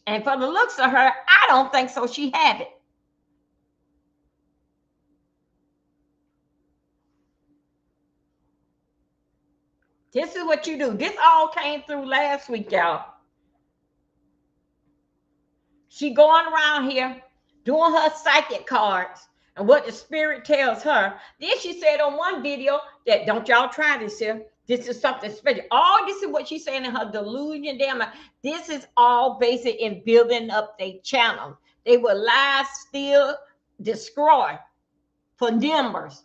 And for the looks of her, I don't think so. She had it. This is what you do. This all came through last week, y'all. She going around here doing her psychic cards and what the spirit tells her. Then she said on one video that, don't y'all try this here, This is something special. All this is what she's saying in her delusion. Damn, this is all basic in building up their channel. They will lie, steal, destroy for numbers.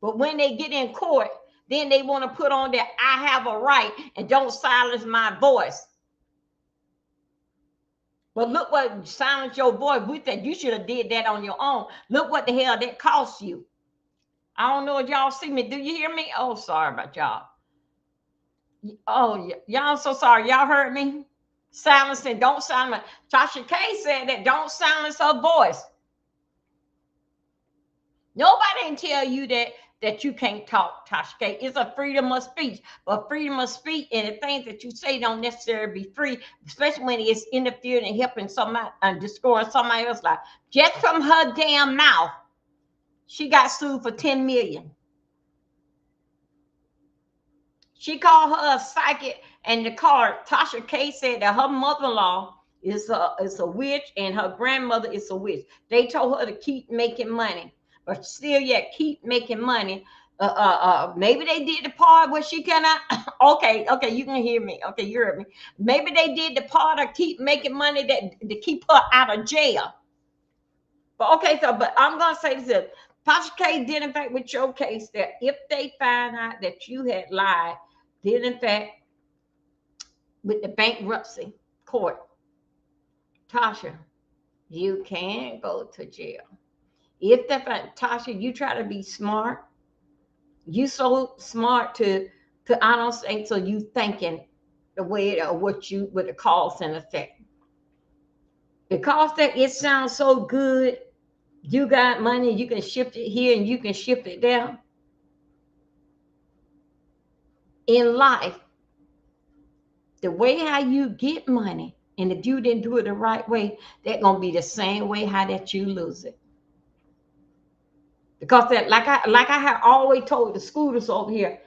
But when they get in court, then they want to put on that I have a right and don't silence my voice. But look what silence your voice. We think you should have did that on your own. Look what the hell that cost you. I don't know if y'all see me. Do you hear me? Oh, sorry about y'all. Oh, y'all so sorry. Y'all heard me? Silence and don't silence. Tasha K said that don't silence her voice. Nobody can tell you that you can't talk, Tasha K. It's a freedom of speech. But freedom of speech and the things that you say don't necessarily be free, especially when it's interfering and helping somebody and destroying somebody else's life. Just from her damn mouth, she got sued for $10 million. She called her a psychic, and the card, Tasha K said that her mother-in-law is a witch and her grandmother is a witch. They told her to keep making money, but still yet keep making money. Maybe they did the part where she cannot. Okay, you can hear me. Okay, you heard me. Maybe they did the part of keep making money that to keep her out of jail. But okay, but I'm gonna say this. Tasha K did in fact with your case that if they find out that you had lied, did in fact with the bankruptcy court, Tasha, you can go to jail. If that Tasha, you try to be smart, you so smart to I don't think so. You thinking the way what the cause and effect, because that it sounds so good. You got money, you can shift it here and you can shift it there. In life, the way how you get money, and if you didn't do it the right way, that's gonna be the same way how that you lose it. Because that, like I have always told the students over here,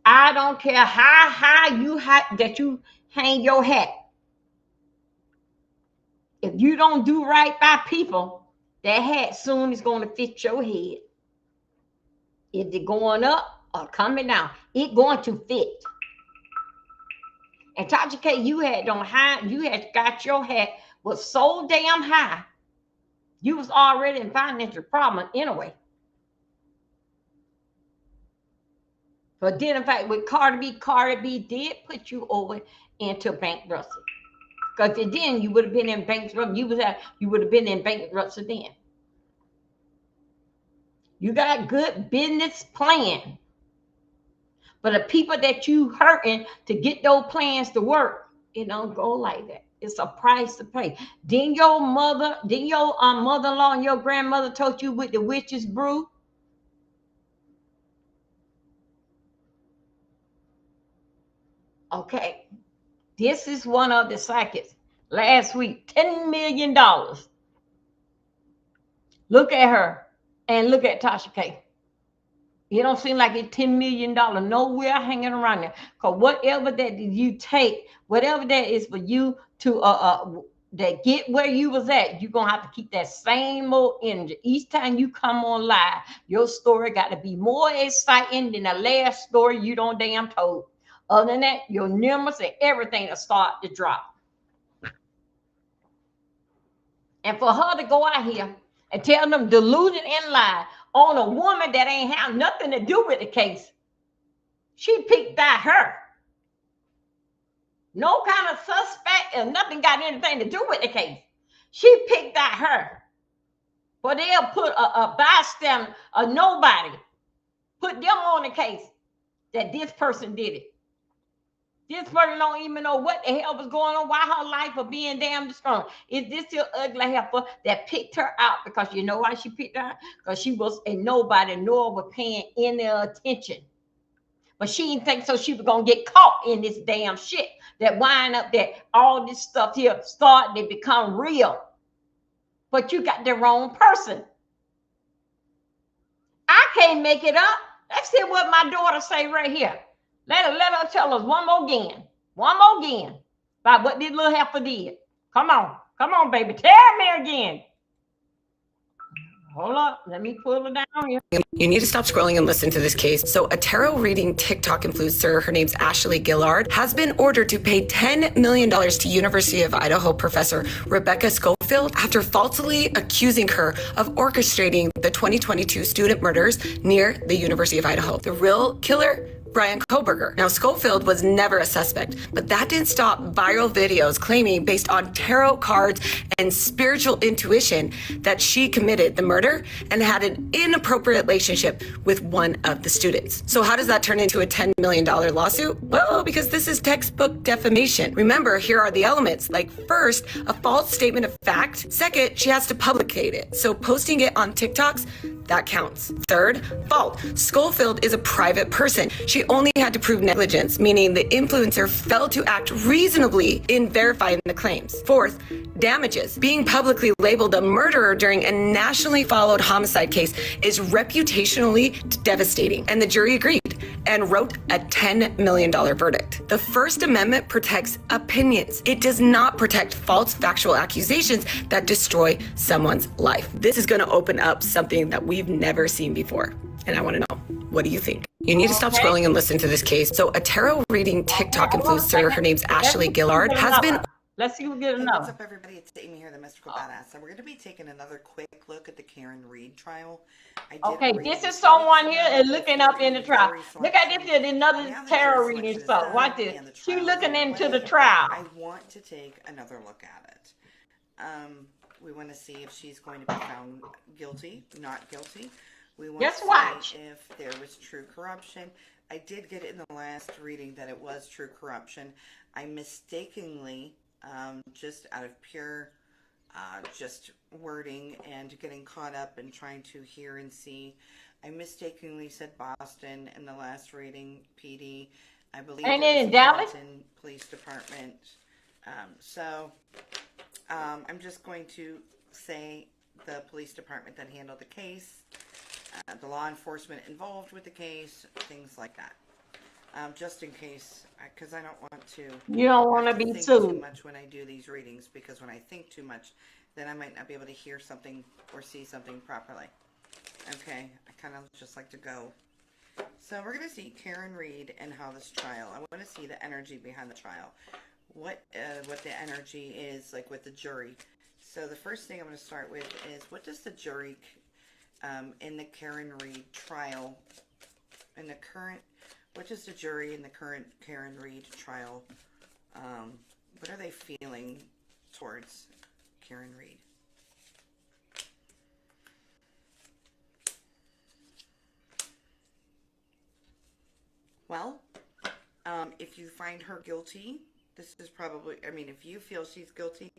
I don't care how high that you hang your hat. If you don't do right by people, that hat soon is going to fit your head. If they're going up or coming down, it's going to fit. And Tasha K, you had got your hat was so damn high, you was already in financial problem anyway. But then in fact with Cardi B did put you over into bankruptcy. Because then you would have been in bankruptcy. You would have been in bankruptcy then. You got good business plan. But the people that you hurting to get those plans to work, it don't go like that. It's a price to pay. Then your mother-in-law and your grandmother told you with the witch's brew. Okay. This is one of the psychics. Last week, $10 million. Look at her and look at Tasha K. It don't seem like it's $10 million nowhere hanging around there. Because whatever that you take, whatever that is for you to that get where you was at, you're gonna have to keep that same old energy. Each time you come on live, your story got to be more exciting than the last story you don't damn told. Other than that, your numbers and everything will start to drop. And for her to go out here and tell them delusion and lie on a woman that ain't have nothing to do with the case, she picked out her. No kind of suspect and nothing got anything to do with the case. She picked out her. But they'll put a bystander, a nobody, put them on the case that this person did it. This person don't even know what the hell was going on, why her life was being damn destroyed. Is this your ugly heifer that picked her out? Because you know why she picked her out? Because she was a nobody, nor was paying any attention. But she didn't think so she was going to get caught in this damn shit that wind up that all this stuff here started to become real. But you got the wrong person. I can't make it up. Let's hear what my daughter say right here. Let her tell us one more again about what this little heifer did. Come on, baby, tell me again. Hold up. Let me pull it down here. You need to stop scrolling and listen to this case. So a tarot reading TikTok influencer, her name's Ashley Gillard, has been ordered to pay $10 million to University of Idaho professor Rebecca Schofield after falsely accusing her of orchestrating the 2022 student murders near the University of Idaho. The real killer? Brian Koberger. Now, Schofield was never a suspect, but that didn't stop viral videos claiming, based on tarot cards and spiritual intuition, that she committed the murder and had an inappropriate relationship with one of the students. So how does that turn into a $10 million lawsuit? Well, because this is textbook defamation. Remember, here are the elements. Like, first, a false statement of fact. Second, she has to publicate it. So posting it on TikToks, that counts. Third, fault. Schofield is a private person. She only had to prove negligence, meaning the influencer failed to act reasonably in verifying the claims. Fourth, damages. Being publicly labeled a murderer during a nationally followed homicide case is reputationally devastating. And the jury agreed and wrote a $10 million verdict. The First Amendment protects opinions. It does not protect false factual accusations that destroy someone's life. This is going to open up something that we've never seen before. And I want to know, what do you think? You need to stop scrolling and listen to this case. So a tarot reading TikTok influencer, her name's Ashley Gillard, has been... Let's see who get enough. What's up, everybody? It's Amy here, the Mystical Badass. So we're going to be taking another quick look at the Karen Reed trial. Okay, this is someone here and looking up in the trial. Look at this here, another tarot reading. So watch this. She's looking into the trial. I want to take another look at it. We want to see if she's going to be found guilty, not guilty. We want to see if there was true corruption. I did get it in the last reading that it was true corruption. I mistakenly, just out of pure just wording and getting caught up and trying to hear and see, I mistakenly said Boston in the last reading, PD. I believe it was Boston Police Department. I'm just going to say the police department that handled the case, the law enforcement involved with the case, things like that. Just in case, because I don't want to. You don't want to be think sued too much when I do these readings, because when I think too much, then I might not be able to hear something or see something properly. Okay, I kind of just like to go. So we're going to see Karen Reed and how this trial. I want to see the energy behind the trial. What the energy is like with the jury. So the first thing I'm going to start with is, what does the jury in the Karen Reed trial, in the current, what does the jury in the current Karen Reed trial, what are they feeling towards Karen Reed? Well, if you find her guilty, this is probably, I mean, if you feel she's guilty,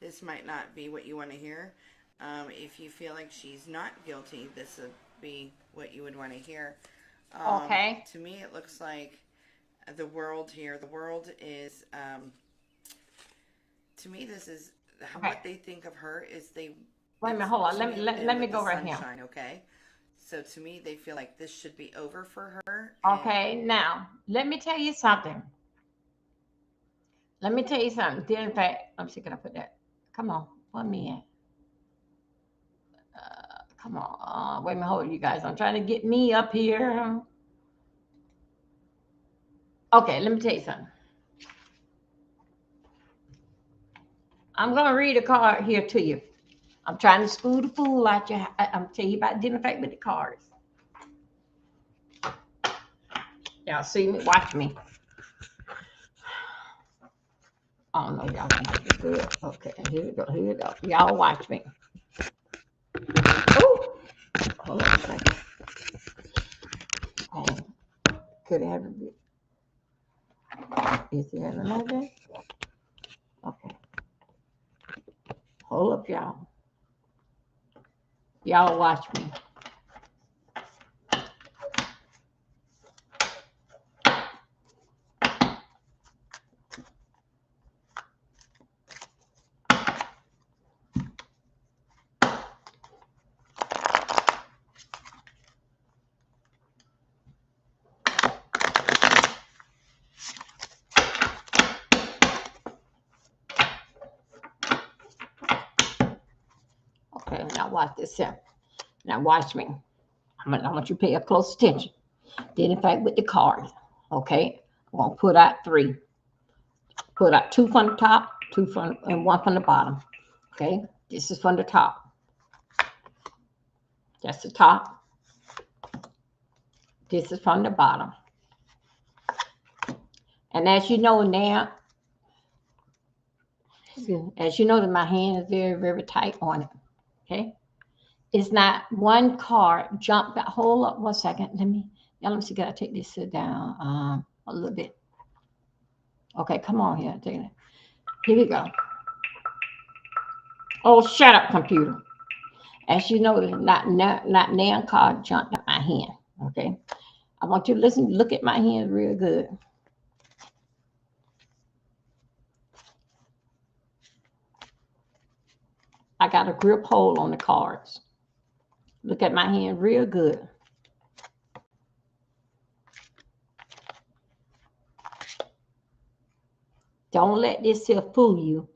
this might not be what you want to hear. If you feel like she's not guilty, this would be what you would want to hear. Okay. To me, it looks like the world here. The world is, to me, this is what they think of her is they. Wait a minute, hold on. Let me go right here. Okay. So to me, they feel like this should be over for her. Okay, now let me tell you something. Let me tell you something. In fact, I'm see, can I put that? Come on, put me in. Come on. Wait a minute, hold you guys. I'm trying to get me up here. Okay, let me tell you something. I'm going to read a card here to you. I'm trying to school the fool out you. I'm telling you about dealing with the cards. Y'all see me? Watch me. Oh, no, y'all don't like it good. Okay, here we go. Here we go. Y'all watch me. Oh, hold on a second. Oh, could it have a bit? Is it having like that? Okay. Hold up, y'all. Y'all watch me. Okay, now watch this here. Now watch me. I want you to pay a close attention. Then in fact with the cards, okay, I'm gonna put out 3. Put out 2 from the top, 2 from and 1 from the bottom. Okay, this is from the top. That's the top. This is from the bottom. And as you know now, as you know that my hand is very, very tight on it. Okay. It's not one card jump back. Hold up 1 second. Let me see. Can I take this down a little bit? Okay, come on here. Take it. Here we go. Oh, shut up, computer. As you know, not nan card jumped out my hand. Okay. I want you to look at my hand real good. I got a grip hold on the cards. Look at my hand real good. Don't let this here fool you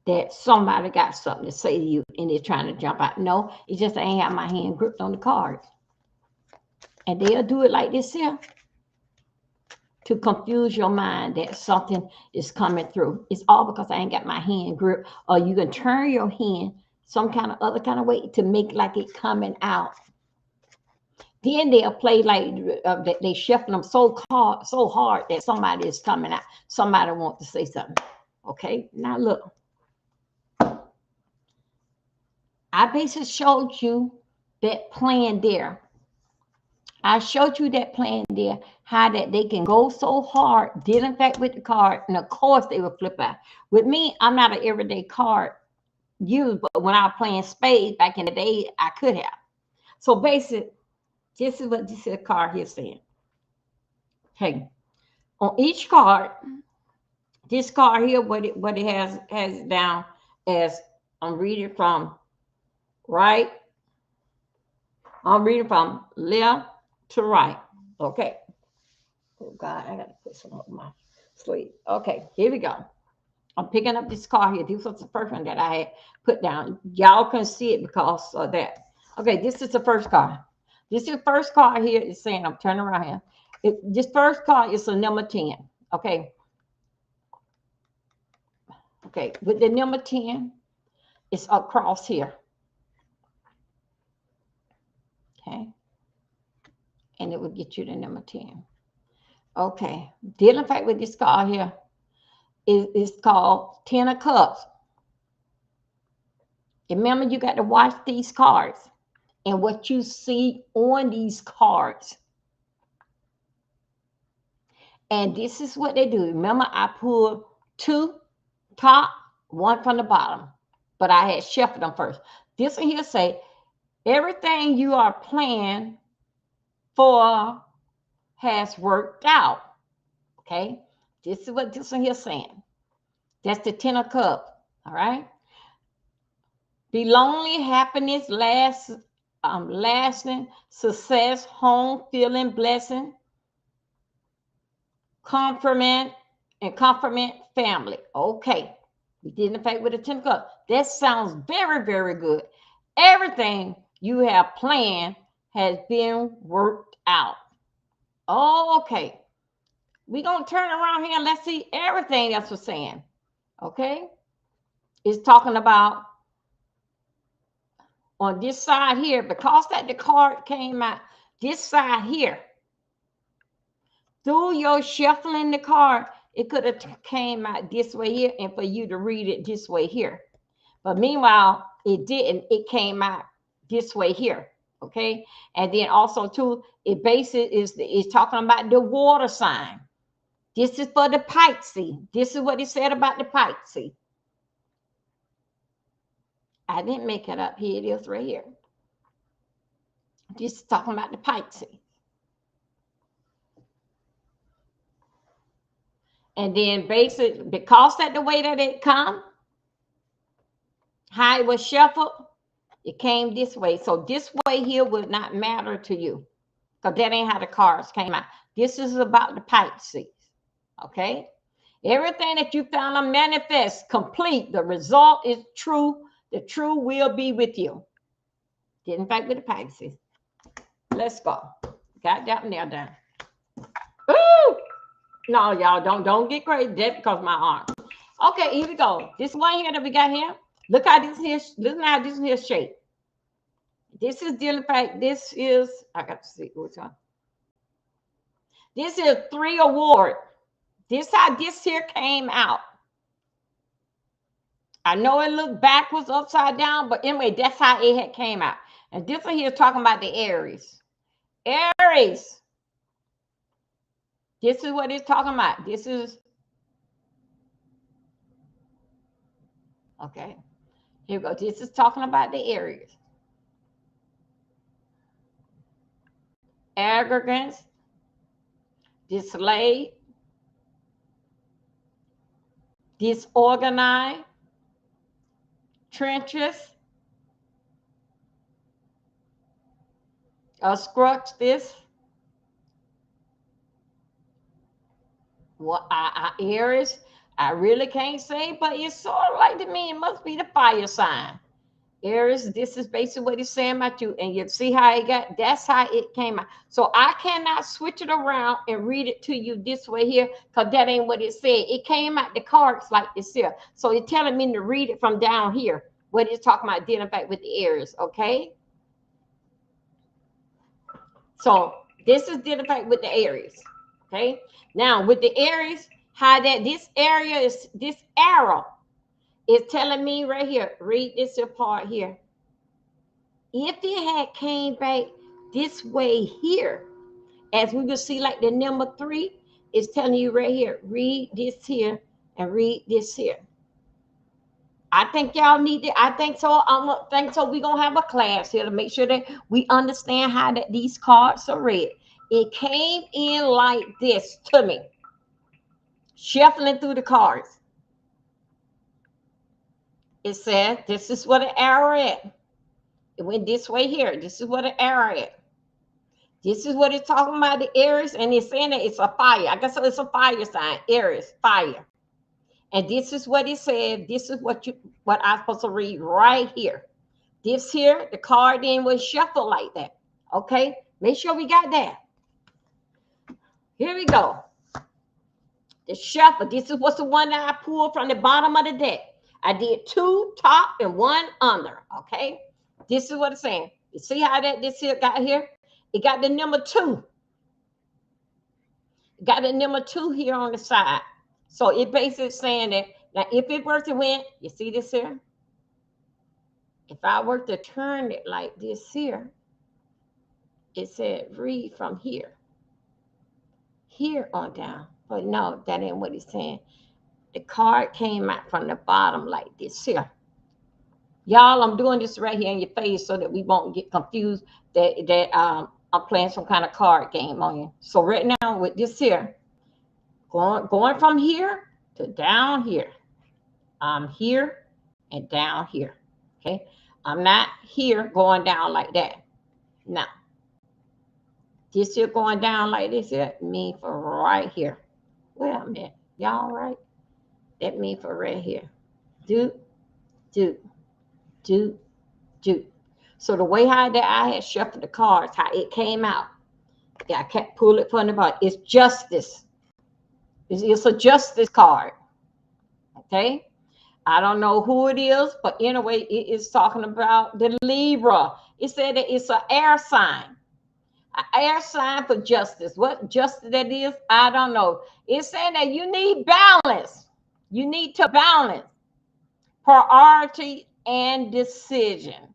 that somebody got something to say to you and they're trying to jump out. No, it just ain't have my hand gripped on the cards. And they'll do it like this here to confuse your mind that something is coming through. It's all because I ain't got my hand gripped, or you can turn your hand some kind of other kind of way to make like it coming out. Then they'll play like they shuffle them so hard that somebody is coming out. Somebody wants to say something. Okay, now look. I basically showed you that plan there. I showed you that plan there, how that they can go so hard, deal in fact with the card, and of course they will flip out. With me, I'm not an everyday card user, but when I was playing spades back in the day, I could have. So basically, this is what this card here is saying. Okay, on each card, this card here, what it has down as, I'm reading from right. I'm reading from left to right. Okay. Oh God, I gotta put some up my sleeve. Okay, here we go. I'm picking up this card here. This was the first one that I had put down. Y'all can see it because of that. Okay, this is the first card. This is the first card here. It's saying, I'm turning around here. This first card is a number 10. Okay. Okay, with the number 10, it's across here. Okay. And it will get you the number 10. Okay. Dealing fact with this card here is called 10 of Cups. Remember, you got to watch these cards and what you see on these cards. And this is what they do. Remember, I pulled 2 top, 1 from the bottom, but I had shuffled them first. This one here say, everything you are planning for has worked out. Okay, this is what this one here saying. That's the 10 of Cups. All right. Be lonely, happiness, lasting success, home, feeling, blessing, comfort, family. Okay. We did in fact with the 10 of Cups. That sounds very, very good. Everything you have planned has been worked out. Okay. We're going to turn around here and let's see everything else we're saying. Okay. It's talking about on this side here, because that the card came out this side here. Through your shuffling the card, it could have came out this way here and for you to read it this way here. But meanwhile, it didn't. It came out this way here. Okay. And then also too, it basically is talking about the water sign. This is for the Pisces. This is what it said about the Pisces. I didn't make it up. Here it is right here. This is talking about the Pisces. And then basically, because that the way that it come, how it was shuffled, it came this way. So this way here would not matter to you, because that ain't how the cards came out. This is about the Pisces. Okay? Everything that you found to manifest, complete. The result is true. The true will be with you. Didn't fight with the Pisces. Let's go. Got that nail down. Ooh! No, y'all don't get crazy. That's because my arm. Okay, here we go. This one here that we got here. Look how this here. Listen how this here shape. This is dealing fact. This is, I got to see which one. This is 3 award. This how this here came out. I know it looked backwards, upside down, but anyway, that's how it had came out. And this one here is talking about the Aries. Aries. This is what it's talking about. This is, okay. Here we go. This is talking about the Aries. Arrogance, dislayed, disorganized, treacherous, obstructive. Well, Aries, I really can't say, but it's sort of like to me, it must be the fire sign. Aries, this is basically what it's saying about you. And you see how it got, that's how it came out. So I cannot switch it around and read it to you this way here, because that ain't what it said. It came out the cards like this here. So it's telling me to read it from down here, what it's talking about, dealing back with the Aries, okay? So this is dealing back with the Aries, okay? Now with the Aries, how that this area is, this arrow, it's telling me right here, read this part here. If it had came back this way here, as we will see like the number 3, it's telling you right here, read this here and read this here. I think y'all need it. I think so. We're going to have a class here to make sure that we understand how that these cards are read. It came in like this to me, shuffling through the cards. It said, this is what an arrow is. It went this way here. This is what an arrow is. This is what it's talking about, the Aries, and it's saying that it's a fire. I guess it's a fire sign, Aries, fire. And this is what it said. This is what I'm supposed to read right here. This here, the card then was shuffled like that. Okay, make sure we got that. Here we go. The shuffle. This is what's the one that I pulled from the bottom of the deck. I did 2 top and 1 under. Okay, this is what it's saying. You see how that this here got here? It got the number 2. Got the number 2 here on the side. So it basically saying that now if it were to win, you see this here? If I were to turn it like this here, it said read from here. Here on down. But no, that ain't what it's saying. The card came out from the bottom like this here. Y'all, I'm doing this right here in your face so that we won't get confused that I'm playing some kind of card game on you. So right now with this here, going from here to down here. I'm here and down here. Okay. I'm not here going down like that. Now, this here going down like this here mean for right here. Wait a minute. Y'all right? That mean for right here. Do. So the way how that I had shuffled the cards, how it came out, yeah, I can't pull it from the bottom. It's justice. It's a justice card. Okay. I don't know who it is, but anyway, it is talking about the Libra. It said that it's an air sign. An air sign for justice. What justice that is, I don't know. It's saying that you need balance. You need to balance priority and decision.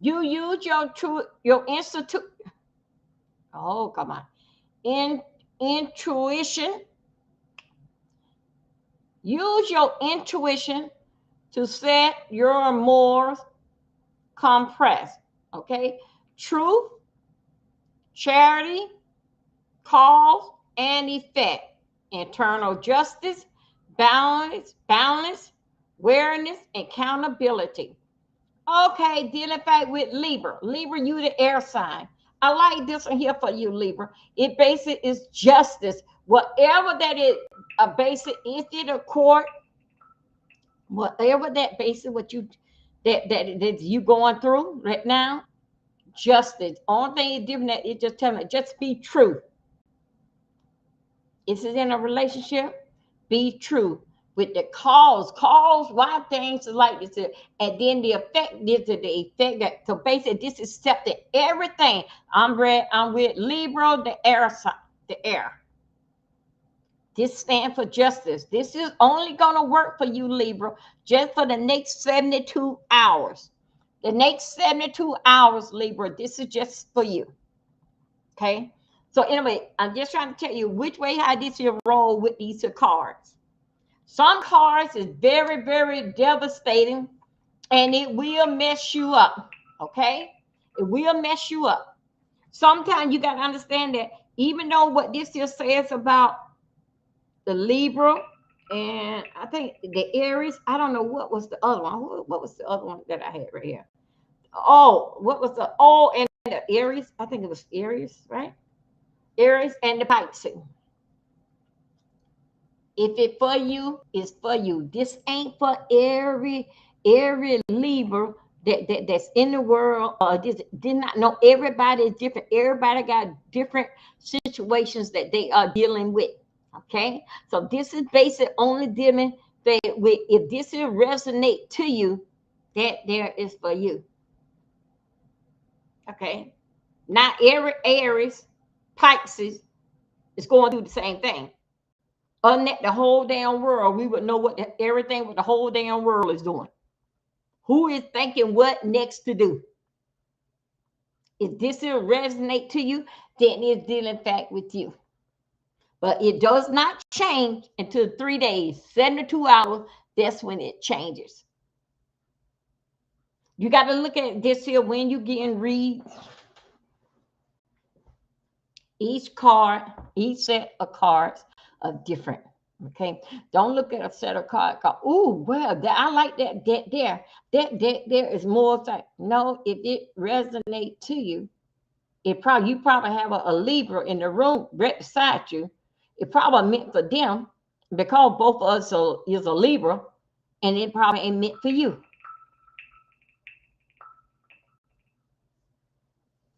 You use your institute. Oh, come on. Intuition. Use your intuition to set your morals compressed. Okay. Truth, charity, cause and effect, internal justice, balance, awareness, accountability. Okay, dealing back with Libra. Libra, you the air sign. I like this one here for you, Libra. It basically is justice. Whatever that is, a basic, is it a court? Whatever that basic, that you going through right now. Just the only thing is different that it just tell me, just be true. Is it in a relationship? Be true with the cause. Cause why things are like this, and then the effect is the effect that. So basically, this is accepting everything. I'm with Libra, the air sign, the air. This stands for justice. This is only going to work for you, Libra, just for the next 72 hours. The next 72 hours, Libra, this is just for you. Okay? So anyway, I'm just trying to tell you which way how this will roll with these cards. Some cards is very, very devastating, and it will mess you up. Okay? It will mess you up. Sometimes you got to understand that even though what this here says about the Libra, and I think the Aries, I don't know what was the other one. What was the other one that I had right here? Oh, what was the and the Aries? I think it was Aries, right? Aries and the Pisces. If it's for you, it's for you. This ain't for every Libra that's in the world. This did not know everybody is different. Everybody got different situations that they are dealing with. Okay, so this is basically only dealing with if this will resonate to you, that there is for you. Okay, not every Aries, Pisces is going through the same thing. Other than that, the whole damn world, we would know what everything with the whole damn world is doing. Who is thinking what next to do? If this will resonate to you, then it's dealing fact with you. But it does not change until 3 days, 72 hours. That's when it changes. You got to look at this here when you getting reads. Each card, each set of cards are different. Okay, don't look at a set of cards. Oh, well, I like that. There is more. No, if it resonates to you, you probably have a Libra in the room right beside you. It probably meant for them because both of us is a Libra, and it probably ain't meant for you.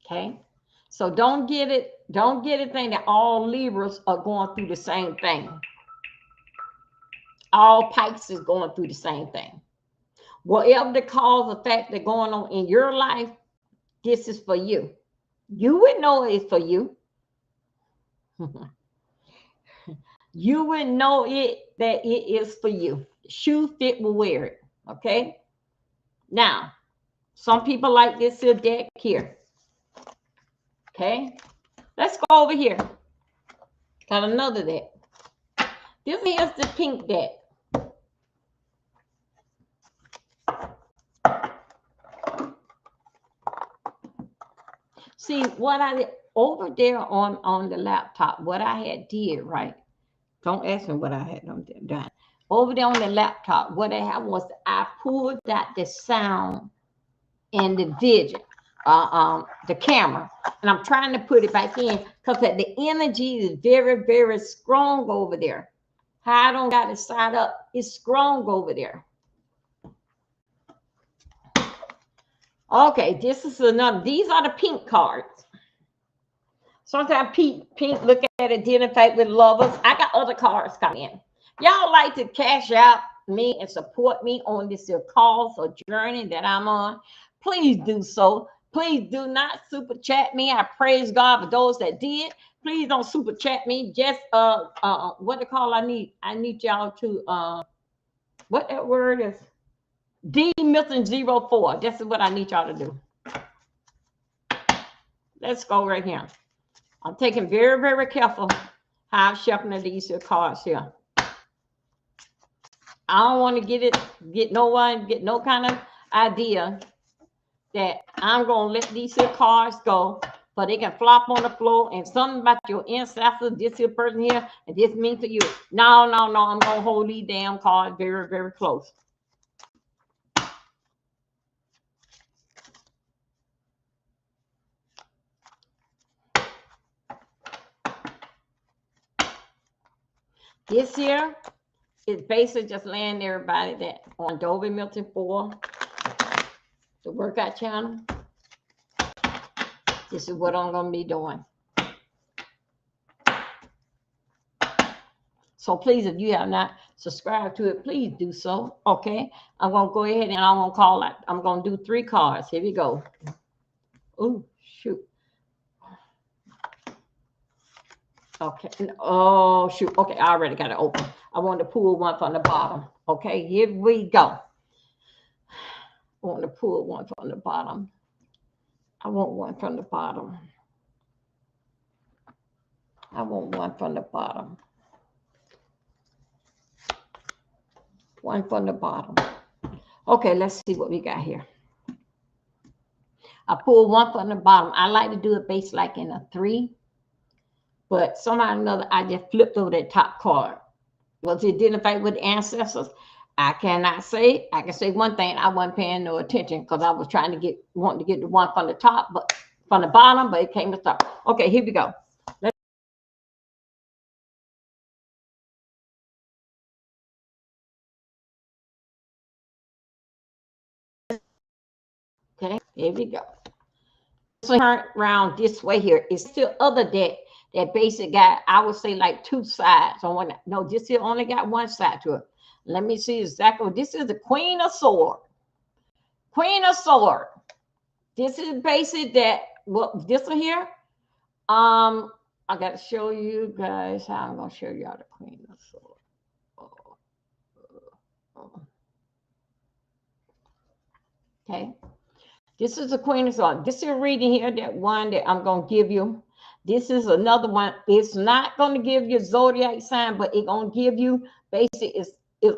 Okay, so don't get it think that all Libras are going through the same thing. All Pikes is going through the same thing. Whatever the cause of fact that's going on in your life, this is for you. You would know it's for you. You would know that it is for you. Shoe fit will wear it. Okay. Now, some people like this here deck here. Okay. Let's go over here. Got another deck. This is the pink deck. See what I did over there on the laptop, what I had did, right? Don't ask me what I had done. Over there on the laptop, what I had was I pulled out the sound and the vision, the camera, and I'm trying to put it back in because the energy is very, very strong over there. How I don't got it side up, it's strong over there. Okay, this is another. These are the pink cards. Sometimes pink look at identify with lovers. I got other cards coming in. Y'all like to cash out me and support me on this cause or journey that I'm on. Please do so. Please do not super chat me. I praise God for those that did. Please don't super chat me. Just what they call I need y'all to what that word is. D Milton 04. This is what I need y'all to do. Let's go right here. I'm taking very, very careful how I'm shuffling these cards here. I don't want to get no kind of idea that I'm gonna let these cards go, but they can flop on the floor and something about your ancestors, this here person here, and this means to you. No, I'm gonna hold these damn cards very, very close. This here is basically just laying everybody that on Dolby Milton 4. workout channel. This is what I'm going to be doing. So please, if you have not subscribed to it, please do so. Okay. I'm going to go ahead and I'm going to call it. I'm going to do 3 cards. Here we go. Oh, shoot. Okay. Oh, shoot. Okay. I already got it open. I want to pull one from the bottom. Okay. Here we go. I want to pull one from the bottom. I want one from the bottom. I want one from the bottom. One from the bottom. Okay, let's see what we got here. I pulled one from the bottom. I like to do it based like in a 3. But somehow or another, I just flipped over that top card. Was it identified with the ancestors? I cannot say. I can say one thing. I wasn't paying no attention because I was trying to wanting to get the one from the top, but from the bottom, but it came to the top. Okay, here we go. Okay, here we go. So turn around this way here. It's still other deck. That basic got, I would say, like 2 sides on one. No, this here only got 1 side to it. Let me see exactly. This is the Queen of Swords. Queen of Swords. This is basic that, well, this one here. I got to show you guys how I'm going to show y'all the Queen of Swords. Okay. This is the Queen of Swords. This is a reading here, that one that I'm going to give you. This is another one. It's not going to give you zodiac sign, but it's going to give you basic. It's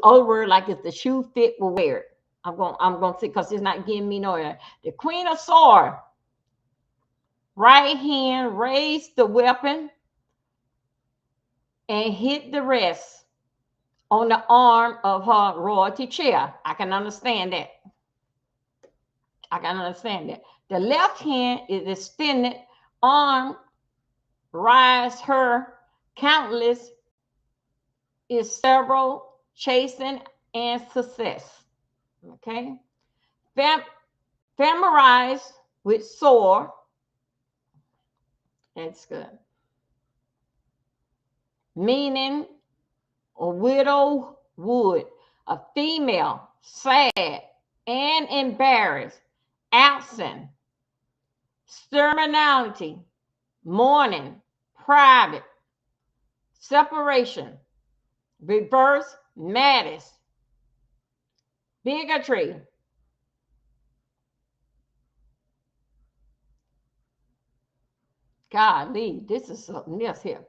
over like if the shoe fit will wear it. I'm going to see because it's not giving me no. The Queen of Swords. Right hand raised the weapon and hit the rest on the arm of her royalty chair. I can understand that. I can understand that. The left hand is extended arm, rise her countless is several chasing and success. Okay. Femorize with sword. That's good. Meaning a widow would, a female, sad and embarrassed, absent, terminality, mourning, private, separation, reverse, malice, bigotry, golly, this is something else here.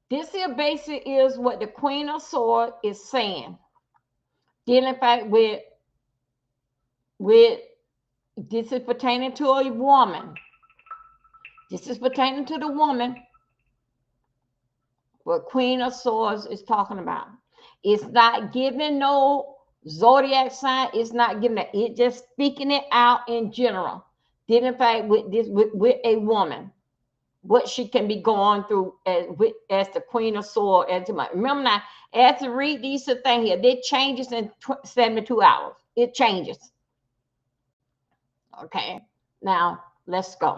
This here basically is what the Queen of Swords is saying. Dealing fact with this is pertaining to a woman. This is pertaining to the woman. What Queen of Swords is talking about. It's not giving no zodiac sign. It's not giving it. It's just speaking it out in general. Dealing fact with this with a woman. What she can be going through as the Queen of Swords. Remember now, as to read these things here, it changes in 72 hours. It changes. Okay, now let's go.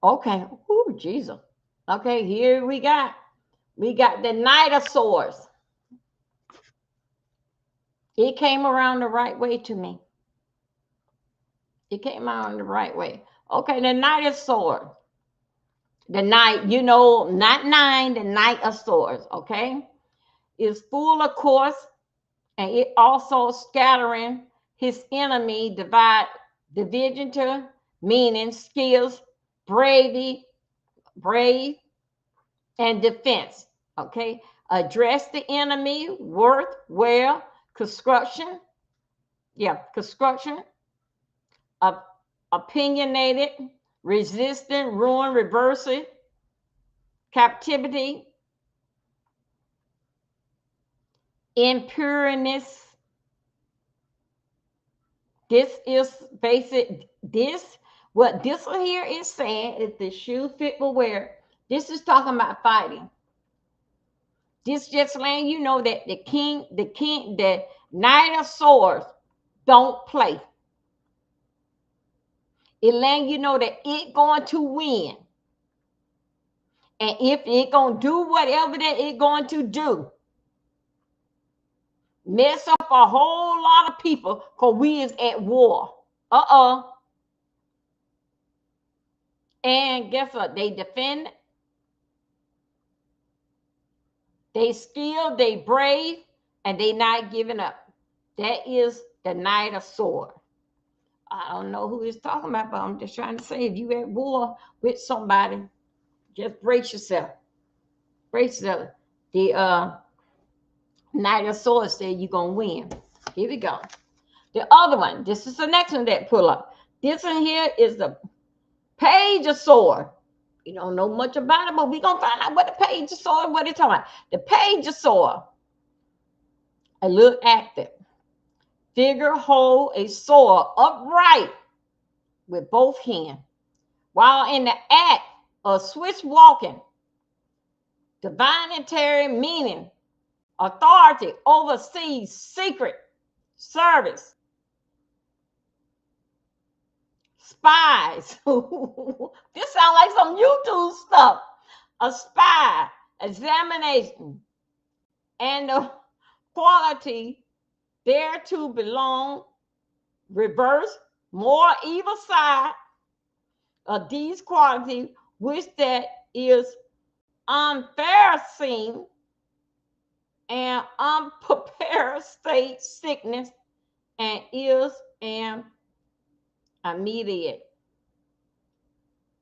Okay, oh Jesus. Okay, here we got the Knight of Swords. It came around the right way to me. It came out the right way. Okay, the Knight of Swords. The Knight, you know, not 9, the Knight of Swords, okay? Is full of course, and it also scattering his enemy, division to meaning, skills, brave, and defense, okay? Address the enemy, worth, well, construction, opinionated, resistant, ruin, reversing, captivity, impureness. This is basic. What this one here is saying is the shoe fit will wear. This is talking about fighting. This just letting you know that the Knight of Swords don't play. It letting you know that it going to win. And if it going to do whatever that it going to do, mess up a whole lot of people, because we is at war. And guess what? They defend, they skilled, they brave, and they not giving up. That is the Knight of Swords. I don't know who he's talking about, but I'm just trying to say, if you at war with somebody, just brace yourself. Brace yourself. The Knight of Swords said you're going to win. Here we go. The other one, this is the next one that pull up. This one here is the Page of Swords. You don't know much about it, but we're going to find out what the Page of Swords, what it's talking about. The Page of Swords, a little active. Figure hold a sword upright with both hands, while in the act of swift walking. Divinitary meaning, authority oversees secret service, spies. This sounds like some YouTube stuff. A spy, examination, and the quality thereto belong, reverse, more evil side of these qualities, which that is unfair seen and unprepared state sickness, and is an immediate.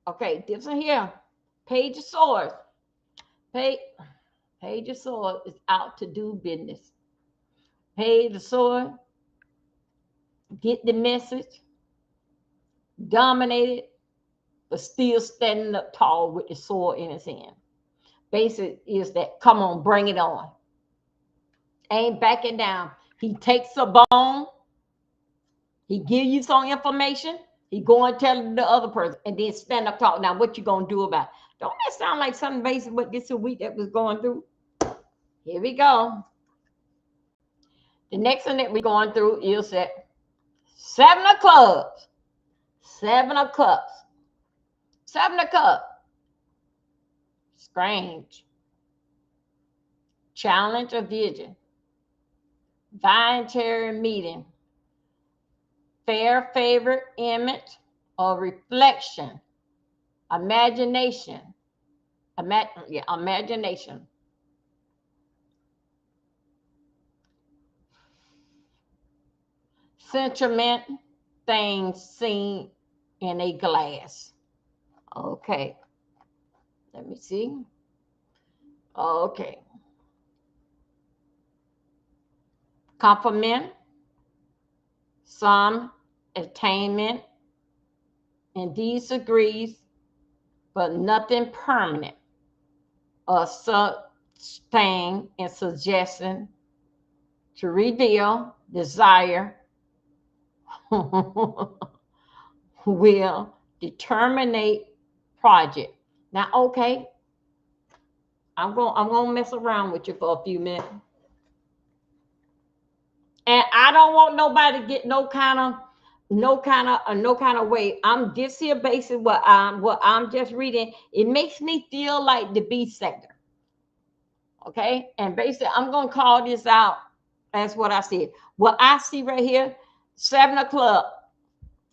Okay, this one here, Page of Swords. Page of Swords is out to do business. Page of Swords, get the message, dominated, but still standing up tall with the sword in his hand. Basic is that, come on, bring it on. Ain't backing down. He takes a bone, he give you some information, he go and tell the other person, and then stand up tall. Now, what you gonna do about it? Don't that sound like something basic what this week that was going through? Here we go. The next one that we're going through is that Seven of Clubs. Seven of Cups. Seven of Cups. Strange. Challenge of vision. Voluntary meeting. Fair favorite image or reflection. Imagination. Imagination. Sentiment, things seen in a glass. Okay. Let me see. Okay. Compliment, some attainment, and these degrees, but nothing permanent, or such thing in suggestion to reveal desire will determinate project. Now, okay, I'm gonna mess around with you for a few minutes. And I don't want nobody to get no kind of way. I'm this here basically what I'm just reading. It makes me feel like the B sector. Okay, and basically I'm gonna call this out. That's what I see. What I see right here, 7 o'clock.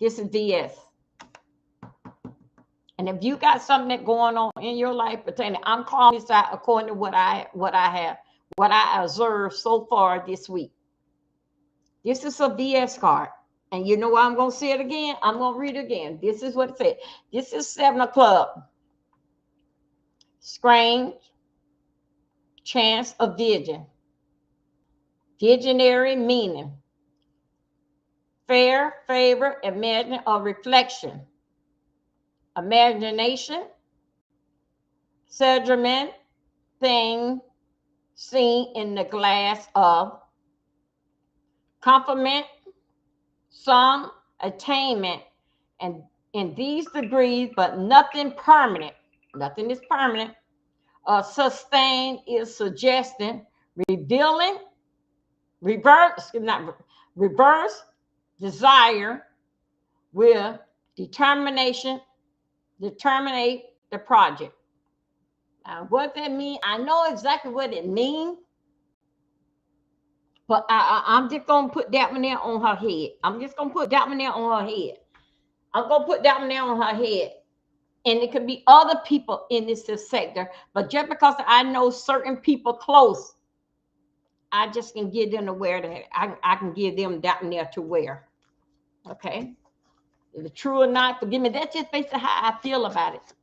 This is DS. And if you got something that going on in your life pertaining, I'm calling this out according to what I observed so far this week. This is a VS card. And you know what? I'm going to say it again. I'm going to read it again. This is what it said. This is 7 o'clock. Strange. Chance of vision. Visionary meaning. Fair, favor, imagine, or reflection. Imagination. Sediment. Thing seen in the glass of. Compliment. Some attainment, and in these degrees, but nothing permanent. Nothing is permanent, Sustain is suggesting, revealing, reverse desire with determination, determinate the project. Now, what that means, I know exactly what it means, but I'm just going to put that one there on her head. I'm just going to put that one there on her head. I'm going to put that one there on her head. And it could be other people in this sector, but just because I know certain people close, I just can give them to wear that. I can give them that one there to wear. Okay? Is it true or not? Forgive me. That's just basically how I feel about it.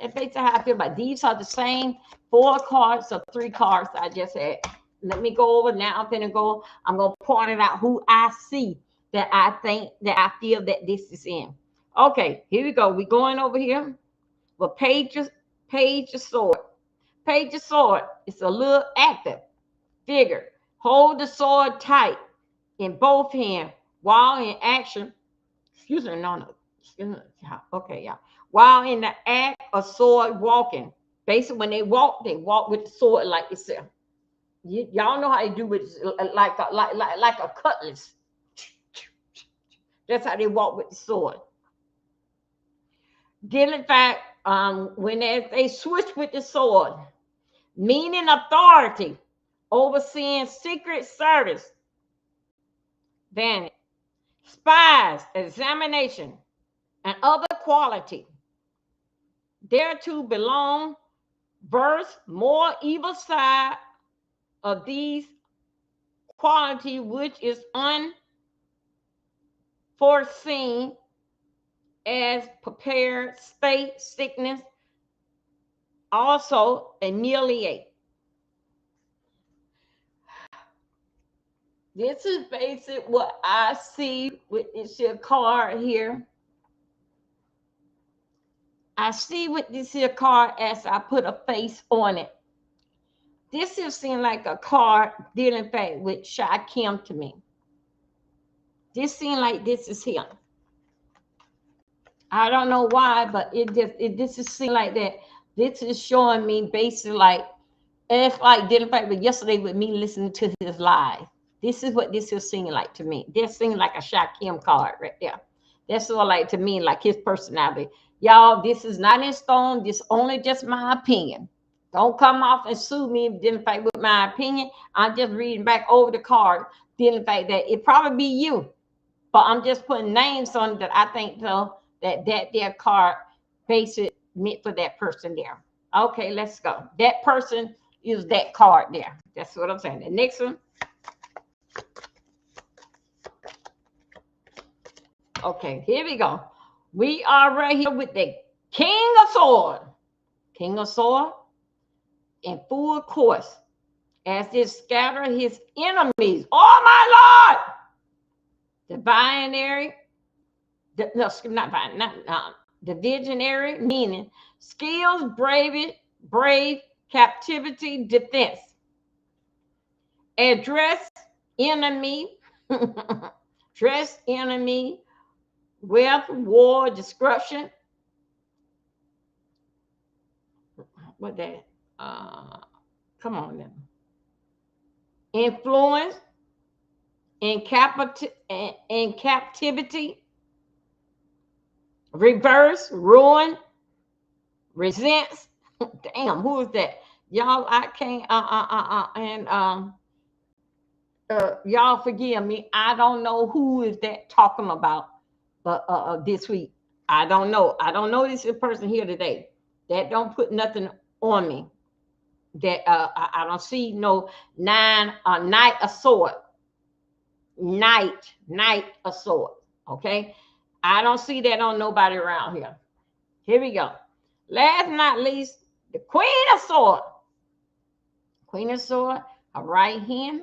That's basically how I feel about it. These are the same 4 cards or 3 cards I just had. Let me go over now. I'm going to point it out who I see that I think that I feel that this is in. Okay, here we go. We're going over here. Well, Page of Sword. Page of Sword is a little active figure. Hold the sword tight in both hands while in action. Excuse me, no. Okay, yeah. While in the act of sword walking. Basically, when they walk with the sword like this. Y'all know how they do with like a cutlass. That's how they walk with the sword. In fact, when they switch with the sword, meaning authority, overseeing secret service, vanity, spies, examination, and other quality. Thereto belong verse more evil side of these quality, which is unforeseen as prepared state sickness, also annihilate. This is basically what I see with this here card here. I see with this here card as I put a face on it. This is seem like a card dealing back with Shy Kim to me. This seems like this is him. I don't know why, but this is seem like that. This is showing me basically like it's like dealing back with yesterday with me listening to his live. This is what this is seeming like to me. This seems like a Shy Kim card right there. That's all like to me, like his personality. Y'all, this is not in stone. This only just my opinion. Don't come off and sue me dealing fact with my opinion. I'm just reading back over the card, dealing fact that it probably be you. But I'm just putting names on it that I think so that their card basic meant for that person there. Okay, let's go. That person is that card there. That's what I'm saying. The next one. Okay, here we go. We are right here with the King of Sword. King of Sword in full course as they scatter his enemies. Oh my Lord! The binary, the visionary, meaning skills, brave captivity, defense. Address enemy, dress enemy, wealth, war, destruction. What that? Come on now. Influence in captivity, reverse, ruin, resents. Damn, who is that? Y'all, I can't. Y'all forgive me. I don't know who is that talking about. This week, I don't know. I don't know this person here today. That don't put nothing on me. That I don't see no knight of sword. Knight of sword. Okay, I don't see that on nobody around here. Here we go. Last but not least, the Queen of Sword. Queen of Sword, her right hand.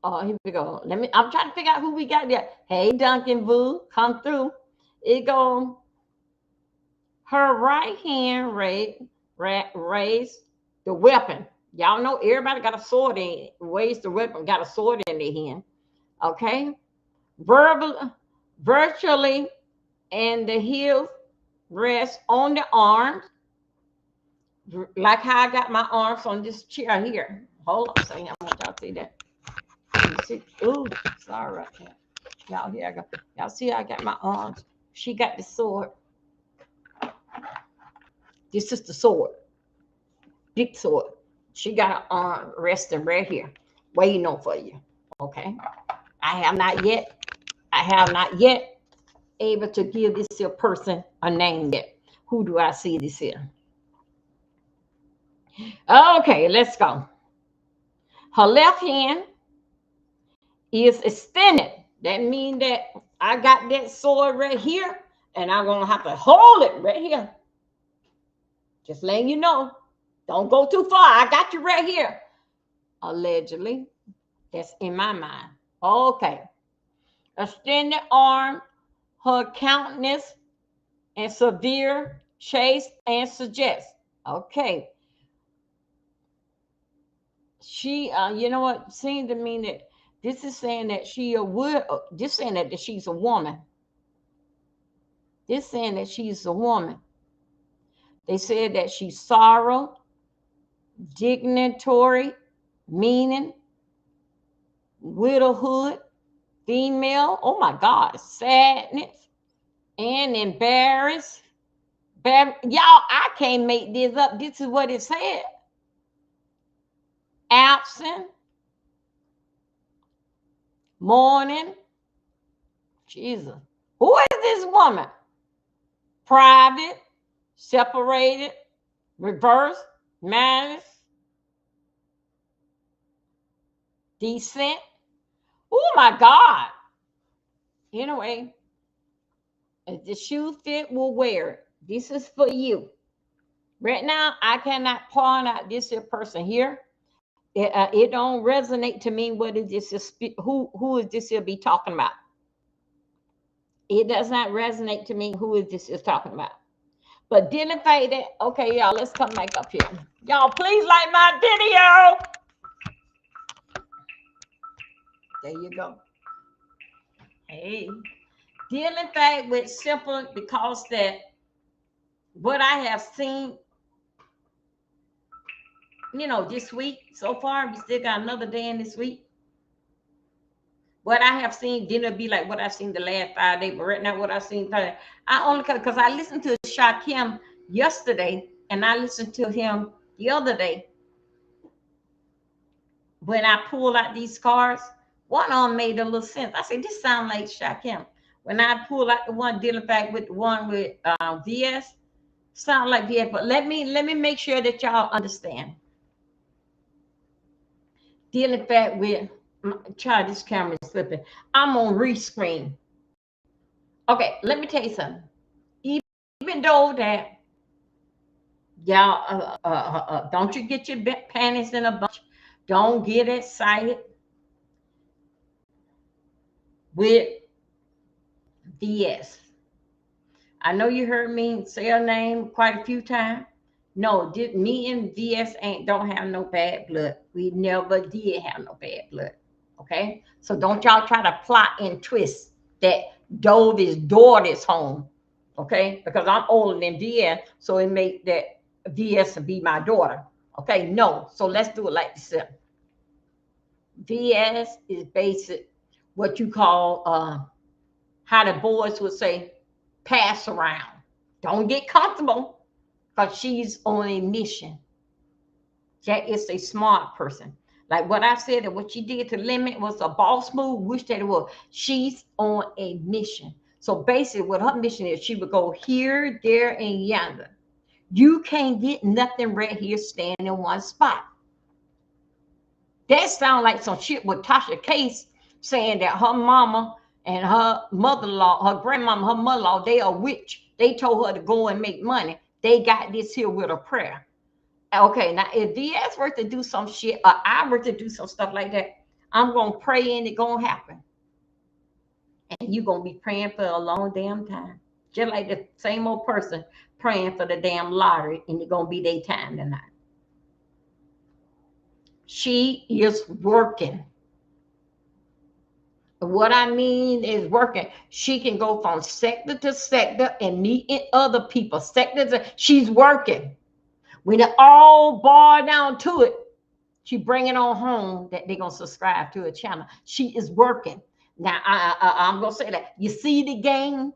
Here we go. I'm trying to figure out who we got there. Hey, Duncan Boo, come through. It go. Her right hand raised the weapon. Y'all know everybody got a sword in. Raised the weapon, got a sword in their hand. Okay, virtually, and the heels rest on the arms. like how I got my arms on this chair here. Hold on a second. I want y'all to see that. You see? Ooh, sorry right there. Y'all, here I go. Y'all see I got my arms. She got the sword. This is the sword. Big sword. She got her arm resting right here, waiting on for you. Okay. I have not yet able to give this here person a name yet. Who do I see this here? Okay, let's go. Her left hand is extended. That means that I got that sword right here, and I'm gonna have to hold it right here. Just letting you know. Don't go too far. I got you right here. Allegedly. That's in my mind. Okay. Extended arm, her countenance, and severe chase and suggest. Okay. She, you know what, seems to mean that this is saying that she would, this saying that she's a woman. This saying that she's a woman. They said that she's sorrow, dignitary, meaning, widowhood, female. Oh my God, sadness and embarrassed. Y'all, I can't make this up. This is what it said. Absent, mourning. Jesus. Who is this woman? Private, separated, reverse, malice, decent. Oh my God. Anyway, if the shoe fit, will wear it. This is for you. Right now, I cannot point out this here person here. It don't resonate to me. What is this? Who is this here be talking about? It does not resonate to me. Who is this is talking about? But identify that. Okay, y'all, let's come back up here. Y'all, please like my video. There you go. Hey, dealing fact with simple because that what I have seen, this week so far, we still got another day in this week. What I have seen didn't be like what I've seen the last 5 days, but right now what I've seen, I only because I listened to Shakim yesterday and I listened to him the other day. When I pulled out these cards, one of them made a little sense. I said, this sounds like Shakim. When I pulled out the one dealing back with the one with VS, sound like VS. But let me make sure that y'all understand. Dealing back with, try this camera is flipping. I'm on Restream. Okay, let me tell you something. Even though that y'all, don't you get your panties in a bunch. Don't get excited with VS. I know you heard me say her name quite a few times. No, me and VS don't have no bad blood. We never did have no bad blood. Okay? So don't y'all try to plot and twist that Dovey's daughter's home. Okay? Because I'm older than VS, so it make that VS be my daughter. Okay? No. So let's do it like this. VS is basic, what you call how the boys would say, pass around. Don't get comfortable because she's on a mission. That is a smart person. Like what I said, and what she did to Limit was a boss move. Wish that it was. She's on a mission. So basically, what her mission is, she would go here, there, and yonder. You can't get nothing right here standing in one spot. That sounds like some shit with Tasha Case saying that her mama and her mother-in-law, her grandmama, her mother-in-law, they are witch. They told her to go and make money. They got this here with a prayer. Okay, now if VS were to do some shit or I were to do some stuff like that, I'm going to pray and it's going to happen. And you're going to be praying for a long damn time. Just like the same old person praying for the damn lottery and it's going to be their time tonight. She is working. What I mean is working. She can go from sector to sector and meet other people. She's working. When it all boiled down to it, she bring it on home that they're going to subscribe to her channel. She is working. Now, I'm going to say that. You see the game?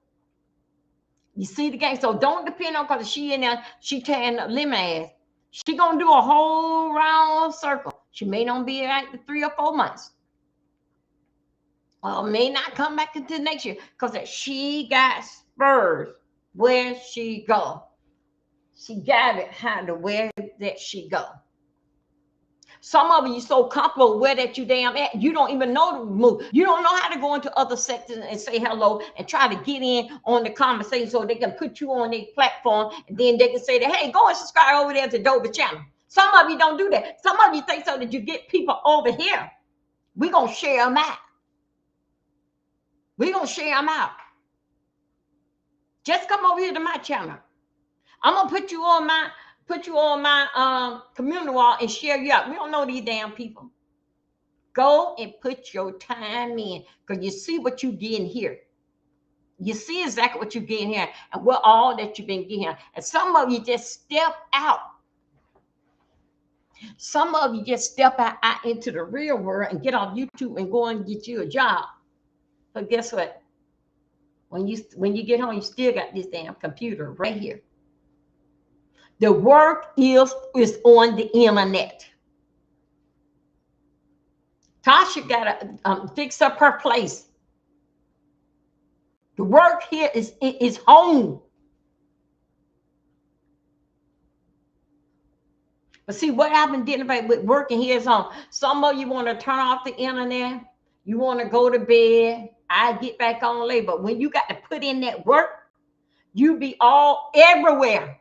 You see the game? So don't depend on because she in there, she tearing up lemon ass. She going to do a whole round circle. She may not be like 3 or 4 months. Or may not come back until next year because she got spurs where she go. She got it how to where that she go. Some of you so comfortable where that you damn at, you don't even know the move. You don't know how to go into other sectors and say hello and try to get in on the conversation so they can put you on their platform and then they can say that, hey, go and subscribe over there to Dover channel. Some of you don't do that. Some of you think so that you get people over here. We're going to share them out. We're going to share them out. Just come over here to my channel. I'm going to put you on my community wall and share you out. We don't know these damn people. Go and put your time in because you see what you getting here. You see exactly what you're getting here and what all that you've been getting here. And some of you just step out. Some of you just step out into the real world and get off YouTube and go and get you a job. But guess what? When you get home, you still got this damn computer right here. The work is on the internet. Tasha got to fix up her place. The work here is home. But see, what I've been dealing with working here is on. Some of you want to turn off the internet. You want to go to bed. I get back on late. But when you got to put in that work, you be all everywhere.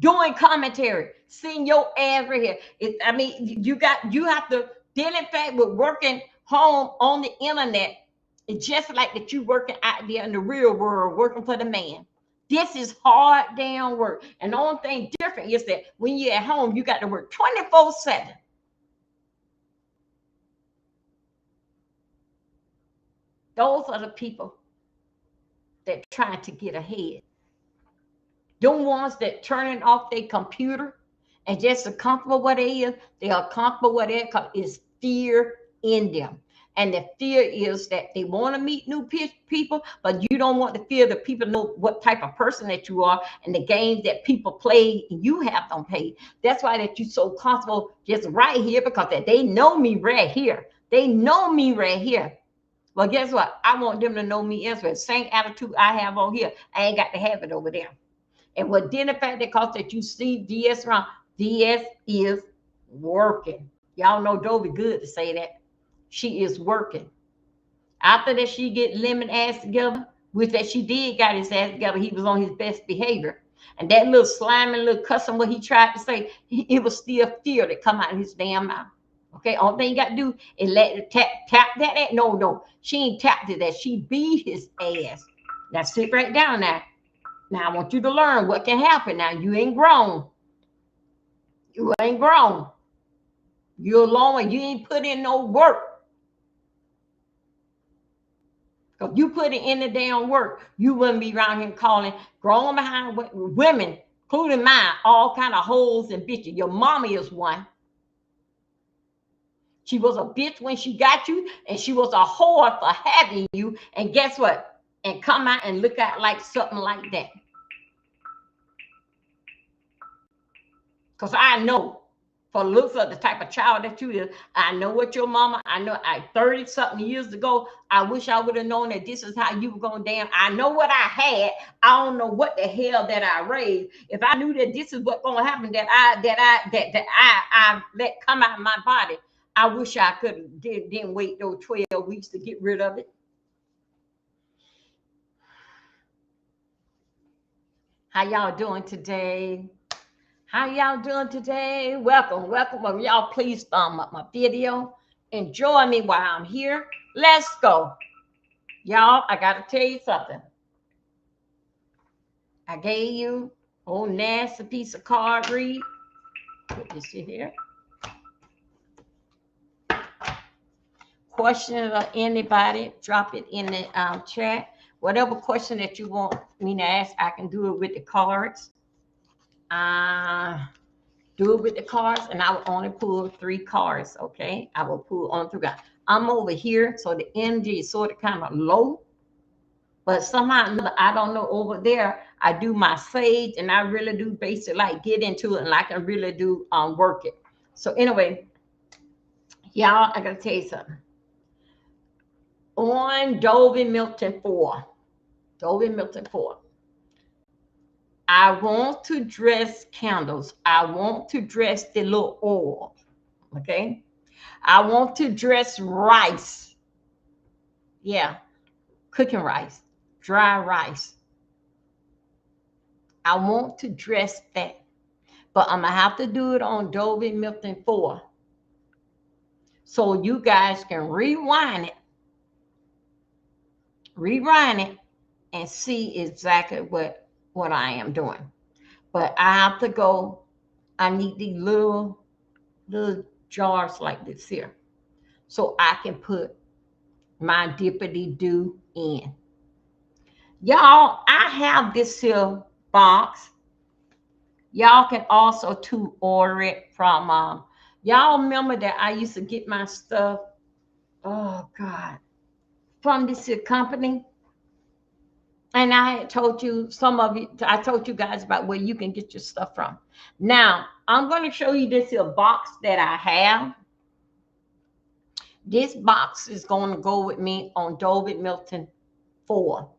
Doing commentary, seeing your ass right here. You have to deal in fact with working home on the internet. It's just like that you working out there in the real world, working for the man. This is hard damn work. And the only thing different is that when you're at home, you got to work 24/7. Those are the people that trying to get ahead. Them ones that turning off their computer and just are comfortable what they is, they are comfortable what they is fear in them. And the fear is that they want to meet new people, but you don't want to fear that people know what type of person that you are and the games that people play and you have them paid. That's why that you're so comfortable just right here because they know me right here. They know me right here. Well, guess what? I want them to know me as well. Same attitude I have on here. I ain't got to have it over there. And what did the fact that cause that you see DS around, DS is working. Y'all know Dovey good to say that. She is working. After that, she get lemon ass together, which that she did got his ass together. He was on his best behavior. And that little slimy little cussing what he tried to say, it was still fear that come out of his damn mouth. Okay, all thing you got to do is let it tap that. No, she ain't tapped it that. She beat his ass. Now sit right down now. Now I want you to learn what can happen. Now you ain't grown. You ain't grown. You're alone and you ain't put in no work. Because you put it in the damn work, you wouldn't be around here calling grown behind women, including mine, all kind of hoes and bitches. Your mama is one. She was a bitch when she got you, and she was a whore for having you. And guess what? And come out and look out like something like that. Because I know, for the looks of the type of child that you is, I know what your mama, I know 30-something years ago, I wish I would have known that this is how you were going damn. I know what I had. I don't know what the hell that I raised. If I knew that this is what's going to happen, that I let come out of my body, I wish I could didn't wait those 12 weeks to get rid of it. How y'all doing today? How y'all doing today? Welcome. Y'all please thumb up my video. Enjoy me while I'm here. Let's go. Y'all, I got to tell you something. I gave you a whole nasty piece of card read. Put this in here. Question of anybody, drop it in the chat. Whatever question that you want me to ask, I can do it with the cards. do it with the cards, and I will only pull 3 cards. Okay, I will pull on 3 cards. I'm over here, so the energy is sort of kind of low, but somehow I don't know. Over there, I do my sage, and I really do basically like get into it, and I can really do work it. So anyway, y'all, I gotta tell you something. On Dovey Milton 4, Dovey Milton 4. I want to dress candles. I want to dress the little oil. Okay. I want to dress rice. Yeah. Cooking rice. Dry rice. I want to dress that. But I'm going to have to do it on Dovey Milton 4. So you guys can rewind it. Rewind it and see exactly what I am doing. But I have to go. I need these little jars like this here, so I can put my dippity do in. Y'all, I have this here box. Y'all can also too order it from y'all remember that I used to get my stuff, oh God, from this here company. And I had told you, some of you, I told you guys about where you can get your stuff from. Now, I'm going to show you this here box that I have. This box is going to go with me on Dovey Milton 4.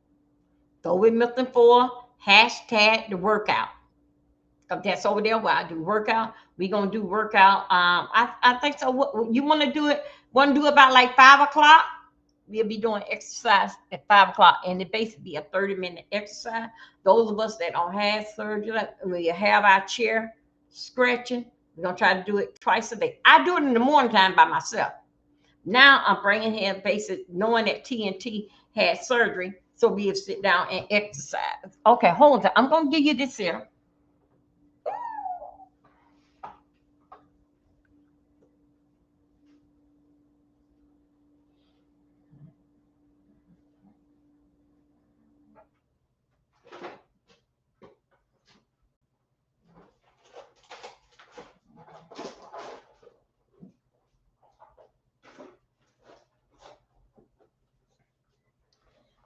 Dovey Milton 4, hashtag the workout. That's over there where I do workout. We're going to do workout. I think so. What, you want to do it? Want to do it about like 5 o'clock? We'll be doing exercise at 5 o'clock, and it basically be a 30-minute exercise. Those of us that don't have surgery, we have our chair stretching. We're going to try to do it twice a day. I do it in the morning time by myself. Now I'm bringing him basic, knowing that TNT had surgery, so we'll sit down and exercise. Okay, hold on. I'm going to give you this here.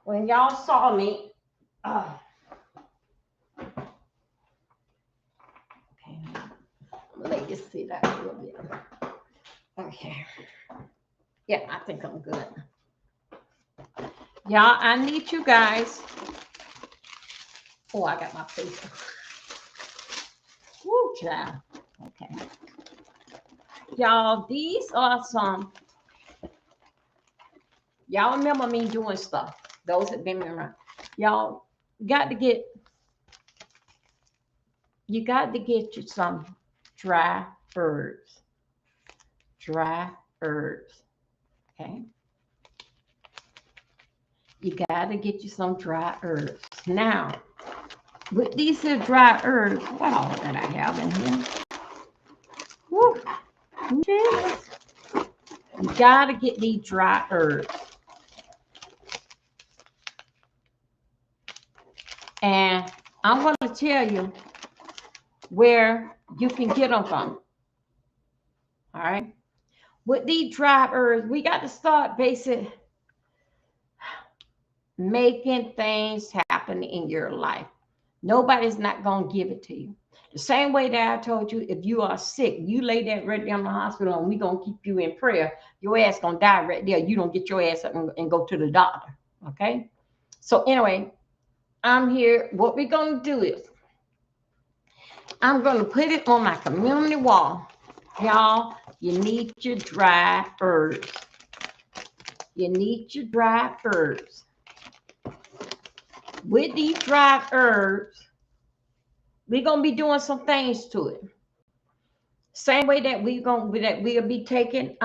When y'all saw me, okay, let me see that a little bit. Okay, yeah, I think I'm good. Y'all, I need you guys. Oh, I got my paper. Woo, child. Okay, y'all, these are some. Y'all remember me doing stuff. Those that been around. Y'all got to get. You got to get you some dry herbs. Dry herbs. Okay. You got to get you some dry herbs. Now, with these here dry herbs, what all that I have in here? Woo. Jesus. You got to get these dry herbs. And I'm going to tell you where you can get them from. All right. With these dry herbs, we got to start basically making things happen in your life. Nobody's not going to give it to you. The same way that I told you, if you are sick, you lay that right there in the hospital and we're going to keep you in prayer. Your ass going to die right there. You don't get your ass up and go to the doctor. Okay. So anyway, I'm here. What we're going to do is I'm going to put it on my community wall. Y'all, you need your dry herbs. You need your dry herbs. With these dry herbs, we're going to be doing some things to it. Same way that we'll be taking,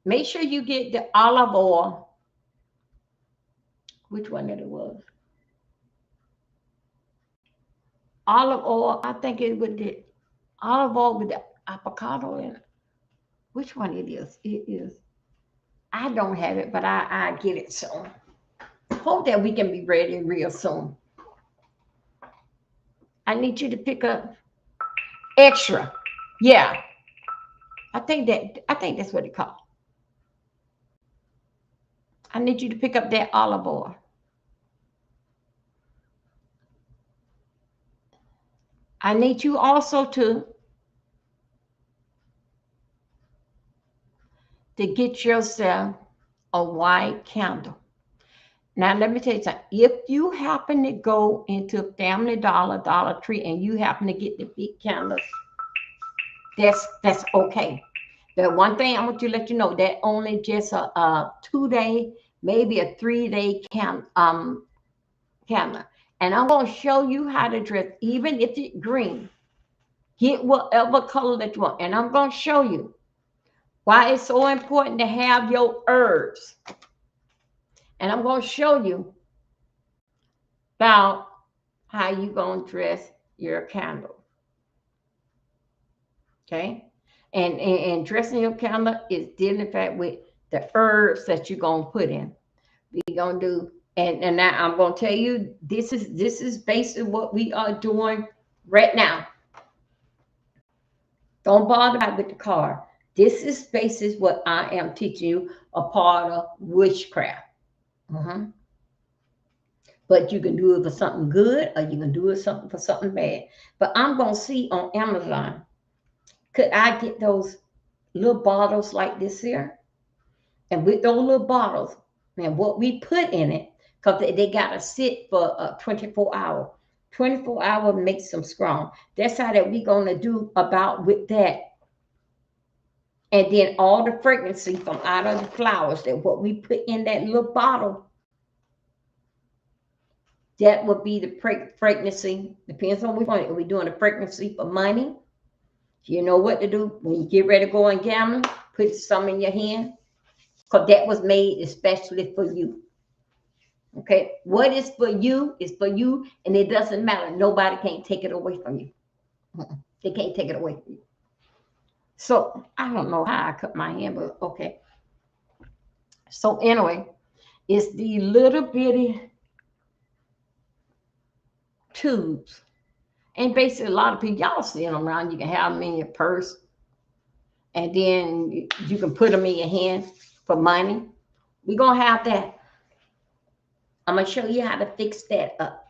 make sure you get the olive oil. Which one that it was? Olive oil, I think it would be olive oil with the avocado in it. Which one it is? It is. I don't have it, but I get it soon. Hope that we can be ready real soon. I need you to pick up extra. Yeah. I think that's what it called. I need you to pick up that olive oil. I need you also to get yourself a white candle. Now, let me tell you something. If you happen to go into Family Dollar, Dollar Tree, and you happen to get the big candles, that's okay. The one thing I want to let you know that only just a 2-day, maybe a 3-day candle. And I'm going to show you how to dress, even if it's green. Get whatever color that you want. And I'm going to show you why it's so important to have your herbs. And I'm going to show you about how you going to dress your candle. Okay? And dressing your candle is dealing in fact with the herbs that you're going to put in. We're going to do, and now I'm going to tell you, this is basically what we are doing right now. Don't bother with the card. This is basically what I am teaching you, a part of witchcraft. But you can do it for something good, or you can do it for something bad. But I'm going to see on Amazon, could I get those little bottles like this here? And with those little bottles, and what we put in it, because they got to sit for 24 hours. 24 hours makes them strong. That's how that we're going to do about with that. And then all the fragrancy from out of the flowers, that what we put in that little bottle, that would be the fragrancy. Depends on which one. Are we doing a fragrancy for money? You know what to do when you get ready to go and gamble. Put some in your hand, because that was made especially for you. Okay, what is for you is for you, and it doesn't matter. Nobody can't take it away from you. They can't take it away from you. So I don't know how I cut my hand, but okay. So anyway, it's the little bitty tubes. And basically, a lot of people, y'all see them around. You can have them in your purse. And then you can put them in your hand for money. We're going to have that. I'm going to show you how to fix that up.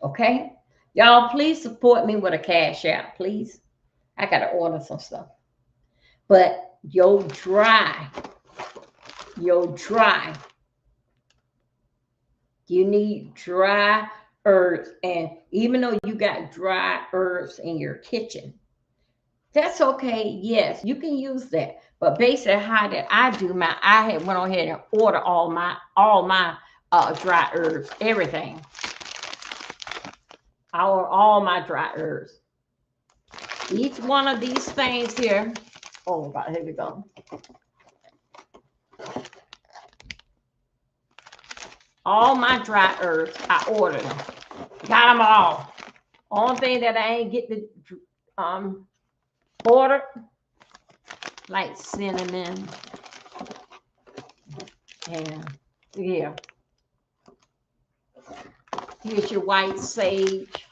Okay? Y'all, please support me with a cash out, please. I got to order some stuff. But your dry, you need dry herbs. And even though you got dry herbs in your kitchen, that's okay. Yes, you can use that. But basically, how did I do my? I had went on ahead and ordered all my dry herbs, everything. I ordered all my dry herbs. Each one of these things here. Oh God, here we go. All my dry herbs, I ordered them. Got them all. Only thing that I ain't get the order, like cinnamon, and yeah. Here's your white sage.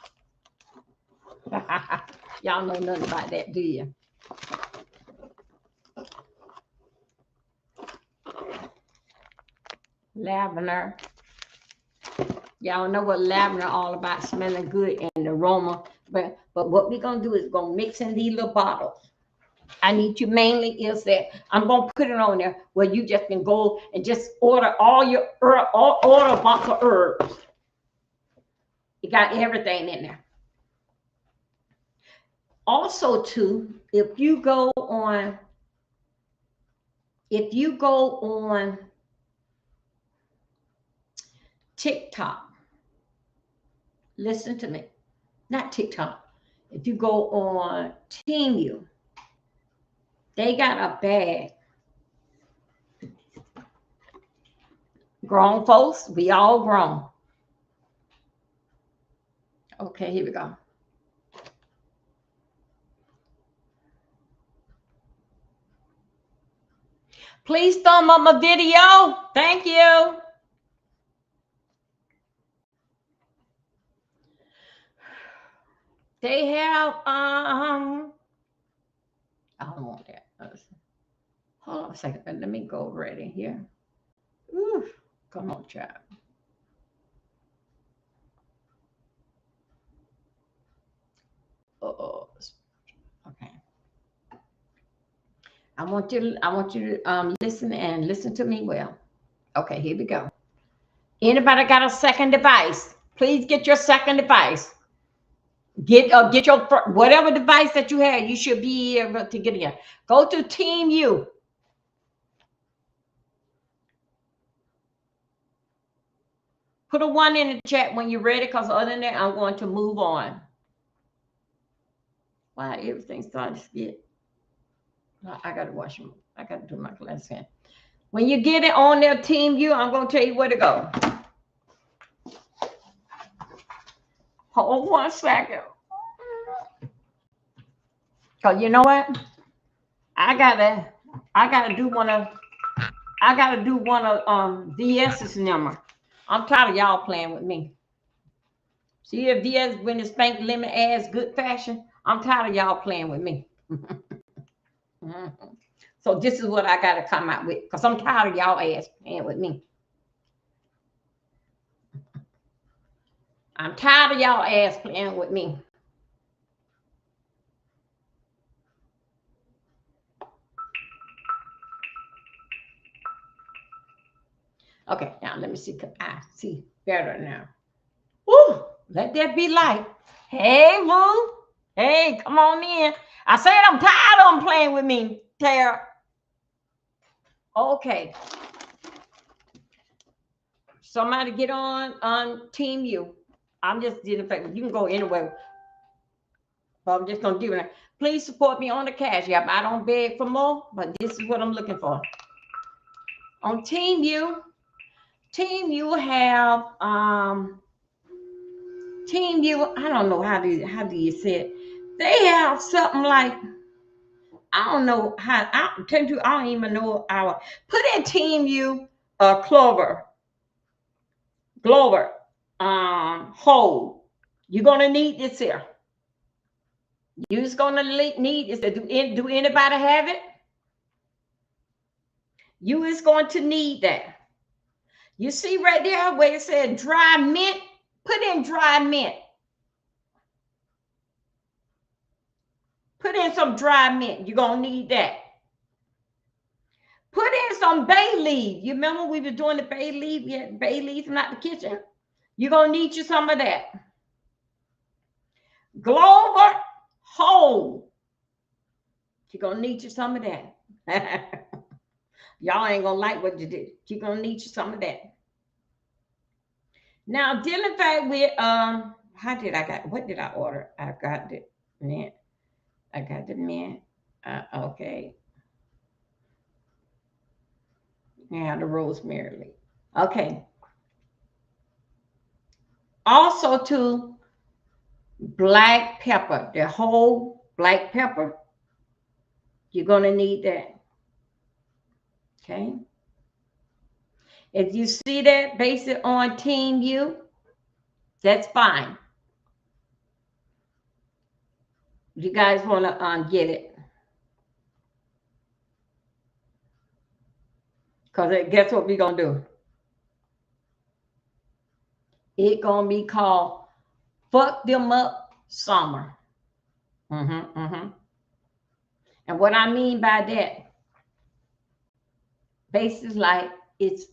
Y'all know nothing about that, do you? Lavender. Y'all know what lavender all about, smelling good and aroma. But what we're going to do is going to mix in these little bottles. I need you mainly is that I'm going to put it on there where you just can go and just order all your order a box of herbs. You got everything in there. Also, too, if you go on TikTok, listen to me, not TikTok. If you go on Temu, they got a bag. Grown folks, we all grown. Okay, here we go. Please thumb up my video. Thank you. They have I don't want that. Hold on a second. Let me go right in here. Ooh, come on, child. Oh, okay. I want you to listen to me well. Okay, here we go. Anybody got a second device? Please get your second device. Get your whatever device that you have. You should be able to get it. Go to Team U. Put a 1 in the chat when you're ready, because other than that, I'm going to move on. Wow, everything's starting to get. I got to wash them. I got to do my glass hand. When you get it on their Team U, I'm going to tell you where to go. Hold 1 second. Because you know what? I gotta do one of VS's number. I'm tired of y'all playing with me. See if VS when the spank lemon ass good fashion. I'm tired of y'all playing with me. So this is what I gotta come out with, because I'm tired of y'all ass playing with me. I'm tired of y'all ass playing with me. Okay, now let me see. I see better now. Woo! Let that be light. Hey, Boo. Hey, come on in. I said I'm tired of them playing with me, Tara. Okay. Somebody get on Team U. I'm just did in fact. You can go anywhere. But I'm just gonna give it. Please support me on the Cash App. I don't beg for more, but this is what I'm looking for. On Team U have Team U. I don't know how do you say it. They have something like, I don't know how. I don't even know our. Put in Team U, Glover, hold. You're gonna need this here. You're just gonna need this. Do anybody have it? You is going to need that. You see right there where it said dry mint. Put in dry mint. Put in some dry mint. You're gonna need that. Put in some bay leaf. You remember we were doing the bay leaf? We had bay leaf from out the kitchen. You're gonna need you some of that. Glover whole. You're gonna need you some of that. Y'all ain't gonna like what you did. You're gonna need you some of that. Now, dealing back with what did I order? I got the mint. I got the mint. Okay. Now the rosemary leaf. Okay. Also to black pepper, the whole black pepper. You're gonna need that. Okay. If you see that, base it on Team U. That's fine. You guys want to get it. Because guess what we're going to do? It's going to be called Fuck Them Up Summer. And what I mean by that, basically like it's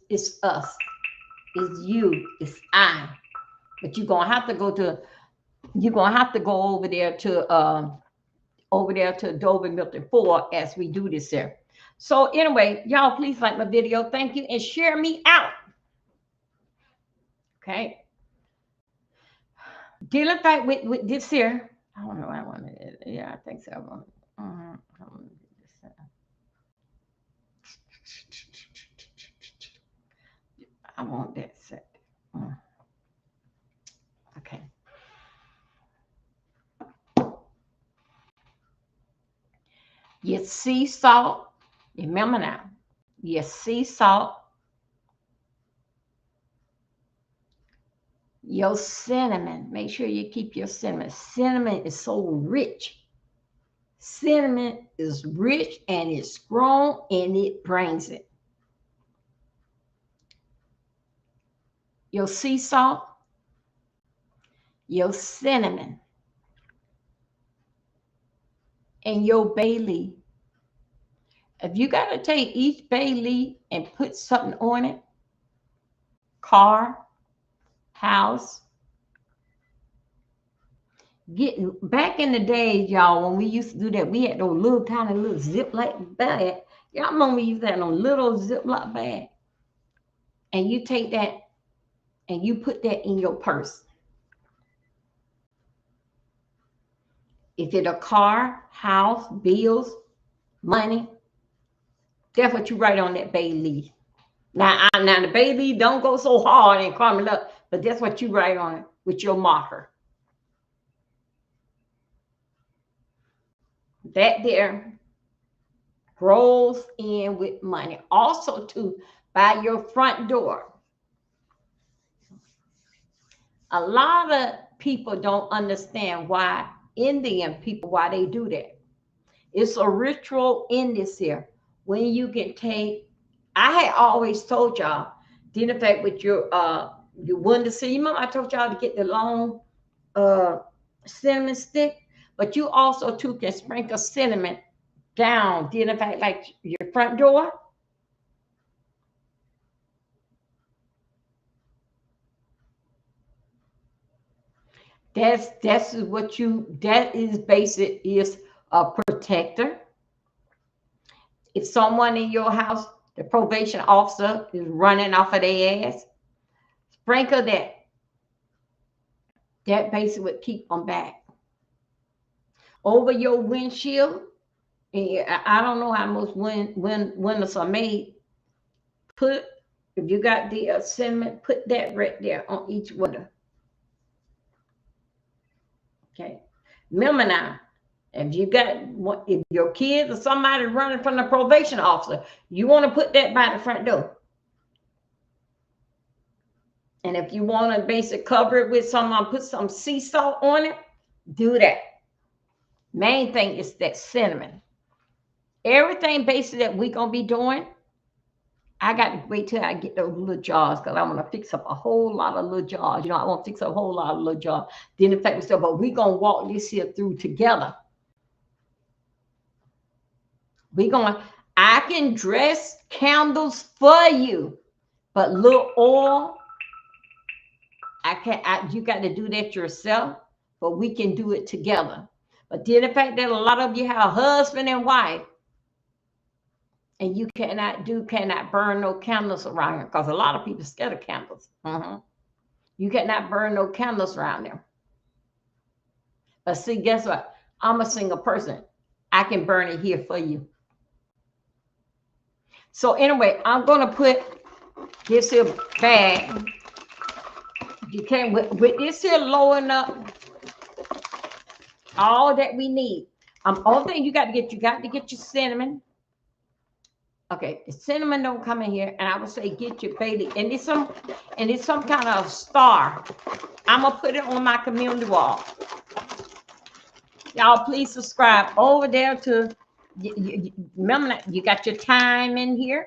us. It's you. It's I. But you're going to have to go over there to Dover Milton 4 as we do this here. So anyway, y'all please like my video. Thank you, and share me out. Okay. Dealing back with this here. I don't know. I want it. Yeah, I think so. I want that set. Okay. Your sea salt. Remember now. Your sea salt. Your cinnamon, make sure you keep your cinnamon. Cinnamon is so rich. Cinnamon is rich and it's strong and it brings it. Your sea salt, your cinnamon, and your bay leaf. If you got to take each bay leaf and put something on it, car, house, getting back in the days, y'all, when we used to do that, we had those little tiny little Ziploc bag. Y'all remember we used to have those little Ziploc bag, and you take that and you put that in your purse. If it's a car, house, bills, money, that's what you write on that bay leaf. Now the bay leaf don't go so hard and crumble up, but that's what you write on it with your marker. That there grows in with money. Also, too, by your front door. A lot of people don't understand why Indian people, why they do that. It's a ritual in this here. When you can take, I had always told y'all, then in fact with your window sill, you remember I told y'all to get the long cinnamon stick, but you also too can sprinkle cinnamon down, then in fact like your front door. That's what you, that is basic, is a protector. If someone in your house, the probation officer is running off of their ass, sprinkle that. That basically would keep them back. Over your windshield, I don't know how most windows are made. Put, if you got the cinnamon, put that right there on each window. Okay. Remember now, if you got, if your kids or somebody running from the probation officer, you want to put that by the front door. And if you want to basically cover it with some, put some sea salt on it, do that. Main thing is that cinnamon. Everything basically that we're going to be doing, I got to wait till I get those little jars because I want to fix up a whole lot of little jars. You know, I want to fix up a whole lot of little jars. Then in fact, but we're going to walk this here through together. We're going, I can dress candles for you, but little oil, you got to do that yourself, but we can do it together. But then the fact that a lot of you have a husband and wife, and you cannot burn no candles around here because a lot of people scared of candles. You cannot burn no candles around there. But see, guess what? I'm a single person. I can burn it here for you. So anyway, I'm going to put this here bag. You can with this here lowering up all that we need. All thing you got to get your cinnamon. Okay, the cinnamon don't come in here, and I would say get your Bailey, and it's some kind of star. I'm gonna put it on my community wall. Y'all, please subscribe over there to. Remember that you got your thyme in here.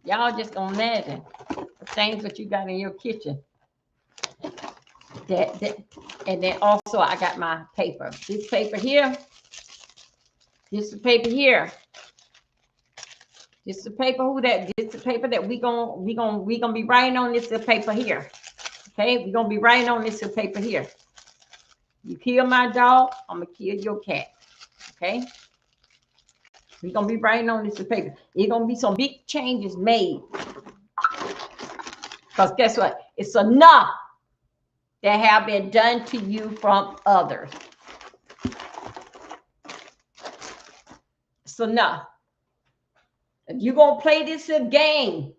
Y'all just gonna imagine the things that you got in your kitchen. And then also I got my paper. This paper here. This is the paper here. This is the paper this is the paper that we gonna be writing on. This is the paper here. Okay, we're gonna be writing on this paper here. You kill my dog, I'm gonna kill your cat. Okay. We're gonna be writing on this paper. It's gonna be some big changes made. Because guess what? It's enough that have been done to you from others. It's enough. If you're going to play this game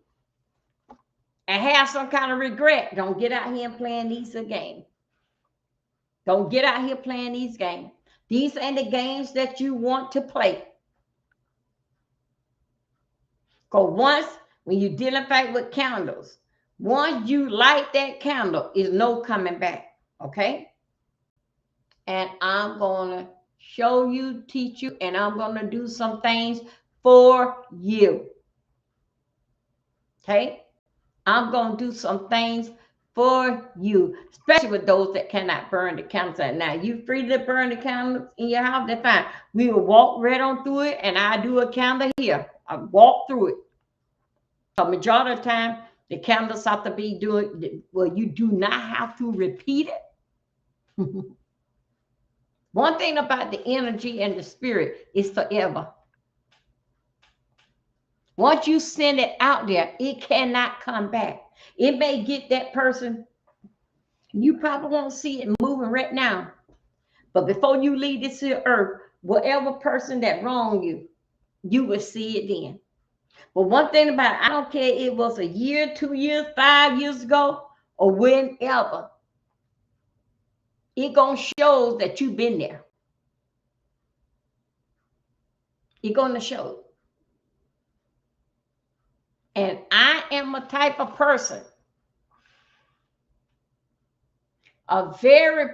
and have some kind of regret, don't get out here and playing these games. Don't get out here playing these games. These ain't the games that you want to play. Because once, when you deal in fact with candles, Once you light that candle, is no coming back. Okay? And I'm gonna show you, teach you, and I'm gonna do some things for you. Okay? I'm gonna do some things for you, especially with those that cannot burn the candles. Now you free to burn the candles in your house, that's fine. We will walk right on through it, and I do a candle here. I walk through it. A majority of the time, the candles have to be doing well. You do not have to repeat it. One thing about the energy and the spirit is forever. Once you send it out there, it cannot come back. It may get that person, you probably won't see it moving right now. But before you leave this here earth, whatever person that wronged you, you will see it then. But one thing about it, I don't care if it was a year, 2 years, 5 years ago, or whenever, it gonna show that you've been there. It's gonna show. And I am a type of person, a very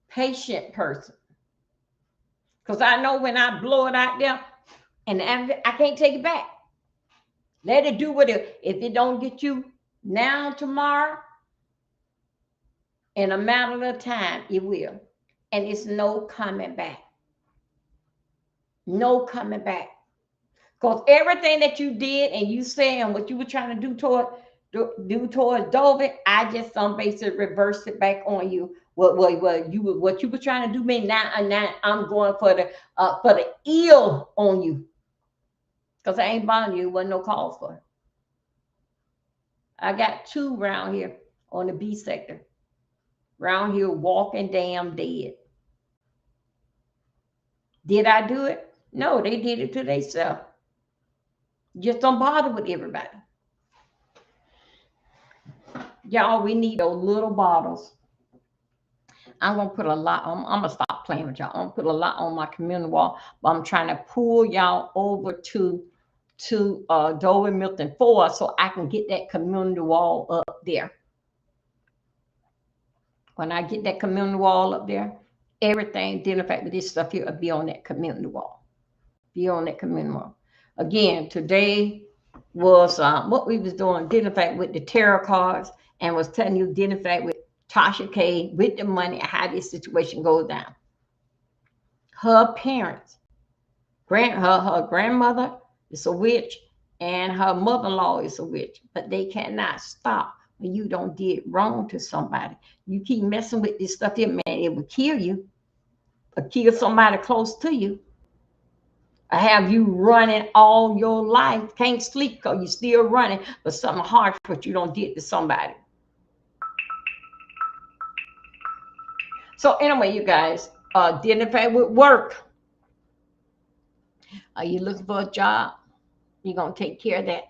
patient person. Because I know when I blow it out there, and I can't take it back. Let it do what it, if it don't get you now, tomorrow, in a matter of time, it will. And it's no coming back. No coming back. Because everything that you did and you said and what you were trying to do towards Dovey, I just basically reversed it back on you. What you were trying to do me now, and now I'm going for the ill on you. Because I ain't bothering you, wasn't no cause for it. I got 2 around here on the B sector. Around here walking damn dead. Did I do it? No, they did it to themselves. Just don't bother with everybody. Y'all, we need those little bottles. I'm gonna put a lot on. I'm gonna stop playing with y'all. I'm gonna put a lot on my community wall, but I'm trying to pull y'all over to Dover Milton 4 so I can get that community wall up there. When I get that community wall up there, everything identified with this stuff here will be on that community wall. Be on that community wall. Again, today was what we was doing, identified with the tarot cards, and was telling you identified with Tasha K with the money, how this situation goes down. Her parents, her grandmother is a witch, and her mother-in-law is a witch, but they cannot stop when you don't did wrong to somebody. You keep messing with this stuff here, man, it will kill you, or kill somebody close to you. I have you running all your life, can't sleep because you're still running, but something hard what you don't did to somebody. So anyway, you guys, identify with work. Are you looking for a job? You're going to take care of that.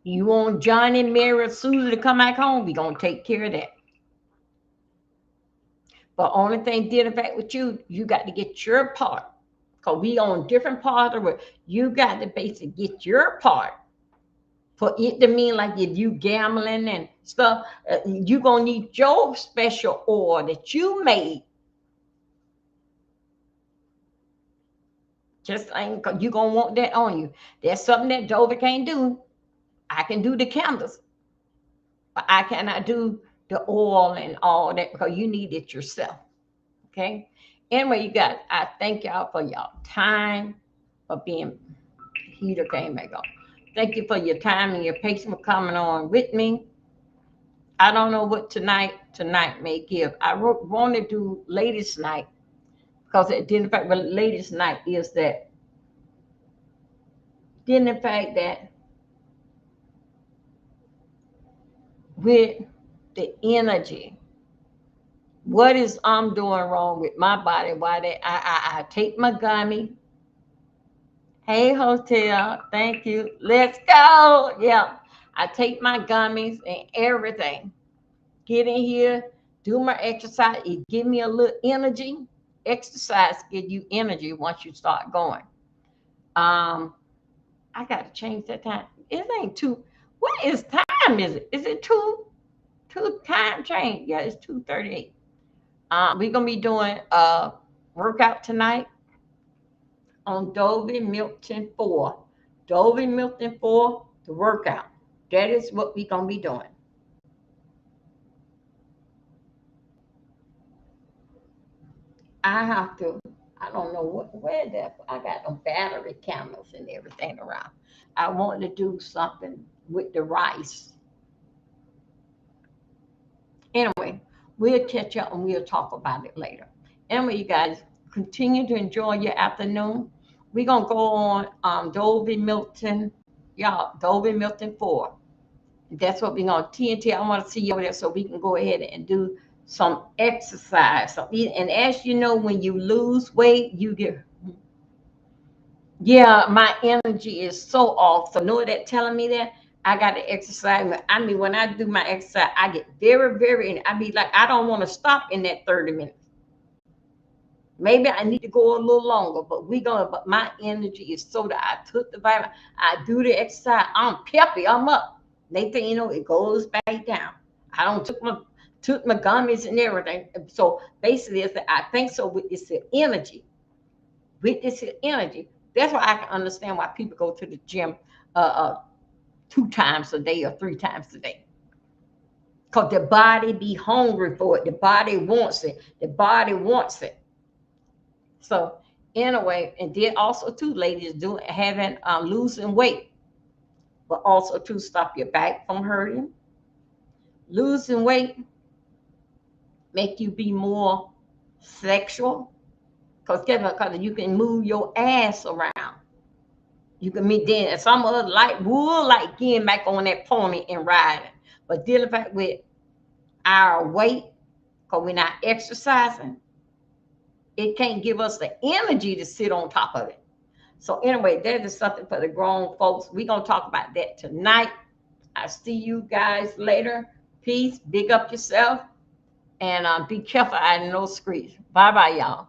You want Johnny, Mary, Susie to come back home, we're going to take care of that. But only thing identify with you, you got to get your part. Because we on different parts of it. You got to basically get your part. For it to mean like if you gambling and stuff, you're going to need your special oil that you made. Just ain't, you're going to want that on you. That's something that Dover can't do. I can do the candles. But I cannot do the oil and all that because you need it yourself. Okay? Anyway, you guys, I thank y'all for y'all time, for being, heater came back on. Thank you for your time and your patience for coming on with me. I don't know what tonight may give. I want to do ladies' night because the fact with ladies' night is that the fact that with the energy, what is I'm doing wrong with my body? Why that I take my gummy. Hey, hotel, thank you. Let's go. Yeah, I take my gummies and everything. Get in here, do my exercise. It give me a little energy. Exercise give you energy once you start going. I got to change that time. It ain't two. What is time? Is it? Is it two time change? Yeah, it's 2:38. We're gonna be doing a workout tonight on Dovey Milton 4. Dovey Milton 4, the workout. That is what we're gonna be doing. I have to. I don't know where that. I got them battery cameras and everything around. I want to do something with the rice. Anyway, we'll catch up and we'll talk about it later. Anyway, you guys continue to enjoy your afternoon. We're gonna go on Dovey Milton, y'all. Dovey Milton 4. That's what we're gonna TNT. I want to see you over there so we can go ahead and do some exercise. So, and as you know, when you lose weight, you get, yeah, my energy is so off. So know that telling me that I got to exercise. I mean, when I do my exercise, I get very, very, and I be like, I don't want to stop in that 30 minutes. Maybe I need to go a little longer, but my energy is so that I took the vitamin, I do the exercise, I'm peppy, I'm up. Next thing you know, it goes back down. I don't took my gummies and everything. So basically, I think so with this energy. With this energy, that's why I can understand why people go to the gym 2 times a day or 3 times a day. Because the body be hungry for it. The body wants it. The body wants it. So anyway, and then also too, ladies, having losing weight, but also to stop your back from hurting. Losing weight make you be more sexual, because you can move your ass around. You can meet then some other like would like getting back on that pony and riding, but dealing with our weight, because we're not exercising, it can't give us the energy to sit on top of it. So anyway, that is something for the grown folks. We're going to talk about that tonight. I'll see you guys later. Peace. Big up yourself. And be careful out in those streets. Bye-bye, y'all.